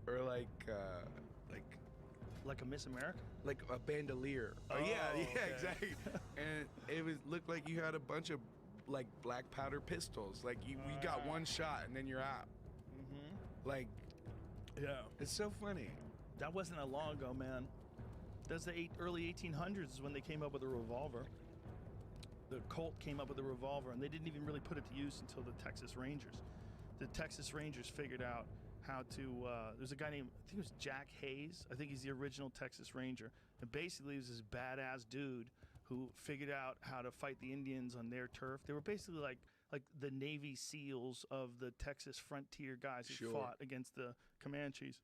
or like a Miss America? Like a bandolier. Oh, yeah, okay. exactly. And it looked like you had a bunch of like black powder pistols. Like you got one shot and then you're out. Mm-hmm. Like, yeah. It's so funny. That wasn't that long ago, man. That's the early 1800s is when they came up with a revolver. The Colt came up with a revolver, and they didn't even really put it to use until the Texas Rangers. The Texas Rangers figured out how to, there's a guy named, I think it was Jack Hayes. I think he's the original Texas Ranger. And basically he was this badass dude who figured out how to fight the Indians on their turf. They were basically like the Navy SEALs of the Texas frontier guys who Sure. fought against the Comanches.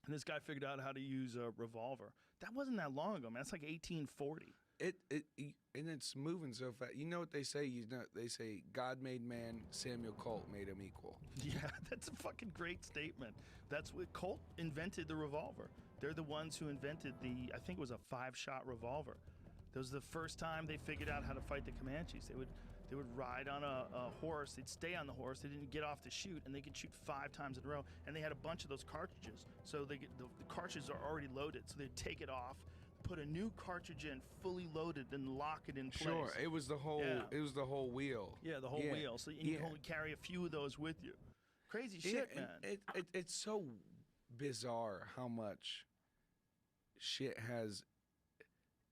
And this guy figured out how to use a revolver. That wasn't that long ago, man. That's like 1840. and it's moving so fast. You know what they say? They say God made man, Samuel Colt made him equal. Yeah, that's a fucking great statement. That's what Colt invented the revolver. They're the ones who invented I think it was a 5-shot revolver. That was the first time they figured out how to fight the Comanches. They would ride on a horse. They'd stay on the horse. They didn't get off to shoot, and they could shoot 5 times in a row. And they had a bunch of those cartridges, so the cartridges are already loaded. So they'd take it off, put a new cartridge in, fully loaded, and lock it in place. Sure, it was the whole. Yeah. It was the whole wheel. Yeah, the whole wheel. So you can only carry a few of those with you. Crazy shit, man. It's so bizarre how much shit has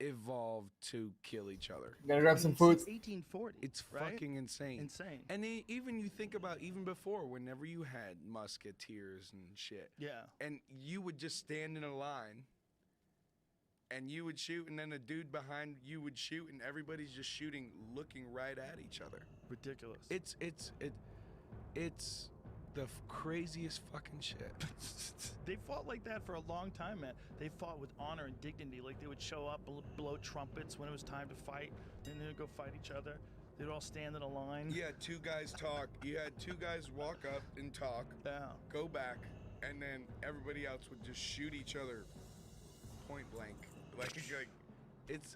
evolved to kill each other. Gotta grab some food. Since 1840. It's right? fucking insane. Insane. And even you think about even before, whenever you had musketeers and shit. Yeah. And you would just stand in a line, and you would shoot, and then a dude behind you would shoot, and everybody's just shooting, looking right at each other. Ridiculous. It's the craziest fucking shit. They fought like that for a long time, man. They fought with honor and dignity. Like they would show up, blow trumpets when it was time to fight, then they'd go fight each other. They'd all stand in a line. You had 2 guys talk. You had 2 guys walk up and talk. Yeah. Go back, and then everybody else would just shoot each other, point blank. Like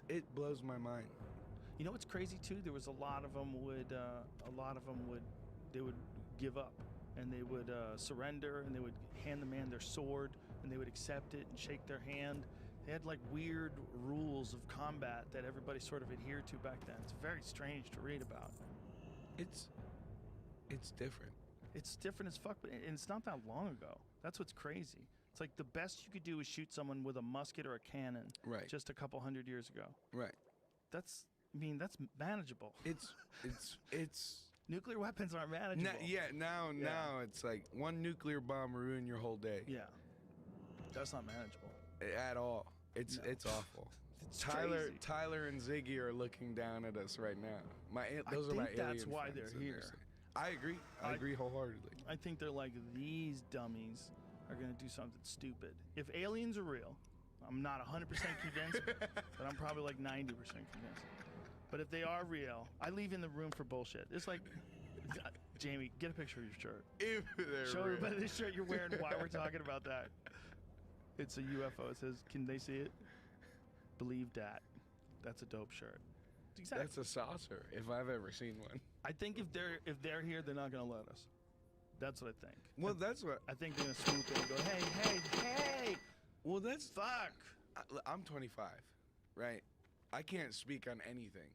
it blows my mind. You know what's crazy too? There was a lot of them would give up, and they would surrender, and they would hand the man their sword, and they would accept it and shake their hand. They had like weird rules of combat that everybody sort of adhered to back then. It's very strange to read about. It's different. It's different as fuck, and it's not that long ago. That's what's crazy. It's like the best you could do is shoot someone with a musket or a cannon. Right. Just a couple hundred years ago. Right. That's manageable. It's nuclear weapons aren't manageable. Now it's like one nuclear bomb will ruin your whole day. Yeah. That's not manageable. At all. It's awful. It's Tyler crazy. and Ziggy are looking down at us right now. Those are my alien that's why friends, they're and here. I agree. I agree wholeheartedly. I think they're like, these dummies are going to do something stupid. If aliens are real, I'm not 100% convinced, but I'm probably like 90% convinced. But if they are real, I leave in the room for bullshit. It's like, Jamie, get a picture of your shirt. If they're Show real. everybody the shirt you're wearing, why we're talking about that. It's a UFO. It says, can they see it? Believe that. That's a dope shirt. Exactly. That's a saucer, if I've ever seen one. I think if they're here, they're not gonna let us. That's what I think. Well, that's what I think. They're gonna swoop in and go, hey. Well, that's fuck. I'm 25, right? I can't speak on anything,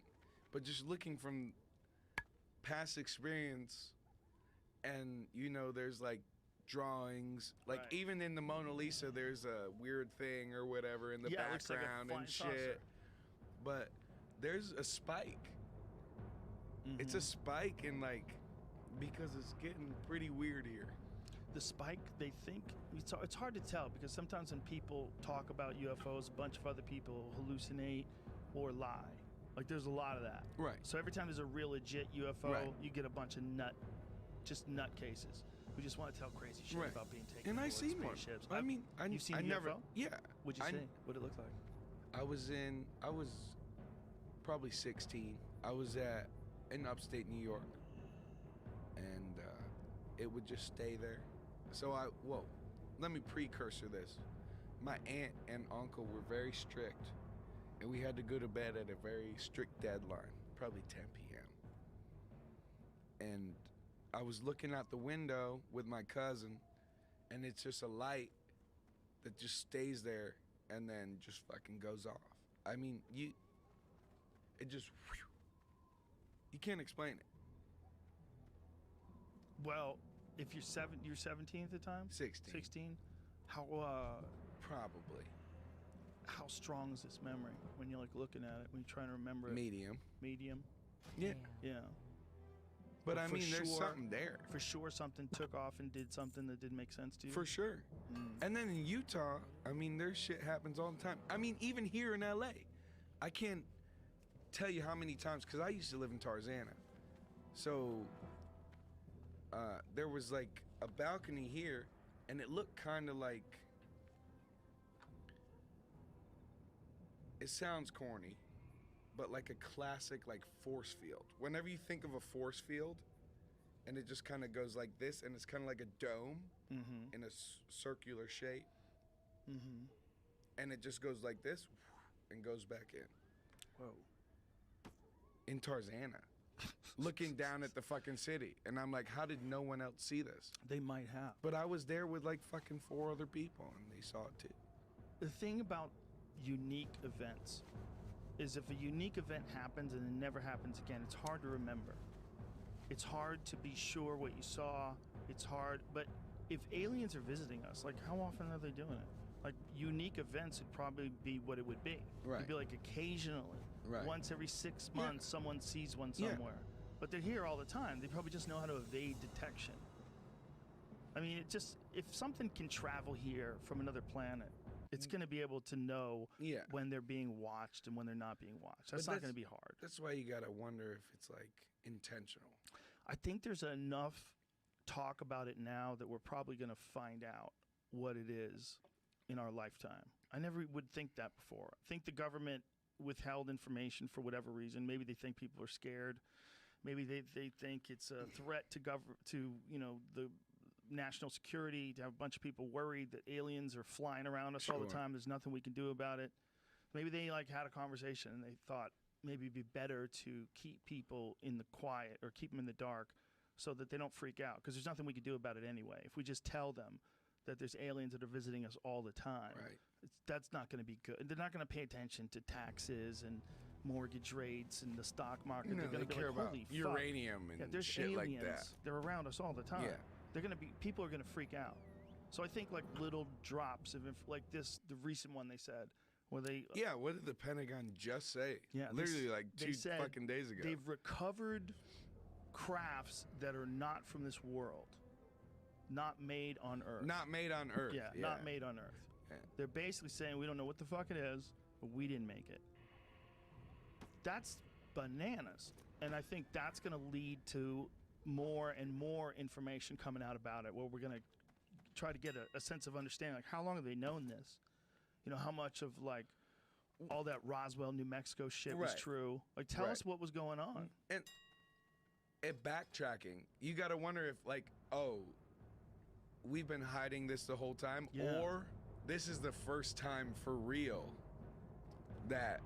but just looking from past experience, and there's like drawings, like Right. even in the Mona Lisa, there's a weird thing or whatever in the It looks like a background flying and shit. saucer. But there's a spike. It's a spike in because it's getting pretty weird here. The spike, they think, it's hard to tell because sometimes when people talk about UFOs, a bunch of other people hallucinate or lie. Like there's a lot of that. Right. So every time there's a real legit UFO, Right. you get a bunch of nut cases who just want to tell crazy shit Right. about being taken. And I aboard seen one. spaceships. I mean, you've seen I a never. UFO? Yeah. What'd you I- see? What'd it look like? I was probably 16. I was in upstate New York, and it would just stay there. So let me precursor this. My aunt and uncle were very strict, and we had to go to bed at a very strict deadline, probably 10 p.m. And I was looking out the window with my cousin, and it's just a light that just stays there and then just fucking goes off. I mean, it just, you can't explain it. Well, if you're 17 at the time? 16. 16? How Probably. how strong is this memory when you're like looking at it, when you're trying to remember it? Medium. Medium? Yeah. Yeah. But I for mean, there's sure- something there. For sure something took off and did something that didn't make sense to you? For sure. And then in Utah, I mean, there's shit happens all the time. I mean, even here in LA, I can't tell you how many times, because I used to live in Tarzana. So there was like a balcony here, and it looked kind of like, it sounds corny, but like a classic like force field. Whenever you think of a force field, and it just kind of goes like this, and it's kind of like a dome in a circular shape, and it just goes like this and goes back in. Whoa. In Tarzana, looking down at the fucking city, and I'm like, how did no one else see this? They might have. But I was there with like fucking 4 other people, and they saw it too. The thing about unique events is if a unique event happens and it never happens again, it's hard to remember. It's hard to be sure what you saw. It's hard, but if aliens are visiting us, like how often are they doing it? Like unique events would probably be what it would be. Right. It'd be like occasionally, Right. once every 6 months, someone sees one somewhere. But they're here all the time. They probably just know how to evade detection. I mean, it just, if something can travel here from another planet, it's going to be able to know when they're being watched and when they're not being watched. That's not going to be hard. That's why you gotta wonder if it's like intentional. I think there's enough talk about it now that we're probably going to find out what it is in our lifetime. I never would think that before. I think the government withheld information for whatever reason. Maybe they think people are scared. Maybe they think it's a threat to the national security, to have a bunch of people worried that aliens are flying around us all the time. There's nothing we can do about it. Maybe they had a conversation and they thought maybe it'd be better to keep people in the quiet or keep them in the dark so that they don't freak out, because there's nothing we can do about it anyway. If we just tell them that there's aliens that are visiting us all the time, that's not going to be good. They're not going to pay attention to taxes and mortgage rates and the stock market. They're going to care about holy uranium fuck. and there's shit aliens. like that. They're around us all the time. Yeah. They're going to be, people are going to freak out. So I think like little drops of like this, the recent one they said, where they what did the Pentagon just say? Literally like they 2 said fucking days ago. They've recovered crafts that are not from this world, not made on Earth. Not made on Earth. Yeah, not made on Earth. Yeah. They're basically saying we don't know what the fuck it is, but we didn't make it. That's bananas. And I think that's going to lead to more and more information coming out about it, where we're going to try to get a sense of understanding, like how long have they known this? You know, how much of like all that Roswell, New Mexico shit was true. Like tell us what was going on. And backtracking, you got to wonder if like, oh, we've been hiding this the whole time, or this is the first time for real that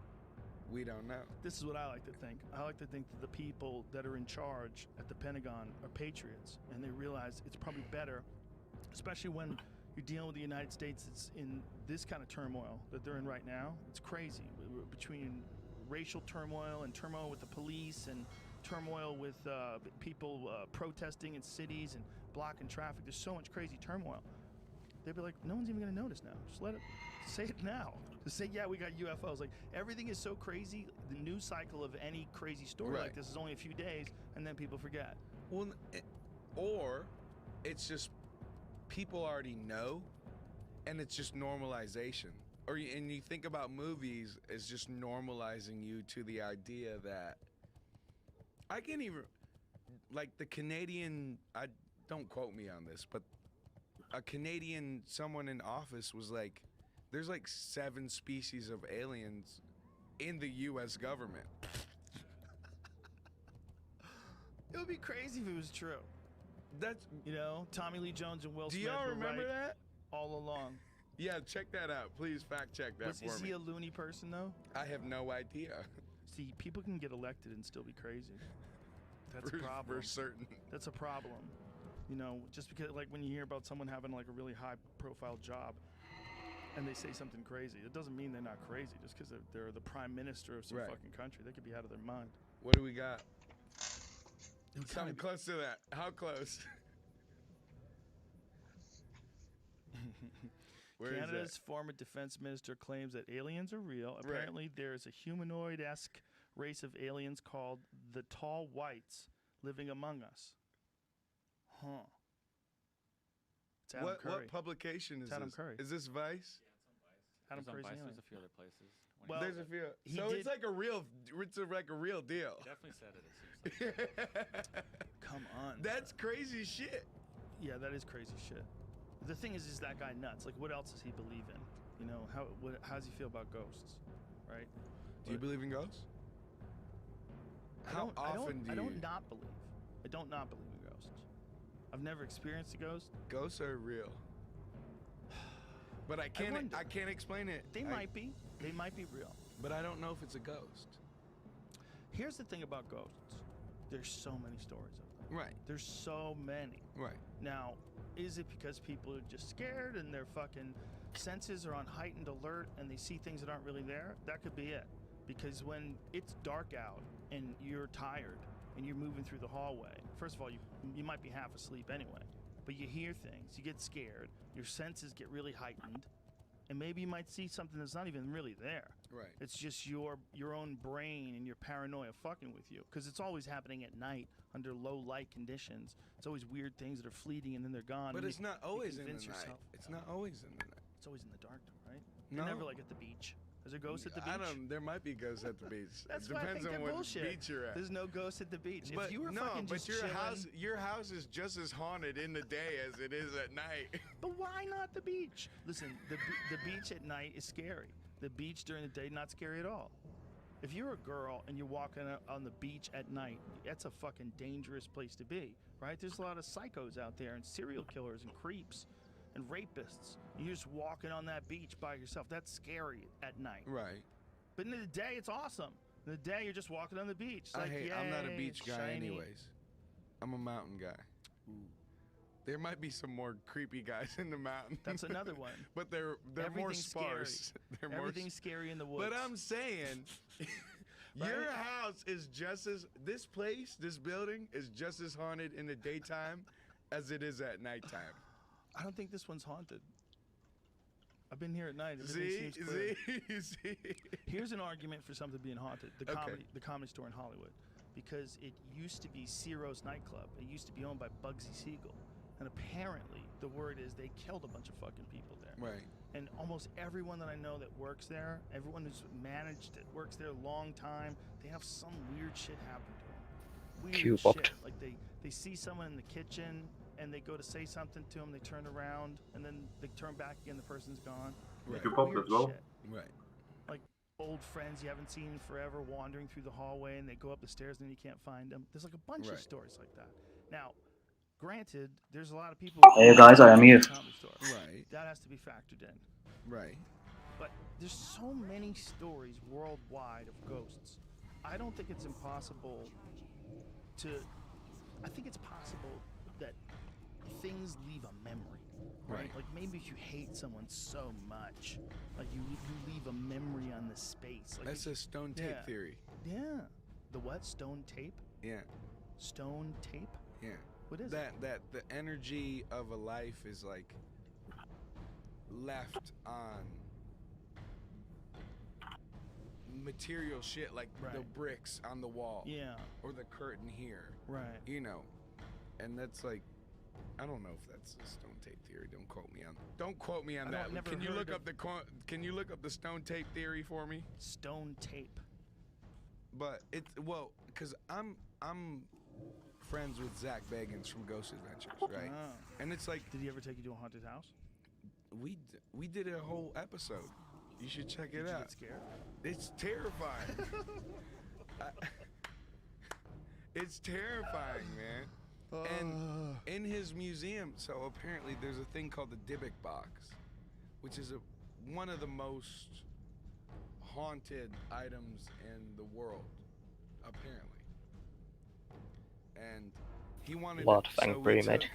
we don't know. This is what I like to think. I like to think that the people that are in charge at the Pentagon are patriots, and they realize it's probably better, especially when you're dealing with the United States. It's in this kind of turmoil that they're in right now. It's crazy, between racial turmoil and turmoil with the police and turmoil with people protesting in cities and blocking traffic. There's so much crazy turmoil. They'd be like, no one's even going to notice now. Just let it, say it now. Just say, yeah, we got UFOs. Like, everything is so crazy. The news cycle of any crazy story like this is only a few days, and then people forget. Well, or it's just people already know, and it's just normalization. And you think about movies as just normalizing you to the idea that I can't even, like the Canadian, don't quote me on this, but a Canadian, someone in office was like, there's like 7 species of aliens in the U.S. government. It would be crazy if it was true. That's, you know, Tommy Lee Jones and Will Smith. Do y'all were remember right that? All along. Yeah, check that out. Please fact check that for me. Is he a loony person though? I have no idea. See, people can get elected and still be crazy. That's a problem. For certain. That's a problem. You know, just because, like, when you hear about someone having like a really high-profile job, and they say something crazy, it doesn't mean they're not crazy. Just because they're the prime minister of some fucking country, they could be out of their mind. What do we got? Something close to that. How close? Canada's former defense minister claims that aliens are real. Apparently, there is a humanoid-esque race of aliens called the Tall Whites living among us. Huh. It's Adam Curry. What publication is It's Adam this? Curry. Is this Vice? Adam Curry's Vice. the There's a few other places. Well, there's a few. he So did- it's like a real deal. He definitely said it. It seems like. Come on. That's crazy shit. Yeah, that is crazy shit. The thing is that guy nuts? Like, what else does he believe in? You know, how does he feel about ghosts, right? Do you believe in ghosts? How often I don't not believe. I don't not believe in ghosts. I've never experienced a ghost. Ghosts are real. But I can't explain it. They might be. They might be real. But I don't know if it's a ghost. Here's the thing about ghosts. There's so many stories of them. Right. There's so many. Right. Now, is it because people are just scared and their fucking senses are on heightened alert and they see things that aren't really there? That could be it. Because when it's dark out and you're tired and you're moving through the hallway, first of all, you might be half asleep anyway, but you hear things, you get scared, your senses get really heightened, and maybe you might see something that's not even really there. Right. It's just your own brain and your paranoia fucking with you, because it's always happening at night under low light conditions. It's always weird things that are fleeting and then they're gone. But it's not always in the convince night. yourself. It's not always in the night. It's always in the dark, though, right? No. They're never like at the beach. Is there ghosts at the beach? There might be ghosts at the beach. That's It why I depends think on they're what bullshit. beach you're at. There's no ghosts at the beach. But if you were no, fucking but just your chilling, your house is just as haunted in the day as it is at night. But why not the beach? Listen, the beach at night is scary. The beach during the day, not scary at all. If you're a girl and you're walking on the beach at night, that's a fucking dangerous place to be, right? There's a lot of psychos out there and serial killers and creeps and rapists. You're just walking on that beach by yourself. That's scary at night. Right. But in the day, it's awesome. In the day, you're just walking on the beach. It's like, I'm not a yay, beach it's guy shiny. anyways. I'm a mountain guy. There might be some more creepy guys in the mountains. That's another one. But they're more Everything's sparse. Scary. Everything's scary in the woods. But I'm saying, your house is just as this building is just as haunted in the daytime as it is at nighttime. I don't think this one's haunted. I've been here at night. See? Here's an argument for something being haunted. The Okay. comedy store in Hollywood. Because it used to be Ciro's nightclub. It used to be owned by Bugsy Siegel. And apparently, the word is they killed a bunch of fucking people there. Right. And almost everyone that I know that works there, everyone who's managed it, works there a long time, they have some weird shit happen to them. Weird Q-bopped. shit. Like they see someone in the kitchen and they go to say something to them, they turn around, and then they turn back again, the person's gone. Right. Q-bopped as well. Shit. Right. Like old friends you haven't seen in forever wandering through the hallway and they go up the stairs and then you can't find them. There's like a bunch of stories like that. Now, granted, there's a lot of people. Hey guys, I am here. Right. That has to be factored in. Right. But there's so many stories worldwide of ghosts. I don't think it's impossible to. I think it's possible that things leave a memory. Right? Like maybe if you hate someone so much, like you leave a memory on the space. Like That's a stone tape theory. Yeah. The what? Stone tape? Yeah. Stone tape? Yeah. What is that? That the energy of a life is like left on material shit, like the bricks on the wall. Yeah. Or the curtain here. Right. You know, and that's like, I don't know if that's a stone tape theory. Don't quote me on. Don't quote me on that. Can you look up the Can you look up the stone tape theory for me? Stone tape. But it's because I'm friends with Zach Bagans from Ghost Adventures, right? Oh. And it's like, did he ever take you to a haunted house? We did a whole episode. You should check it Did you out. get scared? It's terrifying. It's terrifying, man. And in his museum, so apparently there's a thing called the Dybbuk box, which is one of the most haunted items in the world, apparently. And he wanted Lot so of we mate. took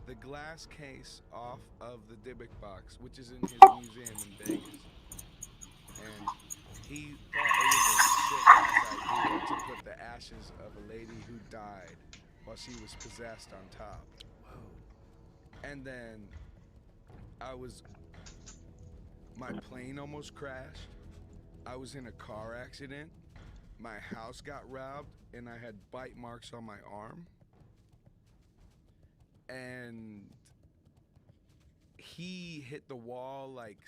the glass case off of the Dybbuk box, which is in his museum in Vegas. And he thought it was a sick ass idea to put the ashes of a lady who died while she was possessed on top. Whoa. And then my plane almost crashed. I was in a car accident. My house got robbed and I had bite marks on my arm. And he hit the wall like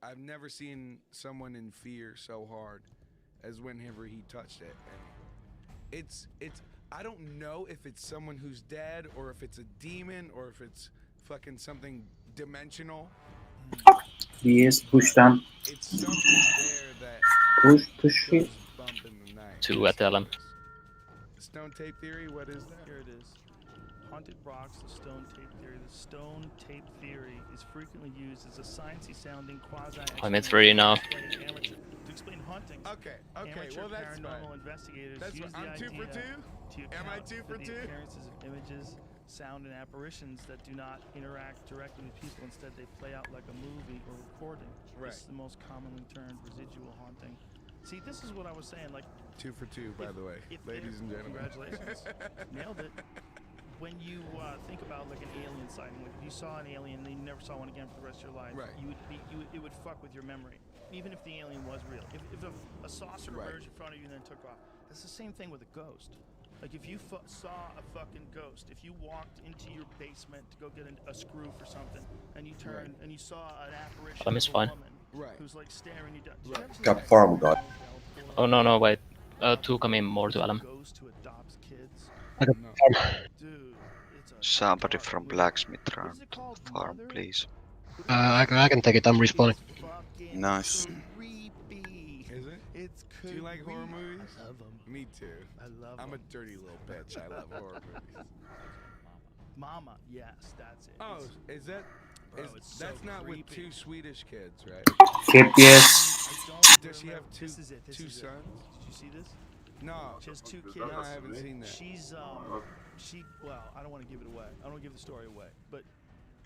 I've never seen someone in fear so hard as whenever he touched it. And it's I don't know if it's someone who's dead or if it's a demon or if it's fucking something dimensional. Yes, push them. It's something there that Push it. bump in the night. 2 at Elm. Stone tape theory, what is that? Here it is. Haunted rocks, the stone tape theory. The stone tape theory is frequently used as a sciencey sounding quasi I'm at 3 now. to explain hauntings. Okay, Amateur well that's paranormal fine. investigators That's use fine. the I'm 2 for idea 2? to Am I account 2 for for the 2? appearances of images, sound, and apparitions that do not interact directly with people. Instead, they play out like a movie or recording. Right. This is the most commonly termed residual haunting. See, this is what I was saying. Like 2 for 2, by the way, ladies and gentlemen. Congratulations, nailed it. When you think about like an alien sighting, like if you saw an alien and you never saw one again for the rest of your life, right. It would fuck with your memory, even if the alien was real. If a saucer emerged in front of you and then took off, that's the same thing with a ghost. Like if you saw a fucking ghost, if you walked into your basement to go get a screw for something, and you turned and you saw an apparition of a woman who's like staring you down. Got farm guy. Oh no, wait. 2 coming more to Elm. Goes to adopts kids. Dude, Somebody from Blacksmith round farm, please. I can take it. I'm respawning. Nice. Is it? It's Do you like horror movies? I love them. Me too. I love I'm a them. dirty little bitch. I love horror movies. Mama, yes, that's it. Oh, is that? Bro, Is, it's that's so not creepy. with 2 Swedish kids, right? KPS. Does she have two This is it. sons? Did you see this? No. She has 2 kids. No, I haven't seen that. She's well, I don't want to give it away. I don't want to give the story away, but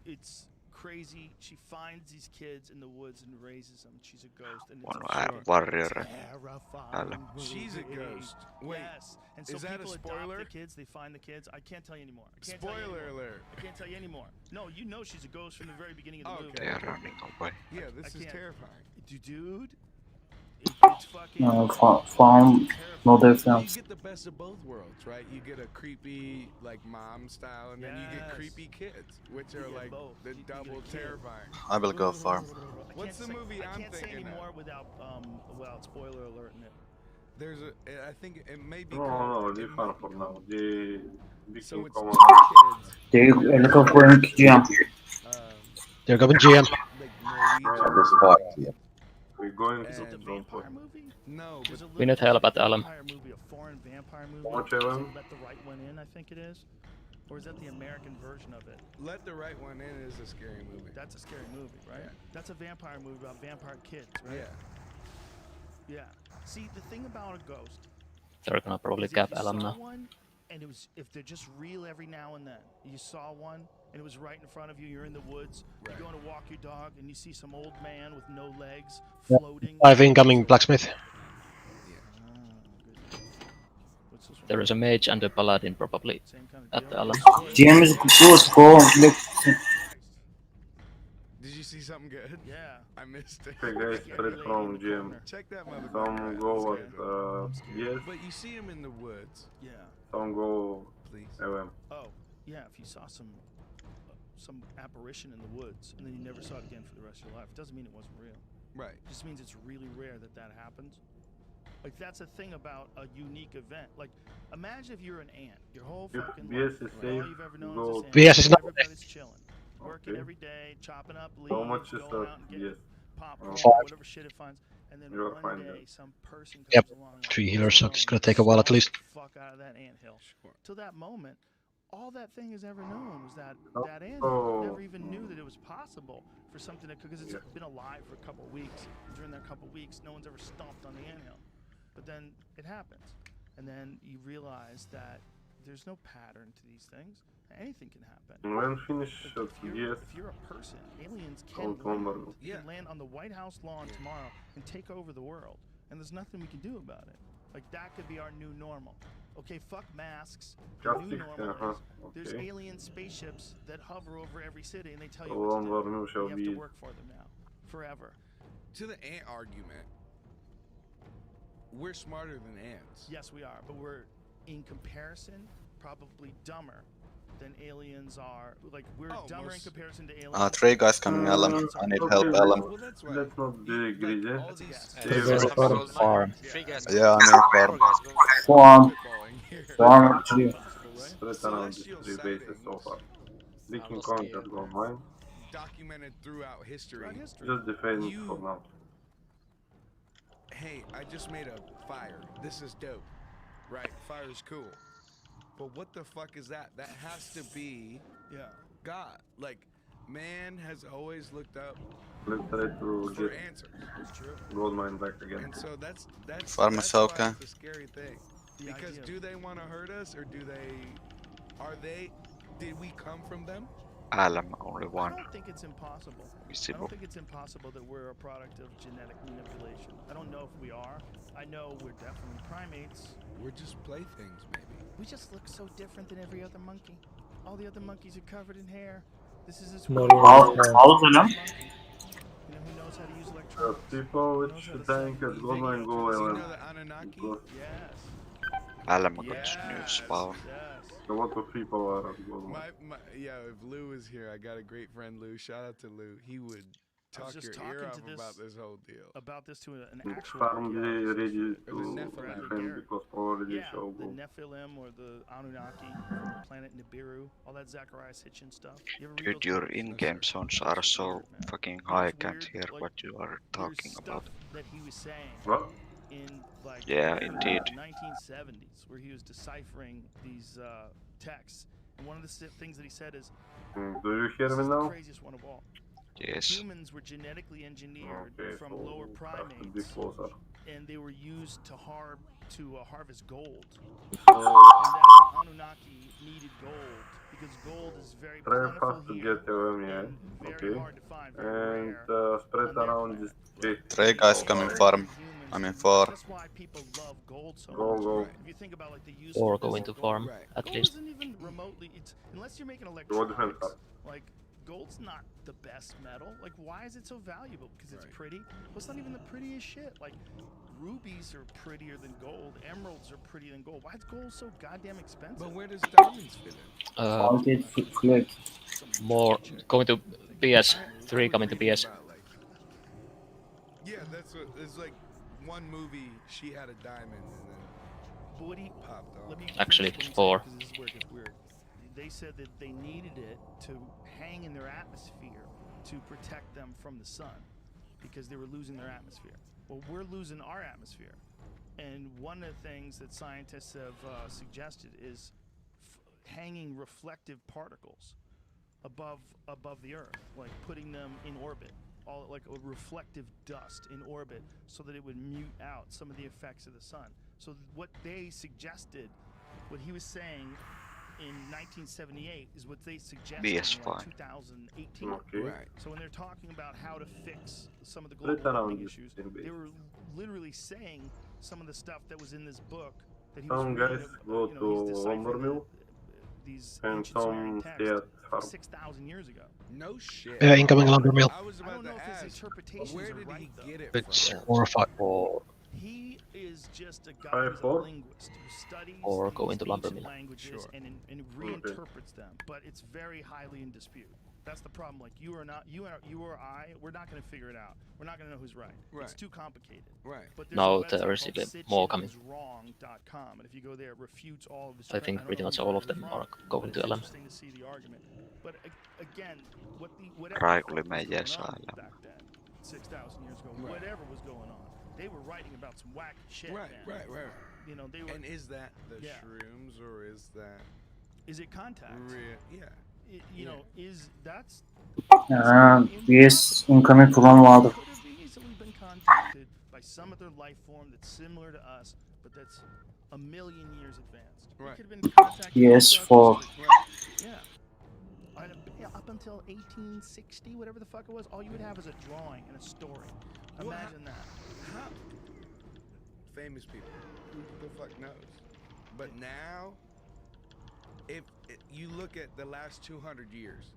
it's crazy. She finds these kids in the woods and raises them. She's a ghost, and it's warrior. terrifying. She's a ghost. Wait, yes. And so is that a people spoiler? adopt the kids. They find the kids. I can't tell you anymore. Spoiler alert. I can't tell you anymore. No, you know she's a ghost from the very beginning of the movie. They are running away. Yeah, this is terrifying. Dude. It's fucking Farm, no You difference. get the best of both worlds, right? You get a creepy, like, mom style, and then you get creepy kids, which are like the double terrifying. I will go farm. What's the movie I I'm can't say thinking anymore of? without spoiler alert in it. There's a, I think it may be No, called. leave farm for now. The big So it's common. 2 kids. They look up for GM. They're going GM. We're going Is it the to vampire movie? No, There's a We need help at Elm. vampire movie, a foreign vampire movie. Watch Is it Elm. Let the Right One In, I think it is. Or is that the American version of it? Let the Right One In is a scary movie. That's a scary movie, right? That's a vampire movie about vampire kids, right? Yeah. Yeah. See, the thing about a ghost. They're gonna probably is if cap you Elm saw now. one, and it was if they're just real every now and then. You saw one, and it was right in front of you. You're in the woods. You're going to walk your dog, and you see some old man with no legs floating. 5 incoming blacksmith. There is a mage and a paladin probably at the Elm. GM is good. Go. Did you see something good? Yeah. I missed it. Okay, guys, spread from GM. Check that motherfucker. Some go at yes, But you see him in the woods. Yeah. some go Please. LM. Oh, yeah. If you saw some apparition in the woods, and then you never saw it again for the rest of your life, it doesn't mean it wasn't real. Right. It just means it's really rare that happens. Like that's a thing about a unique event. Like imagine if you're an ant, your whole If fucking BS life, is all safe, you've ever known go. is this BS is not everybody's chilling, working Okay. every day, chopping up leaves, How much is going out and that? getting Yes. popcorn, Oh. whatever shit it finds, and then You'll one find day that. some person comes Yep. along. 3 healers, so it's gonna take a while at least. Fuck out of that anthill. Till that moment, all that thing has ever known was that Oh. that anthill. Never even knew that it was possible for something to, because it's Yeah. been alive for a couple of weeks. During that couple of weeks, no one's ever stomped on the anthill. But then it happens, and then you realize that there's no pattern to these things. Anything can happen. When finish Like, at if you're yes, a person, aliens can don't remember. can land on the White House lawn tomorrow and take over the world, and there's nothing we can do about it. Like that could be our new normal. Okay, fuck masks. The new Just normal is there's okay. alien spaceships that hover over every city, and they tell you So what one to more do. new shall You have be. to work for them now, forever. To the ant argument, we're smarter than ants. Yes, we are, but we're, in comparison, probably dumber than aliens are. Like we're dumber in comparison to aliens. 3 guys coming LM. I need help LM. Well, that's right. Let's not be greedy. All these Farm. Yeah, I need farm. Farm. spitballing here. Farm. GM. Spread around these 3 bases so far. Leaking content gone mine. Documented throughout history. Just defend it for now. hey, I just made a fire. This is dope. Right? Fire is cool. But what the fuck is that? That has to be God. Like, man has always looked up Let's try to for get answers. It's true. gold mine back again. And so that's Farm is okay. why it's a scary thing. Because do they want to hurt us or did we come from them? Alam, only I one. don't think it's impossible. I Visible. don't think it's impossible that we're a product of genetic manipulation. I don't know if we are. I know we're definitely primates. We're just playthings, maybe. We just look so different than every other monkey. All the other monkeys are covered in hair. This is as More weird or as less, monkey. You know who knows how to use electronics? People which think at gold mine go Do you LM. know the Anunnaki? Yes. Alam got new spawn. A lot of people are at gold mine. If Lou was here, I got a great friend, Lou. Shout out to Lou. He would talk your ear off about this whole deal. About this to an It's actual farmly ready to Bradley defend Garrett. because already Yeah, show the gold. Nephilim or the Anunnaki from the planet Nibiru, all that Zacharias Hitchin stuff. You ever read Dude, those your books? in-game sounds are so fucking high, I can't hear what you are talking about. That he was saying What? in like Yeah, the indeed. 1970s, where he was deciphering these texts, and one of the things that he said is, Do you hear this me is the now? craziest one of all. Yes. Humans were genetically engineered from so lower we have to be primates, closer. and they were used to harvest gold. So And that the Anunnaki needed gold because gold is very try plentiful fast to here get your ME, and very okay? hard to find, very And rare spread on their around planet. this tree. 3 guys coming farm. I'm in 4. That's why people love gold so Go, much. go. If you think about like the use Or of going to farm, at gold least. isn't even remotely. It's unless you're making Go defend electronics. farm. Like gold's not the best metal. Like why is it so valuable? Because it's pretty. Well, it's not even the prettiest shit. Like rubies are prettier than gold. Emeralds are prettier than gold. Why is gold so goddamn expensive? But where does diamonds fit in? More going to PS3, coming to PS. Yeah, that's what. It's like one movie. She had a diamond and then But what popped off. Actually, finish what 4. I'm saying, 'cause this is where it gets weird. They said that they needed it to hang in their atmosphere to protect them from the sun because they were losing their atmosphere. Well, we're losing our atmosphere. And one of the things that scientists have suggested is hanging reflective particles above the Earth, like putting them in orbit, all like a reflective dust in orbit, so that it would mute out some of the effects of the sun. So what they suggested, what he was saying in 1978 is what they suggested in like 2018. Okay. Right. So when they're talking about how to fix some of the Split global around warming this issues, thing, they base. were literally saying some of the stuff that was in this book that he was Some reading. guys go He's to deciphering lumber mill these and ancient Sumerian some texts stay at farm. 6,000 years ago. No shit. Incoming lumber mill. I was I about don't know to if his ask, interpretations where are did he right, though. get it It's from? horrified. He is just a guy who's a 5-4? linguist who studies Or these going to lumber ancient mill. languages Sure. and reinterprets them, but it's very highly in dispute. That's the problem. Like you or I, we're not going to figure it out. We're not going to know who's right. It's Right. too complicated. Right. But there's Now a website there is called even more coming. sitchiniswrong.com, and if you go there, it refutes all of his. I think don't pretty know much who's all right of or them who's are wrong, going but to it's LM. interesting to see the argument. But again, whatever Praegu the fuck me was going jes on LM. back then, 6,000 years ago, Right. whatever was going on, they were writing about some wacky shit. Right, man. right. You know, they were. And is that the Yeah. shrooms or is that Is it contact? real? Yeah. You know, is that's Yes, incoming kullanmadı. could have easily been contacted by some other life form that's similar to us, but that's a million years advanced. We Right. could have been contacted Yes, throughout for history. Yeah. Up until 1860, whatever the fuck it was, all you would have is a drawing and a story. Well, Imagine that. How? Famous people. Who the fuck knows? But now, if you look at the last 200 years,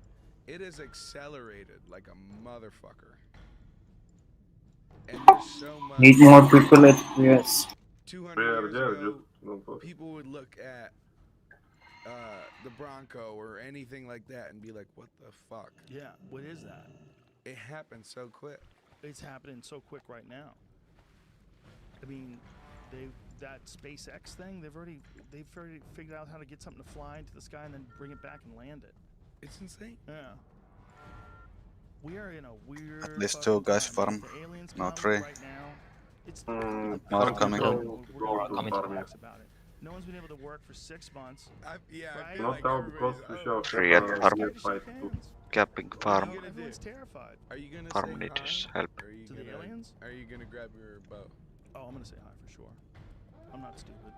it has accelerated like a motherfucker. And there's so much. Need more people at yes. 200 They are years there, ago, just don't put. people would look at the Bronco or anything like that and be like, what the fuck? Yeah, what is that? It happened so quick. It's happening so quick right now. I mean, that SpaceX thing, they've already figured out how to get something to fly into the sky and then bring it back and land it. It's insane. Yeah. We are in a weird. At least fucking 2 guys time. farm. The aliens No come 3. right now, It's More coming. Coming. about it. No one's been able to work for 6 months. Yeah, I right? feel Not like now because everybody's. we shall Free have at a farm. real fight too. Capping farm. Everyone's terrified. Are you gonna Farm say needs hi? help. Or are you To the gonna, aliens? Are you gonna grab your bow? Oh, I'm gonna say hi for sure. I'm not stupid.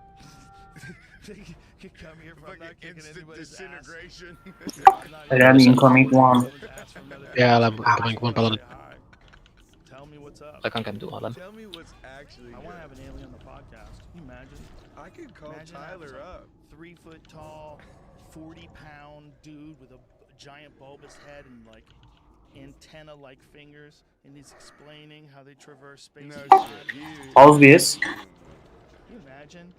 You come here from not kicking anybody's disintegration. Ram incoming one. Yeah, I'm coming one paladin. Tell me what's up. I can do Alan. Tell me what's actually. I want to have an alien on the podcast. Can you imagine? I could call Imagine Tyler up. 3 foot tall, 40-pound dude with a giant bulbous head and like antenna-like fingers, and he's explaining how they traverse space. No and time. shit. Obvious. Can you imagine?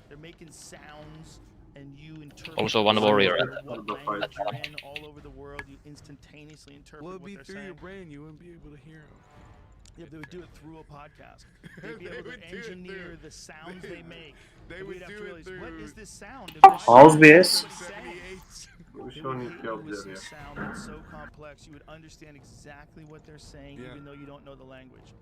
They're making sounds, and you interpret. Also one warrior. What language you're in all over the world, you instantaneously interpret Well, it'd what be they're through saying. your brain. You wouldn't be able to hear them. Yeah, they would do it through a podcast. They'd be They able would to do it engineer through- the sounds they make. They And would we'd have do to it realize, what through- is this sound? Obvious. We shall need help with there, some yeah. sound that's so complex, you would understand exactly what they're saying, Yeah. even though you don't know the language.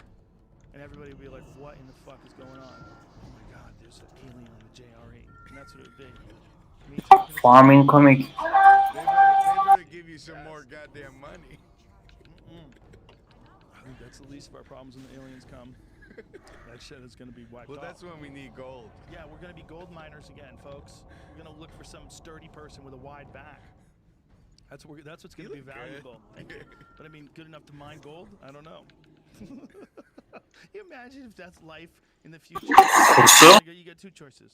And everybody would be like, what in the fuck is going on? Oh my god, there's an alien on the JRE. And that's what it would be. Me talking to Farm incoming. They better give you some more goddamn money. I think that's the least of our problems when the aliens come. That shit is gonna be wiped Well, off. that's when we need gold. Yeah, we're gonna be gold miners again, folks. We're gonna look for some sturdy person with a wide back. That's what's gonna be look good. valuable. Thank you. But I mean, good enough to mine gold? I don't know. You imagine if that's life in the future? You get 2 choices.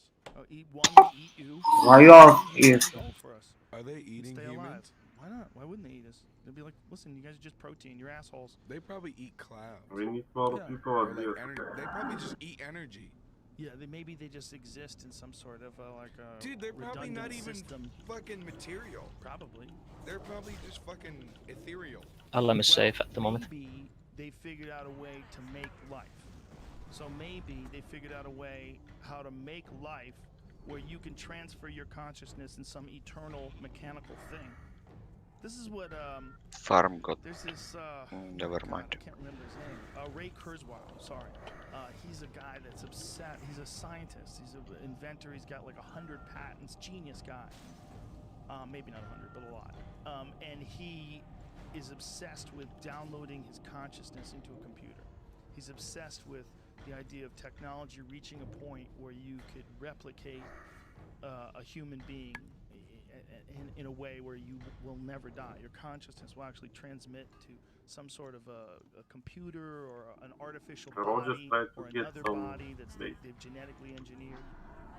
Eat one, eat you. Why you are here? Gold for us. Are they eating Stay alive. humans? Why not? Why wouldn't they eat us? They'd be like, listen, you guys are just protein. You're assholes. They probably eat clouds. We need more Yeah. people Or out like there. they probably just eat energy. Yeah, maybe they just exist in some sort of like a Dude, they're probably not redundant even system. fucking material. Probably. They're probably just fucking ethereal. Alan is safe at the moment. Maybe they figured out a way to make life. So maybe they figured out a way how to make life where you can transfer your consciousness in some eternal mechanical thing. This is what Farm got. there's this Never God, mind. I can't remember his name. Ray Kurzweil, sorry. He's a guy that's obsessed. He's a scientist. He's an inventor. He's got like 100 patents. Genius guy. Maybe not 100, but a lot. And he is obsessed with downloading his consciousness into a computer. He's obsessed with the idea of technology reaching a point where you could replicate a human being in a way where you will never die. Your consciousness will actually transmit to some sort of a computer or an artificial I'll just body try to or get another some body that's bait. they've genetically engineered.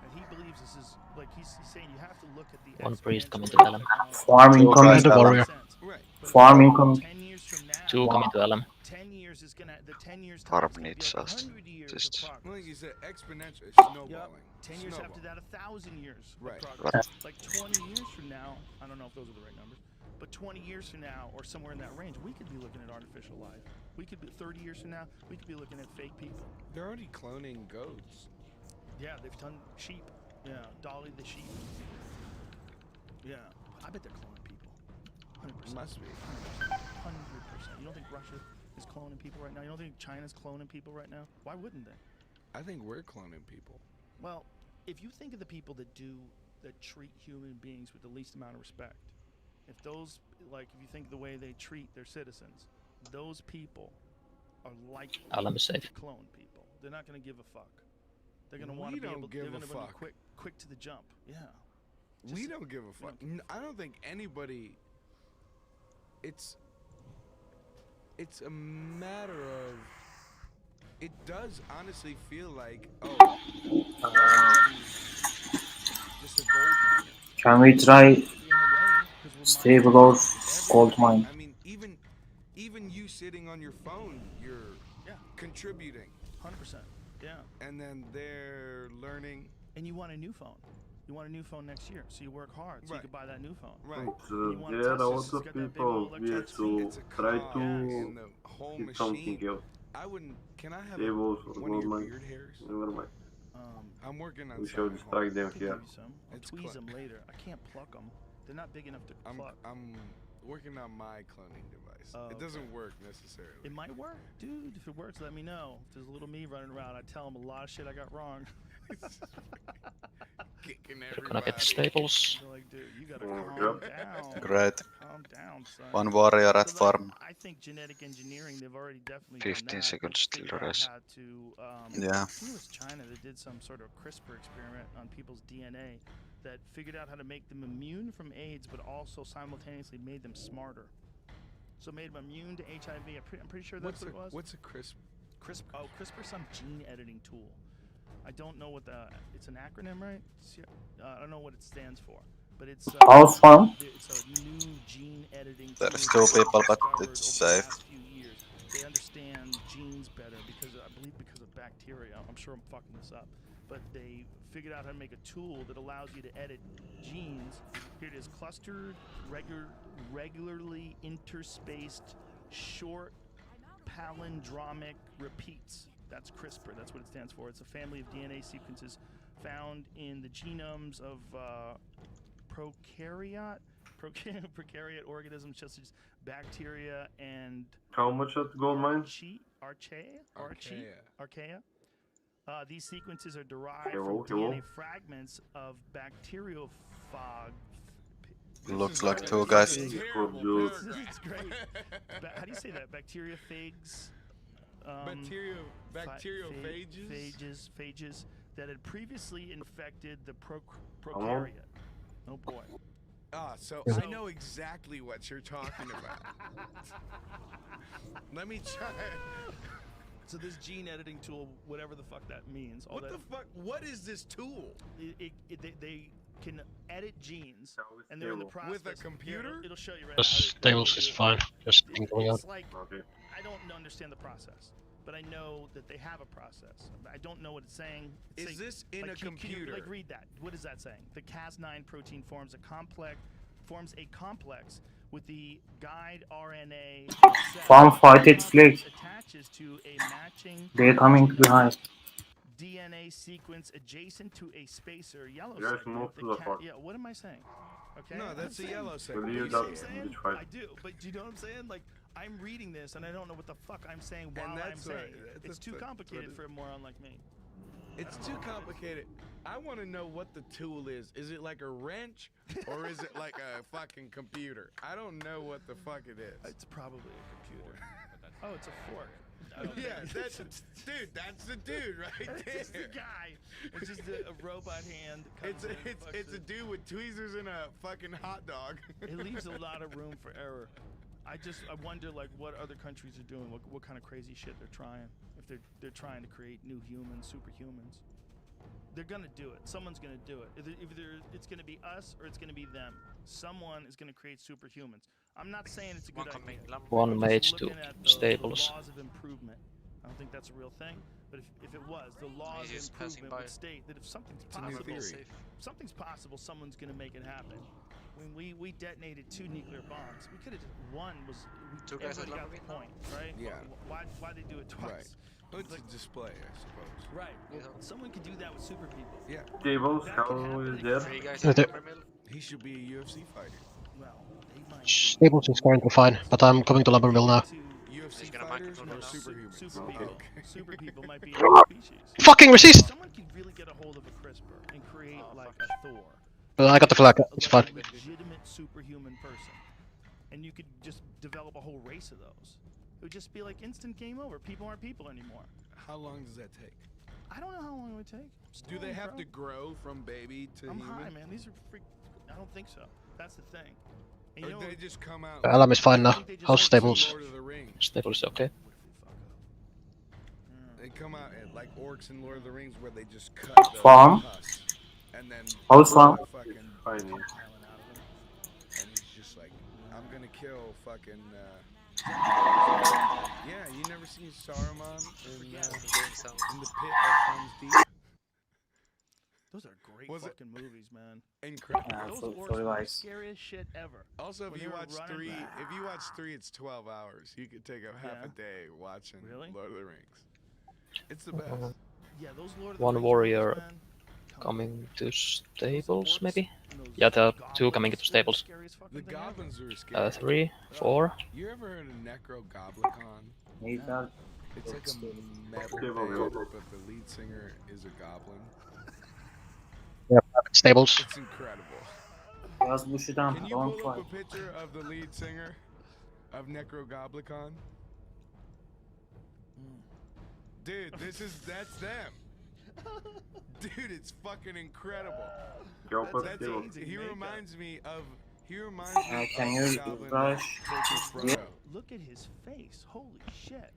And he believes this is like he's saying you have to look at the One priest coming to exponential Alan. Farm Two incoming. guys, And a warrior. Right. But Farm incoming. 10 years from now, 2 coming to Alan. 10 years is gonna the 10 years time Farm is gonna be needs like us. 100 years of Just- progress. Like you said, exponential. It's Yep. snowballing. 10 years after Snowball. that, 1,000 years Right. of progress. Like 20 years from now, I don't know if those are the right numbers, but 20 years from now, or somewhere in that range, we could be looking at artificial life. We could be 30 years from now, we could be looking at fake people. They're already cloning goats. Yeah, they've done sheep. Yeah, Dolly the sheep. Yeah, I bet they're cloning people. 100%. Must be. 100%. You don't think Russia is cloning people right now? You don't think China's cloning people right now? Why wouldn't they? I think we're cloning people. Well, if you think of the people that treat human beings with the least amount of respect, if you think the way they treat their citizens, those people are likely Alan is safe. to clone people. They're not going to give a fuck. They're going to want We to be don't able. give They're a going to be fuck. quick to the jump. Yeah. We Just- don't give a fuck. I don't think anybody. It's a matter of. It does honestly feel like just a gold miner. Can we try In a way, 'cause we're stable mining or gold mine? I mean, even you sitting on your phone, you're contributing. 100%. Yeah. And then they're learning. And you want a new phone. You want a new phone next year, so you work hard so you Right. can buy that new phone. Right. But And you want a there are Tesla, lots it's of got that big people old here electric to It's a try cog to in the whole hit something machine. else. I wouldn't. Can I have Tables or one of gold your mine. beard hairs? Never mind. I'm working on. We shall something. distract them I can here. give you some. I'll tweeze them later. I can't pluck them. They're not big enough to pluck. working on my cloning device. It doesn't work necessarily. It might work, dude. If it works, let me know. If there's a little me running around, I tell him a lot of shit I got wrong. Kicking Gonna get everybody. stables. They're like, dude, you gotta calm down. Great. Calm down, son. One warrior at So, like, farm. I think genetic engineering, they've already definitely 15 done that. seconds They till figured the out rest. how to, Yeah. I think it was China that did some sort of CRISPR experiment on people's DNA that figured out how to make them immune from AIDS, but also simultaneously made them smarter. So made them immune to HIV. I'm pretty sure that's what it was. What's a CRISPR? CRISPR is some gene editing tool. I don't know what it's an acronym, right? I don't know what it stands for, but it's House farm. It's a new gene editing tool. There's two people, but discovered it's over the safe. last few years. They understand genes better because I believe because of bacteria. I'm sure I'm fucking this up, but they figured out how to make a tool that allows you to edit genes. Here it is: clustered, regularly interspaced, short palindromic repeats. That's CRISPR. That's what it stands for. It's a family of DNA sequences found in the genomes of prokaryote organisms such as bacteria and How much at gold mine? archaea. These sequences are derived Hello, from hello. DNA fragments of bacteriophage. Looks like two guys. This is great. How do you say that? Bacteriophages. Phages that had previously infected the prokaryote. Oh boy. So I know exactly what you're talking about. Let me try. So this gene editing tool, whatever the fuck that means. What the fuck? What is this tool? They can edit genes, and they're in the process. With a computer? It'll show you right The now. stables is fine. Just going out. It's like, I don't understand the process, but I know that they have a process. I don't know what it's saying. It's Is saying, this in like, a computer? Like, read that. What is that saying? The Cas9 protein forms a complex with the guide RNA. Farm fight its flag. Attaches to a matching. They're coming behind. DNA sequence adjacent to a spacer yellow Yes, segment. move to the farm. Yeah, what am I saying? Okay. No, that's a yellow segment. Believe You know what that I'm saying? which fight. I do, but do you know what I'm saying? Like, I'm reading this and I don't know what the fuck I'm saying while I'm that's what- saying. It's too complicated for a moron like me. It's too complicated. I want to know what the tool is. Is it like a wrench or is it like a fucking computer? I don't know what the fuck it is. It's probably a computer. Oh, it's a fork. Yeah, dude, that's the dude right there. It's just the guy. It's just a robot hand. It's a dude with tweezers and a fucking hot dog. It leaves a lot of room for error. I wonder like what other countries are doing, what kind of crazy shit they're trying. If they're trying to create new humans, superhumans. They're gonna do it. Someone's gonna do it. Either it's gonna be us or it's gonna be them. Someone is gonna create superhumans. I'm not saying it's a good idea. One I'm mage just to looking at stables. The laws of improvement. I don't think that's a real thing. But if it was, the laws of improvement would state that if something's possible, someone's gonna make it happen. When we detonated 2 nuclear bombs, we could have just one was everybody got the point, right? Yeah. Why they do it twice? Right. It's a display, I suppose. Right. Well, someone could do that with super people. Yeah. Tables, how is there? He should be a UFC fighter. Well, they might. Stables is going to fine, but I'm coming to Lumber Mill now. UFC fighters or superhumans? Super people. Okay. Super people might be a species. Fucking resist! Someone could really get a hold of a CRISPR and create like a Thor. I got the flag, it's fine. A legitimate superhuman person. And you could just develop a whole race of those. It would just be like instant game over. People aren't people anymore. How long does that take? I don't know how long it would take. Do they have to grow from baby to I'm human? high, man. These are freak. I don't think so. That's the thing. And Or you know, they just come out. Alarm is fine now. How's stables? Lord of the Rings. Stables okay. They come out like orcs in Lord of the Rings where they just cut the Farm. husk and then House farm. fucking Fine. and he's just like, I'm gonna kill fucking. Yeah, you never seen Saruman in the pit of Helm's Deep? those are great Was it- fucking movies, man. Incredible. Yeah, Those so orcs were the like scariest shit ever. Also, When if they you were watch running three, back. if you watch three, it's 12 hours. You could take a half Yeah. a day watching Really? Lord of the Rings. It's the best. Yeah, those Lord of the One Rings warrior movies, man. coming to stables, maybe? Yeah, there are 2 coming into stables. The goblins are scary. 3, 4. You ever heard of Necrogoblicon? Yeah. It's like a metal Stable, band, stable. but the lead singer is a goblin. Yeah, private stables. It's incredible. Can Can you pull up a picture of the lead singer of Necrogoblicon? Dude, that's them. Dude, it's fucking incredible. He reminds me of. Can you Goblin flash? Frodo. Look at his face. Holy shit.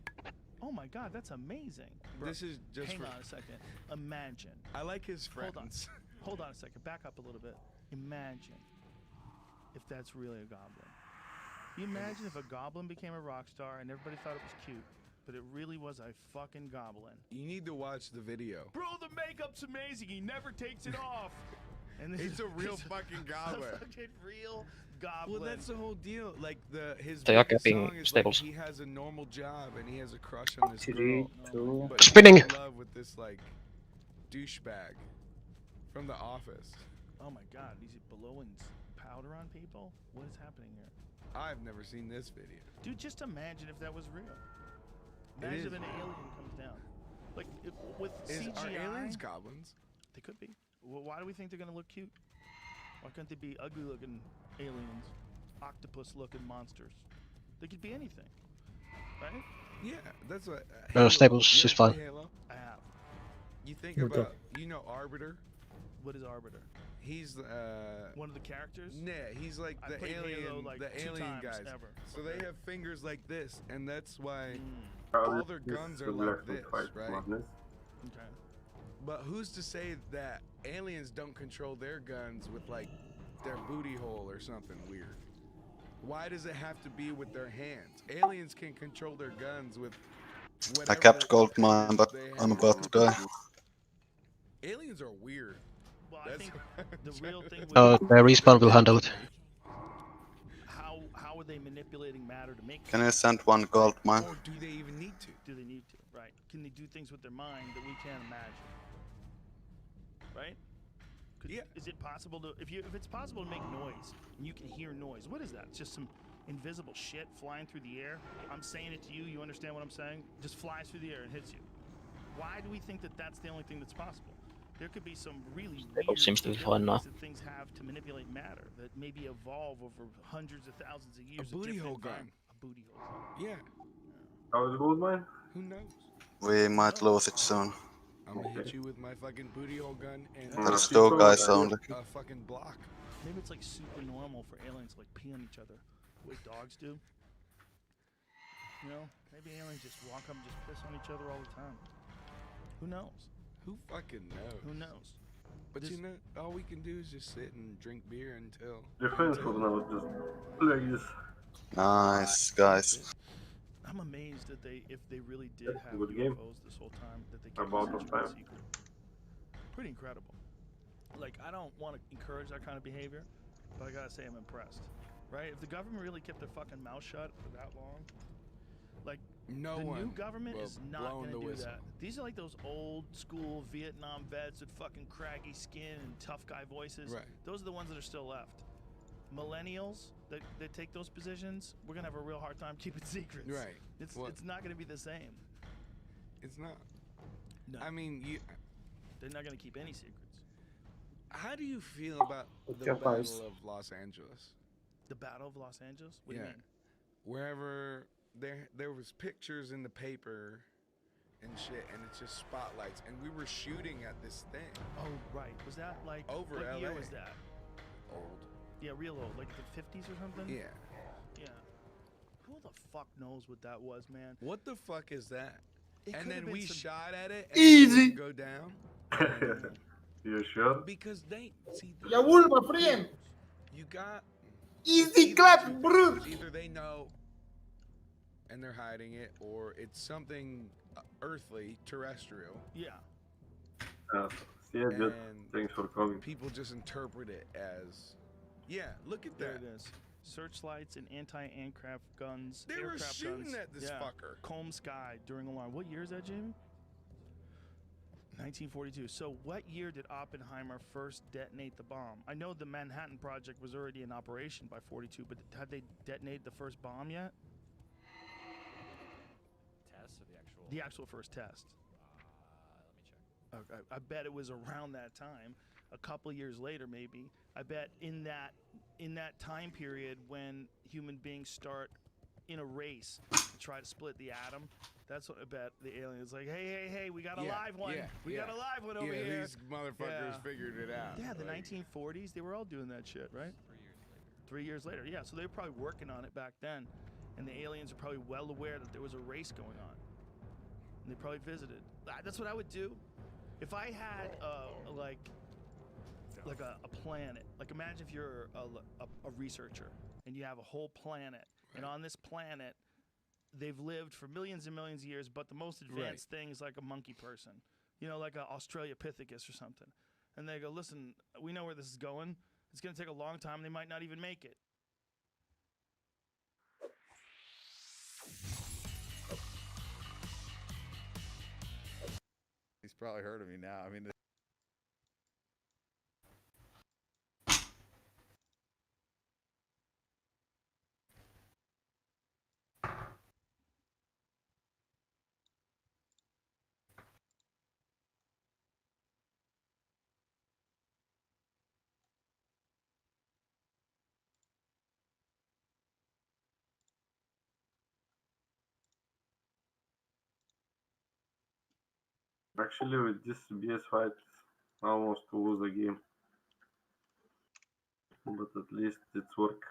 Oh my god, that's amazing. This is just. Hang on a second. Imagine. I like his friends. Hold on a second. Back up a little bit. Imagine if that's really a goblin. You imagine if a goblin became a rock star and everybody thought it was cute, but it really was a fucking goblin. You need to watch the video. Bro, the makeup's amazing. He never takes it off. And this It's is a real fucking goblin. A fucking real goblin. Well, that's the whole deal. Like his They are biggest capping song is stables. like he has a normal job and he has a crush on this 3, girl. 2. But Spinning. he's in love with this like douchebag from The Office. Oh my god, is he blowing powder on people? What is happening here? I've never seen this video. Dude, just imagine if that was real. It Imagine is if an real. alien comes down. Like, with Are CGI... aliens goblins? They could be. Well, why do we think they're gonna look cute? Why couldn't they be ugly-looking aliens? Octopus-looking monsters? They could be anything. Right? Yeah, that's what... stables You is ever fine. play Halo? I have. You think Okay. about... You know Arbiter? What is Arbiter? He's One of the characters? Nah, he's like I the played alien, Halo, like, the 2 alien times guys. ever. So they have fingers like this, and that's why Oh, all this their is guns the are black like and this, white right? madness. Okay. But who's to say that aliens don't control their guns with like their booty hole or something weird? Why does it have to be with their hands? Aliens can control their guns with whatever. I kept gold mine, but they I'm have. about to die. Aliens are weird. Well, I think the real thing with The respawn will handle it. how are they manipulating matter to make Can you send 1 gold mine? Or do they even need to? Do they need to? Right. Can they do things with their mind that we can't imagine? Right? Yeah. Is it possible to if it's possible to make noise and you can hear noise, what is that? It's just some invisible shit flying through the air. I'm saying it to you, you understand what I'm saying? Just flies through the air and hits you. Why do we think that that's the only thing that's possible? There could be some really weird seems to be fine now. abilities that things have to manipulate matter that maybe evolve over hundreds of thousands of years. A booty different hole gun. environment. A booty hole gun. Yeah. How is gold mine? Who knows? We might lose it soon. I'm gonna hit you with my fucking booty hole gun and There's 2 guys only. a fucking block. Maybe it's like super normal for aliens to like pee on each other, the way dogs do. You know, maybe aliens just walk up and just piss on each other all the time. Who knows? Who fucking knows? Who knows? But you know, all we can do is just sit and drink beer until. Defense for now, just please. Nice, guys. I'm amazed that if they really did have good game. UFOs this whole time, that they kept About such on a time. secret. Pretty incredible. Like, I don't want to encourage that kind of behavior, but I gotta say I'm impressed. Right? If the government really kept their fucking mouth shut for that long, like, No the one new government will is not blow going the to do whistle. that. These are like those old school Vietnam vets with fucking craggy skin and tough guy voices. Right. Those are the ones that are still left. Millennials that take those positions, we're going to have a real hard time keeping secrets. Right. It's Well- it's not going to be the same. It's not. No. I mean, They're not going to keep any secrets. how do you feel about the your Battle voice. of Los Angeles? The Battle of Los Angeles? What do Yeah. you mean? Wherever there was pictures in the paper and shit, and it's just spotlights, and we were shooting at this thing. Oh, right. Was that like Over what year LA. was that? Old. Yeah, real old, like the 50s or something? Yeah. Yeah. Who the fuck knows what that was, man? What the fuck is that? It And could've then been we some- shot at it. And Easy. It didn't go down. You sure? Because they see. Ya will, my friend. You got. Easy clap, bro. Either they know, and they're hiding it, or it's something earthly, terrestrial. Yeah. See you, dude. And Thanks for coming. people just interpret it as, yeah, look at There that. it is. Searchlights and anti-aircraft guns. They were aircraft shooting guns. at this yeah. fucker. Comb sky during alarm. What year is that, Jamie? 1942. So what year did Oppenheimer first detonate the bomb? I know the Manhattan Project was already in operation by 42, but had they detonated the first bomb yet? Test or the actual? The actual first test. Let me check. Okay, I bet it was around that time, a couple years later maybe. I bet in that time period when human beings start in a race to try to split the atom. That's what I bet the aliens like, hey, we got a live one. We got a live one over here. These motherfuckers figured it out. Yeah, the like, 1940s, they were all doing that shit, right? 3 years later. Yeah, so they were probably working on it back then. And the aliens are probably well aware that there was a race going on. And they probably visited. That's what I would do. If I had like a planet, like imagine if you're a researcher and you have a whole planet, and on this planet they've lived for millions and millions of years, but the most advanced thing is like a monkey person, you know, like an Australopithecus or something. And they go, listen, we know where this is going. It's going to take a long time. They might not even make it. He's probably heard of me now. I mean. Actually, with this BS fight, I almost lose the game. But at least it's work.